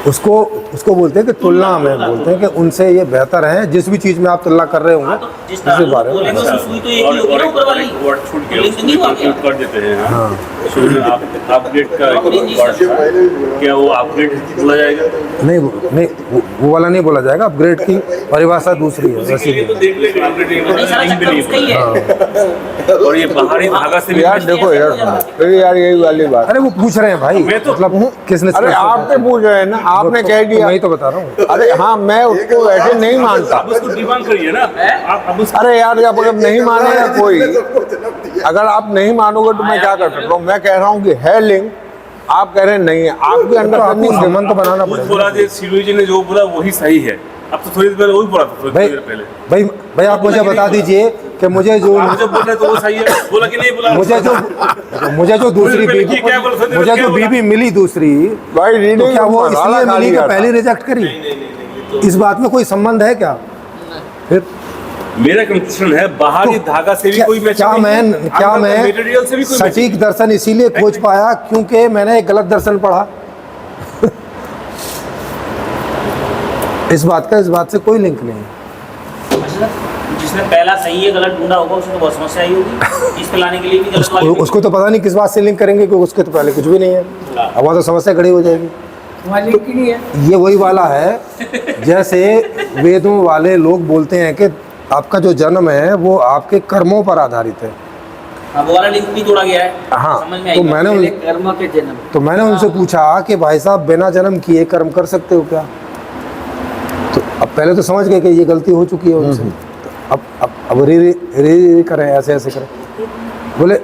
उसको बोलते हैं कि तुलना में, बोलते हैं कि उनसे ये बेहतर है, जिस भी चीज़ में आप तुलना कर रहे होंगे उसके बारे में। वर्ड छूट गया, उसको कंक्लूड कर देते हैं। हाँ, अपग्रेड का वर्ड, क्या वो अपग्रेड बोला जाएगा? नहीं, वो वाला नहीं बोला जाएगा। अपग्रेड की परिभाषा दूसरी है, वैसी नहीं। तो देख लेंगे और ये बाहरी धागा से भी यार देखो यार यही वाली बात। अरे वो पूछ रहे हैं भाई, तो मतलब किसने? अरे आपने पूछ रहे हैं ना, आपने कह दिया। मैं तो बता रहा हूँ। अरे हाँ, मैं उसको वैसे नहीं मानता। आप उसको डिमांड करिए ना, आप उसको अरे यार जब नहीं मानेगा कोई, अगर आप नहीं मानोगे तो मैं क्या कर सकता हूँ? मैं कह रहा हूँ कि है लिंक, आप कह रहे हैं नहीं है। आपके अंदर आपको संबंध तो बनाना बोला पड़ेगा। जो सिलवी जी ने जो बोला वही सही है। अब तो थोड़ी देर पहले वही बोला था, थोड़ी देर पहले। भाई आप मुझे बता दीजिए कि मुझे जो आप जो बोल रहे तो वो सही है, बोला कि नहीं बोला? मुझे जो दूसरी बीबी, मुझे जो बीबी मिली दूसरी, भाई तो क्या वो इसलिए मिली कि पहले रिजेक्ट करी? इस बात में कोई संबंध है क्या? फिर मेरा कंक्लूजन है बाहरी धागा से भी कोई मैच क्या मैं मटेरियल से भी कोई सटीक दर्शन इसीलिए खोज पाया क्योंकि मैंने एक गलत दर्शन पढ़ा। इस बात से कोई लिंक नहीं है। जिसने पहला सही है गलत ढूंढा होगा उसको तो बहुत समस्या आई होगी, इसको लाने के लिए भी गलत वाली उसको तो पता नहीं किस बात से लिंक करेंगे, क्योंकि उसके तो पहले कुछ भी नहीं है। अब वहाँ तो समस्या खड़ी हो जाएगी। वहाँ लिंक ही नहीं है। ये वही वाला है जैसे वेदों वाले लोग बोलते हैं कि आपका जो जन्म है वो आपके कर्मों पर आधारित है। हाँ, वो वाला लिंक भी जोड़ा गया है। हाँ, समझ में आई तो बात। मैंने उनसे पूछा कि भाई साहब बिना जन्म किए कर्म कर सकते हो क्या? तो अब पहले तो समझ गए कि ये गलती हो चुकी है उनसे, तो अब रे करें, ऐसे करें। बोले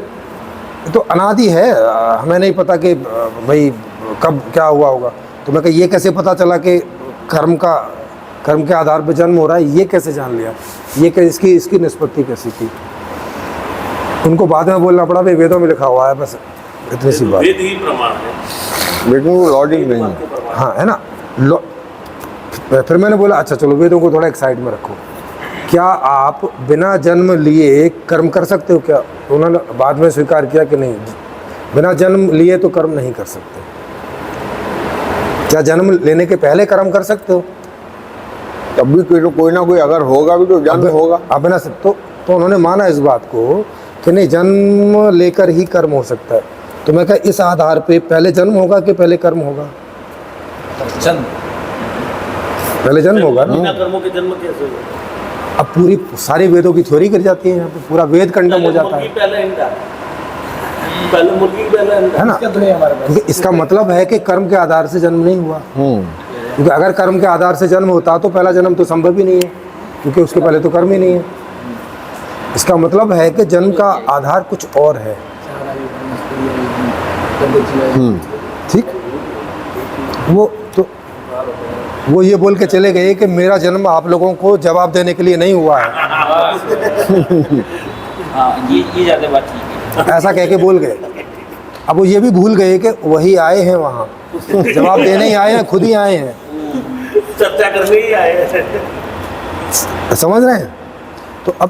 तो अनादि है, हमें नहीं पता कि भाई कब क्या हुआ होगा। तो मैं कहा ये कैसे पता चला कि कर्म के आधार पर जन्म हो रहा है? ये कैसे जान लिया? ये इसकी निष्पत्ति कैसी की? उनको बाद में बोलना पड़ा, भाई वेदों में लिखा हुआ है, बस इतनी सी बात। वेद ही प्रमाण है, लेकिन वो लॉजिक नहीं है। हाँ, है ना। फिर मैंने बोला अच्छा चलो वेदों को थोड़ा एक साइड में रखो, क्या आप बिना जन्म लिए कर्म कर सकते हो क्या? तो उन्होंने बाद में स्वीकार किया कि नहीं, बिना जन्म लिए तो कर्म नहीं कर सकते। क्या जन्म लेने के पहले कर्म कर सकते हो? तब भी कोई ना कोई अगर होगा भी तो जन्म होगा। अब बिना तो उन्होंने माना इस बात को कि नहीं, जन्म लेकर ही कर्म हो सकता है। तो मैं कहा इस आधार पे पहले जन्म होगा कि पहले कर्म होगा? पहले जन्म होगा ना। बिना कर्मों के जन्म कैसे होगा? अब पूरी सारी वेदों की थ्योरी गिर जाती है यहाँ पे, पूरा वेद कंडम हो जाता है, पहले मुर्गी पहले है ना। क्योंकि इसका मतलब है कि कर्म के आधार से जन्म नहीं हुआ। क्योंकि अगर कर्म के आधार से जन्म होता तो पहला जन्म तो संभव ही नहीं है, क्योंकि उसके पहले तो कर्म ही नहीं है। इसका मतलब है कि जन्म का आधार कुछ और है। ठीक, वो ये बोल के चले गए कि मेरा जन्म आप लोगों को जवाब देने के लिए नहीं हुआ है। हाँ, ये ज़्यादा बात ठीक है। ऐसा कह के बोल गए। अब वो ये भी भूल गए कि वही आए हैं वहाँ, जवाब देने ही आए हैं, खुद ही आए हैं, चर्चा करने ही आए हैं। समझ रहे हैं? तो अब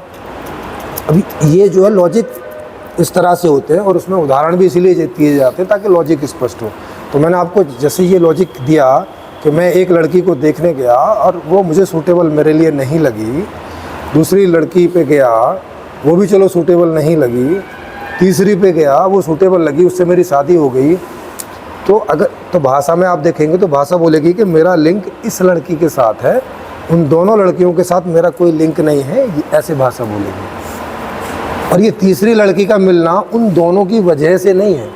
अभी ये जो है लॉजिक इस तरह से होते हैं और उसमें उदाहरण भी इसीलिए दिए जाते हैं ताकि लॉजिक स्पष्ट हो। तो मैंने आपको जैसे ये लॉजिक दिया कि मैं एक लड़की को देखने गया और वो मुझे सूटेबल मेरे लिए नहीं लगी, दूसरी लड़की पे गया वो भी चलो सूटेबल नहीं लगी, तीसरी पे गया वो सूटेबल लगी, उससे मेरी शादी हो गई। तो अगर तो भाषा में आप देखेंगे तो भाषा बोलेगी कि मेरा लिंक इस लड़की के साथ है, उन दोनों लड़कियों के साथ मेरा कोई लिंक नहीं है, ये ऐसे भाषा बोलेगी। और ये तीसरी लड़की का मिलना उन दोनों की वजह से नहीं है,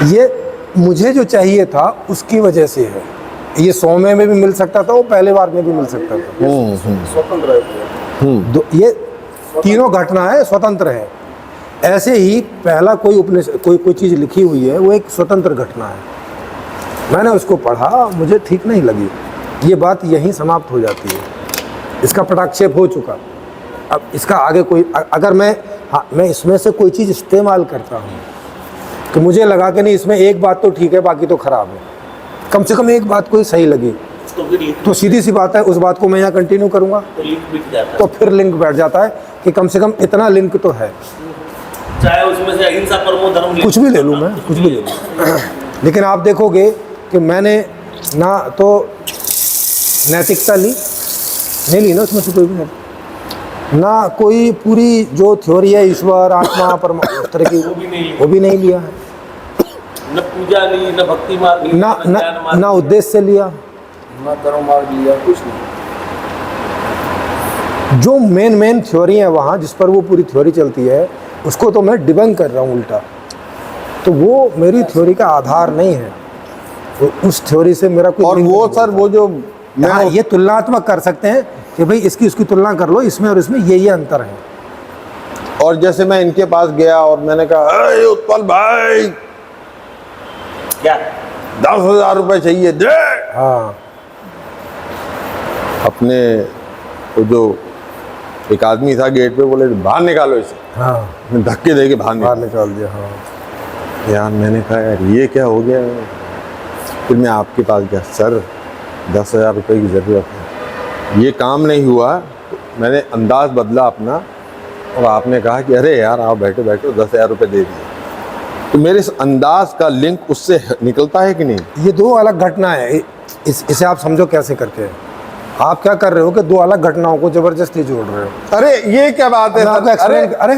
ये मुझे जो चाहिए था उसकी वजह से है। ये 100 में भी मिल सकता था, वो पहले बार में भी मिल सकता था। ये तीनों घटनाएं स्वतंत्र है। ऐसे ही पहला कोई चीज़ लिखी हुई है, वो एक स्वतंत्र घटना है। मैंने उसको पढ़ा, मुझे ठीक नहीं लगी, ये बात यहीं समाप्त हो जाती है, इसका पटाक्षेप हो चुका। अब इसका आगे कोई अगर मैं इसमें से कोई चीज़ इस्तेमाल करता हूँ तो मुझे लगा कि नहीं इसमें एक बात तो ठीक है बाकी तो ख़राब है, कम से कम एक बात कोई सही लगी, तो सीधी सी बात है उस बात को मैं यहाँ कंटिन्यू करूँगा, तो फिर लिंक बैठ जाता है कि कम से कम इतना लिंक तो है। चाहे उसमें से अहिंसा परमो धर्म कुछ भी ले लूँ मैं, कुछ भी ले लूँ। लेकिन आप देखोगे कि मैंने ना तो नैतिकता नहीं ली ना उसमें से कोई भी नहीं, ना कोई पूरी जो थ्योरी है ईश्वर आत्मा परमात्मा उस तरह की वो भी नहीं लिया है, न पूजा ली, न भक्ति मार्ग ली, ना उद्देश्य लिया, ना कर्म मार्ग लिया, कुछ नहीं। जो मेन थ्योरी है वहाँ जिस पर वो पूरी थ्योरी चलती है उसको तो मैं डिबंक कर रहा हूँ उल्टा, तो वो मेरी थ्योरी का आधार नहीं है, तो उस थ्योरी से मेरा कोई और वो सर वो जो हाँ, ये तुलनात्मक कर सकते हैं कि भाई इसकी उसकी तुलना कर लो, इसमें और इसमें ये अंतर है। और जैसे मैं इनके पास गया और मैंने कहा अरे उत्पल भाई क्या 10,000 रुपये चाहिए दे, हाँ अपने वो जो एक आदमी था गेट पे बोले बाहर निकालो इसे, हाँ मैं धक्के दे के बाहर निकाल दिया। हाँ यार मैंने कहा यार ये क्या हो गया। फिर मैं आपके पास गया, सर 10,000 रुपये की ज़रूरत है, ये काम नहीं हुआ। तो मैंने अंदाज़ बदला अपना और आपने कहा कि अरे यार आप बैठो 10,000 रुपये दे दिए। तो मेरे इस अंदाज का लिंक उससे निकलता है कि नहीं? ये दो अलग घटना है, इसे आप समझो कैसे करके। आप क्या कर रहे हो कि दो अलग घटनाओं को जबरदस्ती जोड़ रहे हो। अरे ये क्या बात है सर?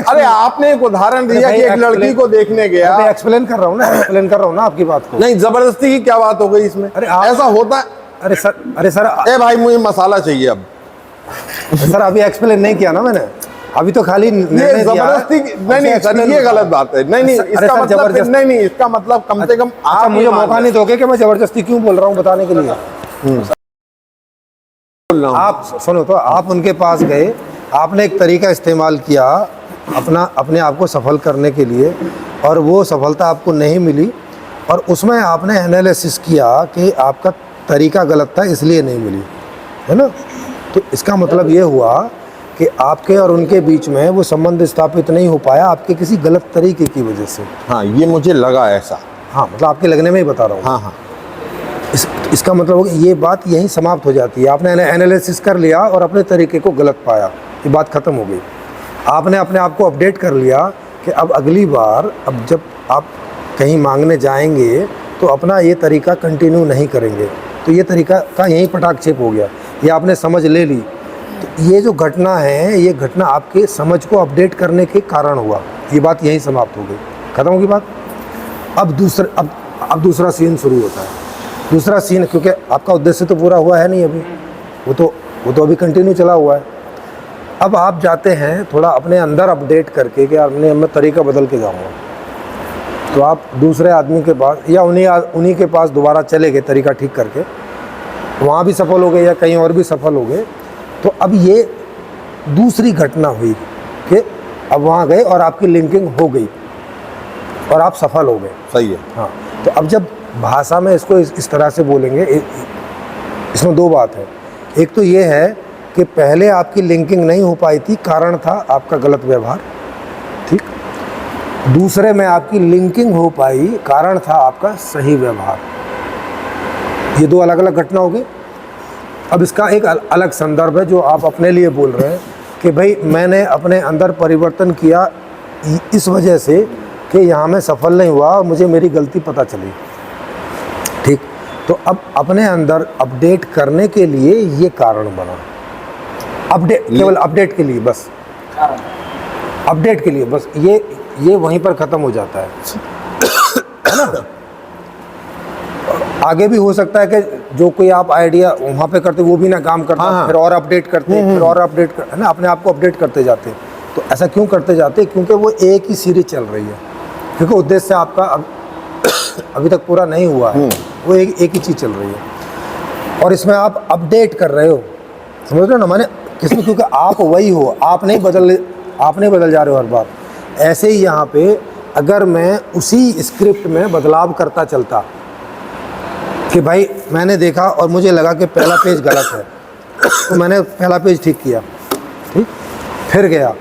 अरे आपने एक उदाहरण दिया कि एक लड़की को देखने गया। एक्सप्लेन कर रहा हूँ ना आपकी बात को। नहीं, जबरदस्ती की क्या बात हो गई इसमें? अरे ऐसा होता है? अरे सर ए भाई मुझे मसाला चाहिए अब। सर अभी एक्सप्लेन नहीं किया ना मैंने, अभी तो खाली ये जबरदस्ती नहीं सर, ये गलत बात है। नहीं इसका मतलब नहीं इसका मतलब कम से कम आप मुझे मौका नहीं दोगे कि मैं जबरदस्ती क्यों बोल रहा हूँ बताने के लिए। आप सुनो, तो आप उनके पास गए, आपने एक तरीका इस्तेमाल किया अपने आप को सफल करने के लिए, और वो सफलता आपको नहीं मिली, और उसमें आपने एनालिसिस किया कि आपका तरीका गलत था इसलिए नहीं मिली, है ना। तो इसका मतलब ये हुआ कि आपके और उनके बीच में वो संबंध स्थापित नहीं हो पाया आपके किसी गलत तरीके की वजह से। हाँ, ये मुझे लगा ऐसा। हाँ, मतलब आपके लगने में ही बता रहा हूँ। हाँ। इसका मतलब हो कि ये बात यहीं समाप्त हो जाती है। आपने एनालिसिस कर लिया और अपने तरीके को गलत पाया, ये बात ख़त्म हो गई। आपने अपने आप को अपडेट कर लिया कि अब अगली बार अब जब आप कहीं मांगने जाएंगे तो अपना ये तरीका कंटिन्यू नहीं करेंगे, तो ये तरीका का यहीं पटाक्षेप हो गया, ये आपने समझ ले ली। तो ये जो घटना है, ये घटना आपके समझ को अपडेट करने के कारण हुआ, ये बात यहीं समाप्त हो गई, ख़त्म होगी बात। अब दूसरा सीन शुरू होता है। दूसरा सीन, क्योंकि आपका उद्देश्य तो पूरा हुआ है नहीं अभी, वो तो अभी कंटिन्यू चला हुआ है। अब आप जाते हैं थोड़ा अपने अंदर अपडेट करके कि यार मैं तरीका बदल के जाऊँगा, तो आप दूसरे आदमी के पास या उन्हीं के पास दोबारा चले गए तरीका ठीक करके, वहाँ भी सफल हो गए या कहीं और भी सफल हो गए। तो अब ये दूसरी घटना हुई कि अब वहाँ गए और आपकी लिंकिंग हो गई और आप सफल हो गए। सही है। हाँ, तो अब जब भाषा में इसको इस तरह से बोलेंगे, इसमें दो बात है। एक तो ये है कि पहले आपकी लिंकिंग नहीं हो पाई थी, कारण था आपका गलत व्यवहार, ठीक। दूसरे में आपकी लिंकिंग हो पाई, कारण था आपका सही व्यवहार। ये दो अलग अलग घटना हो गई। अब इसका एक अलग संदर्भ है जो आप अपने लिए बोल रहे हैं कि भाई मैंने अपने अंदर परिवर्तन किया इस वजह से कि यहाँ मैं सफल नहीं हुआ, मुझे मेरी गलती पता चली। ठीक, तो अब अपने अंदर अपडेट करने के लिए ये कारण बना, अपडेट, केवल अपडेट के लिए बस, अपडेट के लिए बस, ये वहीं पर ख़त्म हो जाता है ना। आगे भी हो सकता है कि जो कोई आप आइडिया वहाँ पे करते वो भी ना काम करता, हाँ। फिर और अपडेट करते हैं, फिर और अपडेट है ना, अपने आप को अपडेट करते जाते हैं। तो ऐसा क्यों करते जाते हैं? क्योंकि वो एक ही सीरीज चल रही है, क्योंकि उद्देश्य आपका अभी तक पूरा नहीं हुआ है, वो एक ही चीज़ चल रही है और इसमें आप अपडेट कर रहे हो, समझ रहे हो ना, मैंने किसमें, क्योंकि आप वही हो, आप नहीं बदल जा रहे हो हर बार। ऐसे ही यहाँ पे अगर मैं उसी स्क्रिप्ट में बदलाव करता चलता कि भाई मैंने देखा और मुझे लगा कि पहला पेज गलत है, तो मैंने पहला पेज ठीक किया, ठीक, फिर गया,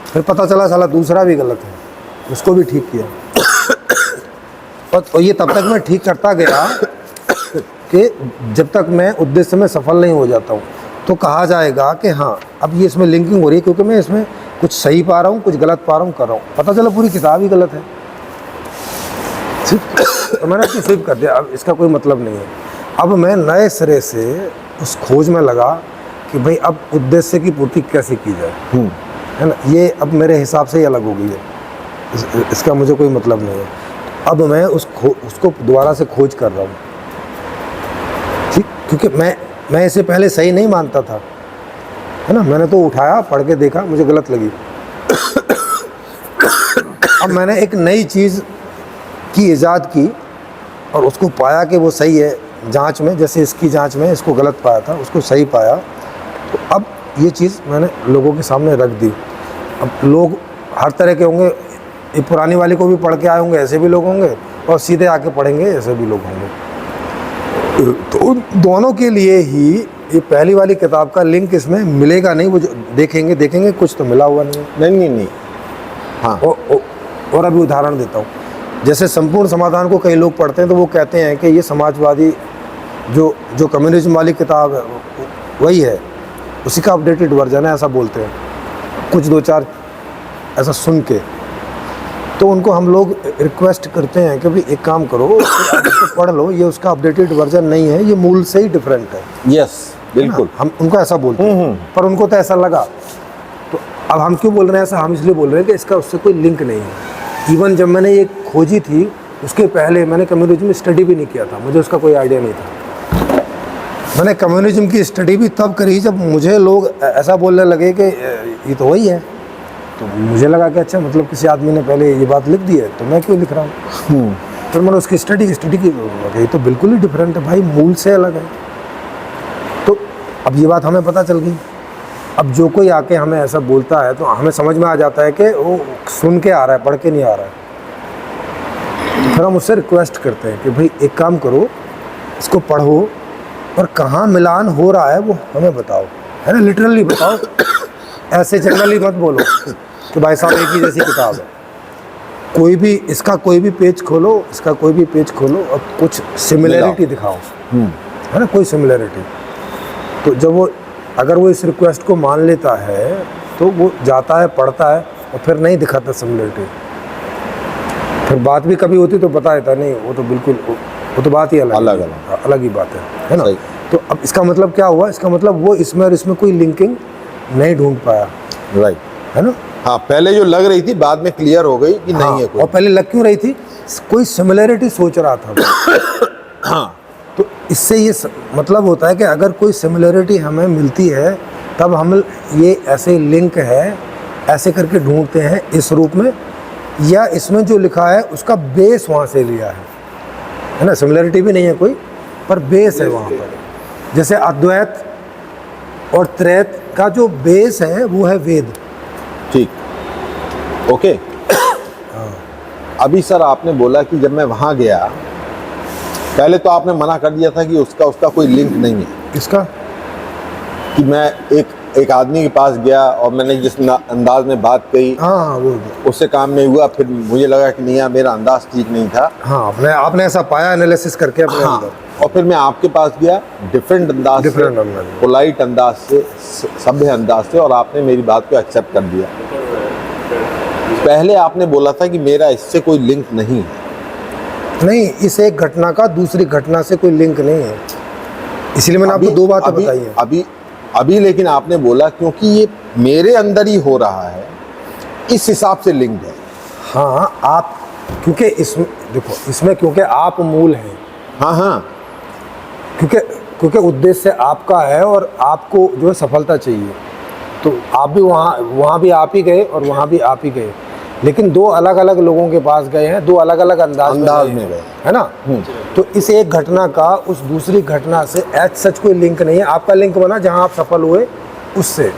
फिर पता चला साला दूसरा भी गलत है, उसको भी ठीक किया, और ये तब तक मैं ठीक करता गया कि जब तक मैं उद्देश्य में सफल नहीं हो जाता हूँ। तो कहा जाएगा कि हाँ अब ये इसमें लिंकिंग हो रही है, क्योंकि मैं इसमें कुछ सही पा रहा हूँ, कुछ गलत पा रहा हूँ, कर रहा हूँ, पता चला पूरी किताब ही गलत है, तो मैंने इसको स्किप कर दिया, अब इसका कोई मतलब नहीं है। अब मैं नए सिरे से उस खोज में लगा कि भाई अब उद्देश्य की पूर्ति कैसे की जाए, है ना, ये अब मेरे हिसाब से ही अलग हो गई है, इसका मुझे कोई मतलब नहीं है। अब मैं उसको दोबारा से खोज कर रहा हूँ, ठीक, क्योंकि मैं इसे पहले सही नहीं मानता था, है ना, मैंने तो उठाया, पढ़ के देखा, मुझे गलत लगी। अब मैंने एक नई चीज़ की इजाद की और उसको पाया कि वो सही है, जांच में, जैसे इसकी जांच में इसको गलत पाया था, उसको सही पाया, तो अब ये चीज़ मैंने लोगों के सामने रख दी। अब लोग हर तरह के होंगे, ये पुरानी वाली को भी पढ़ के आए होंगे, ऐसे भी लोग होंगे, और सीधे आके पढ़ेंगे, ऐसे भी लोग होंगे। तो दोनों के लिए ही ये पहली वाली किताब का लिंक इसमें मिलेगा नहीं, वो जो देखेंगे कुछ तो मिला हुआ नहीं है। नहीं, हाँ। और अभी उदाहरण देता हूँ, जैसे संपूर्ण समाधान को कई लोग पढ़ते हैं तो वो कहते हैं कि ये समाजवादी जो कम्युनिज्म वाली किताब है वही है, उसी का अपडेटेड वर्जन है, ऐसा बोलते हैं कुछ दो चार ऐसा सुन के। तो उनको हम लोग रिक्वेस्ट करते हैं कि भाई एक काम करो, इसको पढ़ लो, ये उसका अपडेटेड वर्जन नहीं है, ये मूल से ही डिफरेंट है। यस, बिल्कुल, हम उनको ऐसा बोलते हैं, पर उनको तो ऐसा लगा। तो अब हम क्यों बोल रहे हैं ऐसा? हम इसलिए बोल रहे हैं कि इसका उससे कोई लिंक नहीं है। इवन जब मैंने ये खोजी थी उसके पहले मैंने कम्युनिज्म स्टडी भी नहीं किया था, मुझे उसका कोई आइडिया नहीं था। मैंने कम्युनिज्म की स्टडी भी तब करी जब मुझे लोग ऐसा बोलने लगे कि ये तो वही है, तो मुझे लगा कि अच्छा, मतलब किसी आदमी ने पहले ये बात लिख दी है तो मैं क्यों लिख रहा हूँ। फिर मैंने उसकी स्टडी की, ये तो बिल्कुल ही डिफरेंट है भाई, मूल से अलग है। तो अब ये बात हमें पता चल गई। अब जो कोई आके हमें ऐसा बोलता है तो हमें समझ में आ जाता है कि वो सुन के आ रहा है, पढ़ के नहीं आ रहा है। तो फिर हम उससे रिक्वेस्ट करते हैं कि भाई एक काम करो, इसको पढ़ो और कहाँ मिलान हो रहा है वो हमें बताओ, है ना, लिटरली बताओ, ऐसे जनरली मत बोलो कि भाई साहब एक ही जैसी किताब है। इसका कोई भी पेज खोलो, इसका कोई भी पेज खोलो और कुछ सिमिलरिटी दिखाओ, है ना, कोई सिमिलरिटी। तो जब वो अगर वो इस रिक्वेस्ट को मान लेता है तो वो जाता है, पढ़ता है और फिर नहीं दिखाता सिमिलरिटी, फिर बात भी कभी होती तो बता देता, नहीं वो तो बिल्कुल, वो तो बात ही अलग ही बात है ना। तो अब इसका मतलब क्या हुआ? इसका मतलब वो इसमें और इसमें कोई लिंकिंग नहीं ढूंढ पाया, राइट, है ना। हाँ, पहले जो लग रही थी बाद में क्लियर हो गई कि नहीं है कोई। और पहले लग क्यों रही थी? कोई सिमिलरिटी सोच रहा था। हाँ, तो इससे ये मतलब होता है कि अगर कोई सिमिलरिटी हमें मिलती है तब हम ये ऐसे लिंक है ऐसे करके ढूंढते हैं इस रूप में, या इसमें जो लिखा है उसका बेस वहाँ से लिया है ना। सिमिलरिटी भी नहीं है कोई, पर बेस है वहाँ पर। जैसे अद्वैत और त्रैत का जो बेस है वो है वेद। ठीक, ओके। अभी सर आपने बोला कि जब मैं वहाँ गया, पहले तो आपने मना कर दिया था कि उसका कोई लिंक नहीं है। इसका कि मैं एक आदमी के पास गया और मैंने जिस अंदाज में बात कही, हाँ, वो उससे काम नहीं हुआ। फिर मुझे लगा कि नहीं यार, मेरा अंदाज ठीक नहीं था। हाँ, आपने ऐसा पाया एनालिसिस करके अपने अंदर। और फिर मैं आपके पास गया डिफरेंट अंदाज से, पोलाइट अंदाज से, सभ्य अंदाज से, और आपने मेरी बात को एक्सेप्ट कर दिया। पहले आपने बोला था कि मेरा इससे कोई लिंक नहीं है। नहीं, इस एक घटना का दूसरी घटना से कोई लिंक नहीं है, इसलिए मैंने आपको दो बातें बताई हैं। अभी लेकिन आपने बोला क्योंकि ये मेरे अंदर ही हो रहा है, इस हिसाब से लिंक है। हाँ, आप क्योंकि इसमें देखो, इसमें क्योंकि आप मूल हैं। हाँ हाँ, क्योंकि उद्देश्य आपका है और आपको जो है सफलता चाहिए, तो आप भी वहाँ भी आप ही गए और वहाँ भी आप ही गए, लेकिन दो अलग अलग लोगों के पास गए हैं, दो अलग अलग अंदाज में गए, है ना। तो इस एक घटना का उस दूसरी घटना से एज सच कोई लिंक नहीं है। आपका लिंक बना जहाँ आप सफल हुए उससे।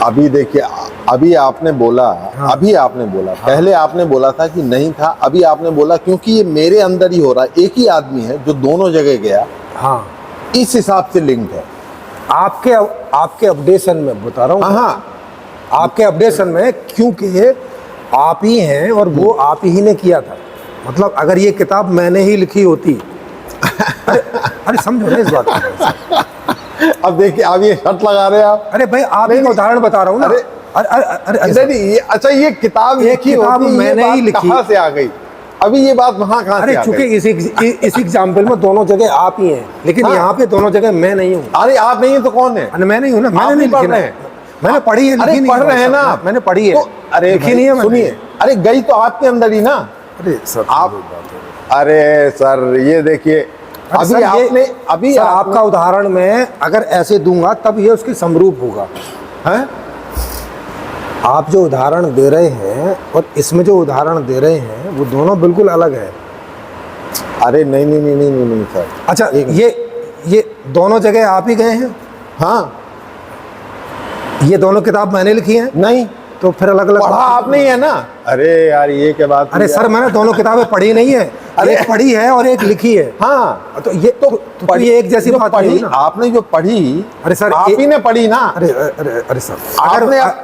अभी देखिए, अभी आपने बोला, अभी आपने बोला, पहले आपने बोला था कि नहीं था, अभी आपने बोला क्योंकि ये मेरे अंदर ही हो रहा है। एक ही आदमी है जो दोनों जगह गया, हाँ, इस हिसाब से लिंक है। आपके अपडेशन में बता रहा हूँ। हाँ, आपके अपडेशन में, क्योंकि आप ही हैं और वो आप ही ने किया था। मतलब अगर ये किताब मैंने ही लिखी होती अरे समझो ना इस बात को। अब देखिए, अब ये शर्त लगा रहे हैं आप। अरे भाई, आप ही का उदाहरण बता रहा हूँ ना। अरे नहीं, अच्छा ये किताब लिखी होती, मैंने ही लिखी, कहाँ से आ गई? अभी ये बात वहाँ कहाँ से आ गई? चूंकि इस एग्जाम्पल में दोनों जगह आप ही हैं, लेकिन यहाँ पे दोनों जगह मैं नहीं हूँ। अरे आप नहीं है तो कौन है? मैं नहीं हूँ ना, मैंने नहीं पढ़ लिखी रहे है, हैं, मैंने पढ़ी है। अरे पढ़ रहे हैं ना आप, मैंने पढ़ी है। अरे लिखी नहीं है, सुनिए, अरे गई तो आपके अंदर ही ना। अरे सर आप, अरे सर ये देखिए, अभी आपने, अभी आपका उदाहरण मैं अगर ऐसे दूंगा तब ये उसके समरूप होगा। हैं? आप जो उदाहरण दे रहे हैं और इसमें जो उदाहरण दे रहे हैं वो दोनों बिल्कुल अलग है। अरे नहीं नहीं नहीं नहीं नहीं, नहीं सर। अच्छा, ये दोनों जगह आप ही गए हैं? हाँ, ये दोनों किताब मैंने लिखी है? नहीं तो फिर अलग अलग पढ़ा आपने ही है ना। अरे यार ये क्या बात? अरे सर, मैंने दोनों किताबें पढ़ी नहीं है, एक पढ़ी है और एक लिखी है। हाँ, तो ये तो ये एक जैसी बात नहीं ना। आपने जो पढ़ी, अरे सर, आप ही ने पढ़ी ना। अरे सर,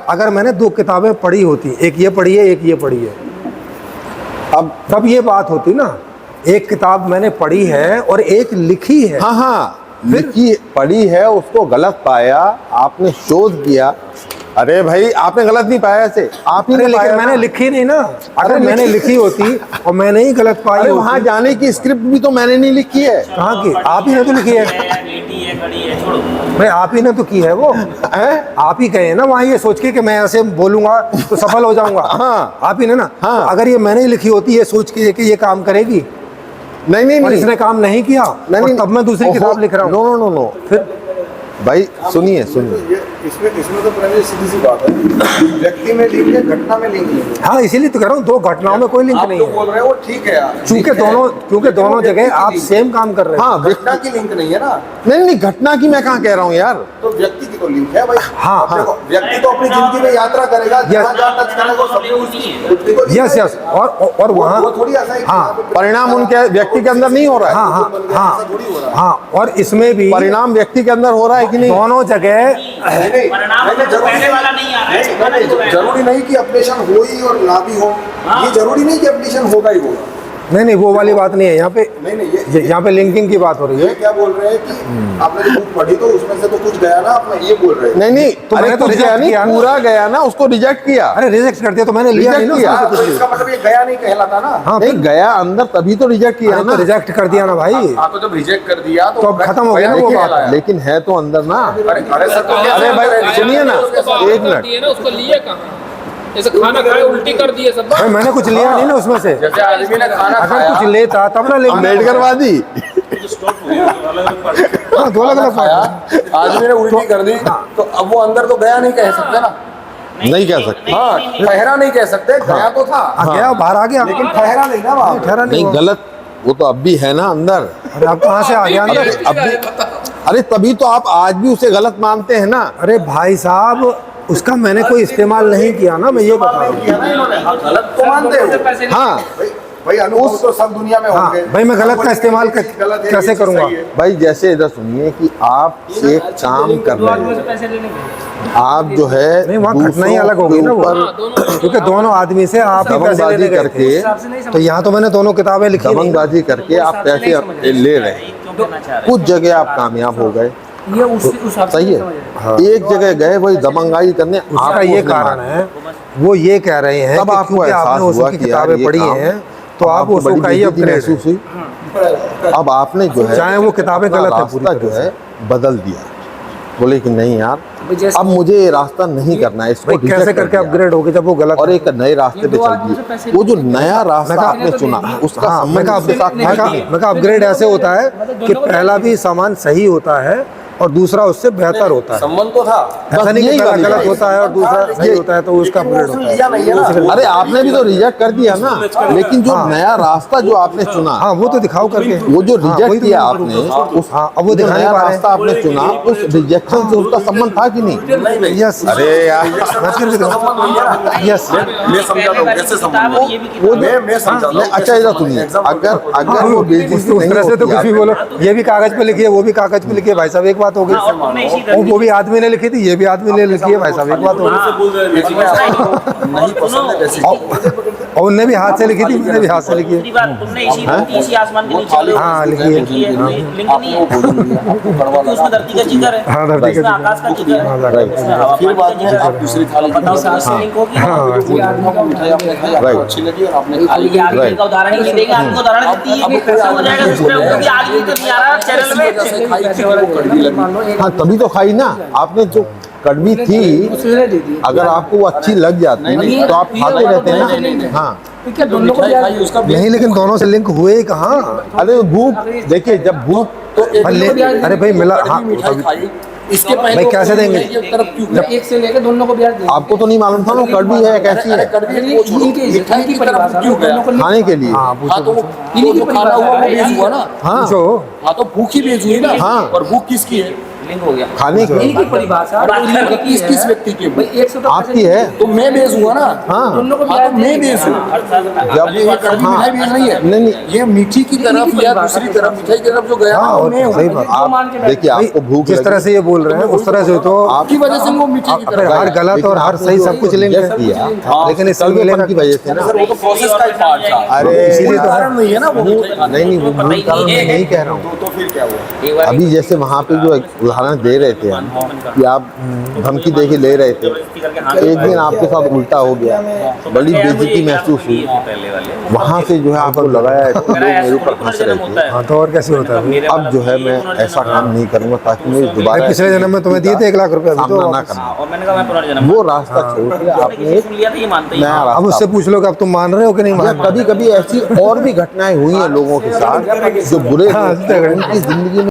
अगर मैंने दो किताबें पढ़ी होती, एक ये पढ़ी है एक ये पढ़ी है, अब तब ये बात होती ना। एक किताब मैंने पढ़ी है और एक लिखी है। हाँ हाँ, लिखी पढ़ी है, उसको गलत पाया, आपने शोध किया। अरे भाई, आपने गलत नहीं पाया ऐसे, आप ही ने लेकिन मैंने लिखी नहीं ना। अगर मैंने लिखी होती और मैंने ही गलत पाई होती। वहां जाने की स्क्रिप्ट भी तो मैंने नहीं लिखी है। कहाँ की? आप ही ने तो लिखी है भाई, आप ही ने तो की है वो है? आप ही कहे ना वहाँ ये सोच के कि मैं ऐसे बोलूंगा तो सफल हो जाऊंगा। हाँ, आप ही ने ना। हाँ, तो अगर ये मैंने ही लिखी होती ये सोच के कि ये काम करेगी, नहीं नहीं नहीं, इसने काम नहीं किया, और तब मैं दूसरी किताब लिख रहा हूँ। नो नो नो नो, फिर भाई सुनिए इसमें तो पहले सीधी सी बात है, व्यक्ति में लिंक है, घटना में लिंक नहीं है। हाँ, इसीलिए तो कह रहा हूँ, दो घटनाओं में कोई लिंक नहीं है। बोल रहे हो ठीक है यार, क्योंकि दोनों जगह आप सेम काम कर रहे हैं। हाँ, घटना की लिंक नहीं है ना। नहीं नहीं, घटना की मैं कहाँ कह रहा हूँ यार। तो व्यक्ति की तो लिंक है भाई। हाँ, अब देखो, व्यक्ति तो अपनी जिंदगी में यात्रा करेगा, जहाँ जहाँ टच करेगा सब। यस, और वहाँ वो थोड़ी ऐसा है कि हाँ, परिणाम उनके व्यक्ति के अंदर नहीं हो रहा है। हाँ, और इसमें भी परिणाम व्यक्ति के अंदर हो रहा है कि नहीं? दोनों जगह जरूरी नहीं कि अपडेशन हो ही और ना भी हो, ये जरूरी नहीं कि अपडेशन होगा ही होगा। नहीं, वो वाली बात नहीं है यहाँ पे। नहीं, यहाँ पे लिंकिंग की बात हो रही है। ये क्या बोल रहे हैं कि आपने जो बुक पढ़ी तो उसमें से तो कुछ गया ना, आपने ये बोल रहे हैं। नहीं, तो मैंने तो कुछ गया नहीं, पूरा गया ना, उसको रिजेक्ट किया। अरे रिजेक्ट कर दिया तो मैंने लिया नहीं ना। तो इसका मतलब ये गया नहीं कहलाता ना। हाँ, नहीं गया अंदर, तभी तो रिजेक्ट किया ना। रिजेक्ट कर दिया ना भाई। आप तो जब रिजेक्ट कर दिया तो अब खत्म हो गया ना वो बात। लेकिन है तो अंदर ना। अरे भाई सुनिए ना, एक मिनट, उसको लिए कहाँ? जैसे खाना खाए उल्टी कर दिए सब। भाई मैंने कुछ लिया नहीं ना उसमें से। जैसे आदमी ने खाना अगर कुछ लेता तब ना ले। अम्बेडकरवादी दो अलग खाया, आदमी ने उल्टी कर दी, तो अब वो अंदर तो गया नहीं कह सकते ना। नहीं कह सकते। हाँ, ठहरा नहीं कह सकते, गया तो था, गया बाहर आ गया, लेकिन ठहरा नहीं ना वहाँ। ठहरा नहीं, गलत वो तो अब भी है ना अंदर। अरे अब कहाँ से आ गया अंदर? अब भी, अरे तभी तो आप आज भी उसे गलत मानते हैं ना। अरे भाई साहब, उसका मैंने कोई इस्तेमाल नहीं किया ना, मैं ये बता रहा हूँ। गलत तो मानते हो। हाँ भाई अनुभव तो सब दुनिया में होंगे। भाई मैं गलत का इस्तेमाल कैसे करूँगा? भाई जैसे इधर सुनिए कि आप एक काम कर रहे हैं, आप जो है नहीं, वहाँ घटना ही अलग हो गई ना वो, क्योंकि दोनों आदमी से आप ही पैसे लेने गए थे। तो यहाँ तो मैंने दोनों किताबें लिखी। दबंगबाजी करके आप पैसे ले रहे हैं, कुछ जगह आप कामयाब हो गए, ये उस हिसाब सही है, हाँ। एक जगह गए वही दबंगाई करने, उसका आपको ये उसने कारण मारा। है, वो ये कह रहे हैं तब कि आपको क्योंकि एहसास आपने हुआ उसकी कि यार किताबें ये पढ़ी काम हैं तो आप आपको उसको बड़ी कहिए बेइज्जती अपग्रेड महसूस हुई। अब आपने जो है चाहे वो किताबें अपना गलत है पूरी रास्ता तरह जो से। है बदल दिया, बोले कि नहीं यार अब मुझे ये रास्ता नहीं करना है, इसको भाई reject कैसे कर करके दिया। अपग्रेड हो गए जब वो गलत और है? एक नए रास्ते पे चल दिए। वो जो नया रास्ता आपने चुना उसका हाँ, मैं संबंध कहा उसके साथ था कि नहीं? मैं कहा अपग्रेड ऐसे होता है कि पहला भी सामान सही होता है और दूसरा उससे बेहतर होता है। संबंध तो था, ऐसा नहीं कि यही पहला वाली गलत बात। होता है और दूसरा सही होता है तो उसका लेकिन वो अपग्रेड उसने होता है। लिया नहीं है ना। अरे आपने भी तो रिजेक्ट कर दिया ना, लेकिन जो हाँ। नया रास्ता जो आपने चुना, हाँ वो तो दिखाओ करके, वो जो हाँ, रिजेक्ट वही तो किया मैं आपने, बोलूँ। उस हाँ अब वो जो दिखाने नया पा रहे रास्ता आपने चुना उस रिजेक्शन से उसका संबंध था कि नहीं? हैं। यस अरे यार यस मैं समझाता हूँ कैसे संबंध और ये भी वो मैं समझाता हूँ अच्छा इधर सुनिए, अगर वो बेइज्जती उस नहीं तरह से तो होती कुछ भी आप- बोलो, ये भी कागज पे लिखी है वो भी कागज पे लिखी है भाई साहब, एक बात हो गई। और तुमने इसी और वो भी आदमी ने लिखी थी, ये भी आदमी ने लिखी है भाई साहब, एक बात हो गई। बोल रहे हैं नहीं पसंद है वैसी और उनने भी हाथ से लिखी थी, मैंने भी हाथ से लिखी दूसरी है। बात तुमने इसी आसमान के नीचे वाले हाँ, लिखी है। लिखी है, लिंक नहीं है क्योंकि उसमें धरती का जिक्र है, हाँ, धरती का उसमें आकाश का जिक्र हाँ, है, right. उसमें हवा फिर पानी बाद का में जिक्र आप है। दूसरी थाली बताओ इससे लिंक होगी हाँ, कोई आदमी को मिठाई आपने खाई, आपको हाँ। अच्छी लगी और आपने खा ली। ये आगे का उदाहरण ही देगा, आपको उदाहरण देती है कैसे हो जाएगा जिसमें क्योंकि आगे तो नहीं आ रहा चैनल में। खाई थी, वो कड़वी लगी। हाँ तभी तो खाई ना आपने, जो कड़वी थी अगर आपको वो अच्छी लग जाती तो आप खाते रहते हैं ना। हाँ मिठाई खाई उसका नहीं लेकिन दोनों से लिंक हुए ही कहाँ? अरे भूख देखिए, जब भूख तो एक अरे भाई मिला, हाँ मिठाई खाई, इसके पहले भाई वो कैसे कड़वी देंगे? मिठाई की तरफ क्यों गया? एक से लेकर दोनों को ब्याज देंगे। आपको तो नहीं मालूम था ना कड़वी है कैसी अरे है कड़वी वो छोड़ो, मिठाई की तरफ क्यों गया? खाने के लिए। हाँ हाँ पूछो तो वो जो खाना हुआ वो बेच हुआ ना। हाँ पूछो। हाँ तो भूख ही बेच हुई ना। हाँ। और भूख किसकी है? लिंक हो गया। खाने की इनकी परिभाषा किस किस व्यक्ति की भूख? 100 आपकी है। तो मैं बेच हुआ ना। हाँ दोनों को हाँ ब्याज तो मैं बेच हूँ। जब ये कड़वी हाँ, मिठाई बेच नहीं है। नहीं नहीं ये मीठी की तरफ या दूसरी तरफ मिठाई की तरफ जो गया हाँ, वो और मैं हूँ। सही बात। आप देखिए आपको भूख जिस तरह से ये बोल रहे हैं उस तरह से तो आपकी वजह से वो मीठी की फिर तरफ हर गया। गलत और हर सही सब कुछ लिंक है, लेकिन इसमें मिलेगा की वजह से ना। सर वो तो प्रोसेस का ही पार्ट था। अरे इसीलिए तो है। कारण नहीं है ना वो नहीं नहीं वो मूल कारण मैं नहीं कह रहा हूँ। तो फिर क्या हुआ? एक बार अभी जैसे वहाँ पे जो एक उदाहरण दे रहे थे हम कि आप धमकी दे के ले रहे थे, एक दिन आपके साथ उल्टा हो गया, बड़ी बेइज्जती महसूस हुई, पहले वाले वहाँ से जो है आपको लगाया कि लोग मेरे ऊपर हंस रहे थे। हाँ तो और कैसे होता है? अब जो है मैं ऐसा काम नहीं करूँगा ताकि मुझे दोबारा भाई पिछले जन्म में तुम्हें दिए थे 1 लाख रुपए, अभी तो सामना ना वापस। करना। और मैंने कहा मैं पुनर्जन्म वो रास्ता छोड़ के आपने किसी एक सुन लिया था ये मानते ही नया हैं। अब उससे रास्ता। पूछ लो कि अब तुम मान रहे हो कि नहीं मान रहे? कभी कभी ऐसी और भी घटनाएं हुई हैं लोगों के साथ जो बुरे हाँ, लोग थे, उनकी जिंदगी में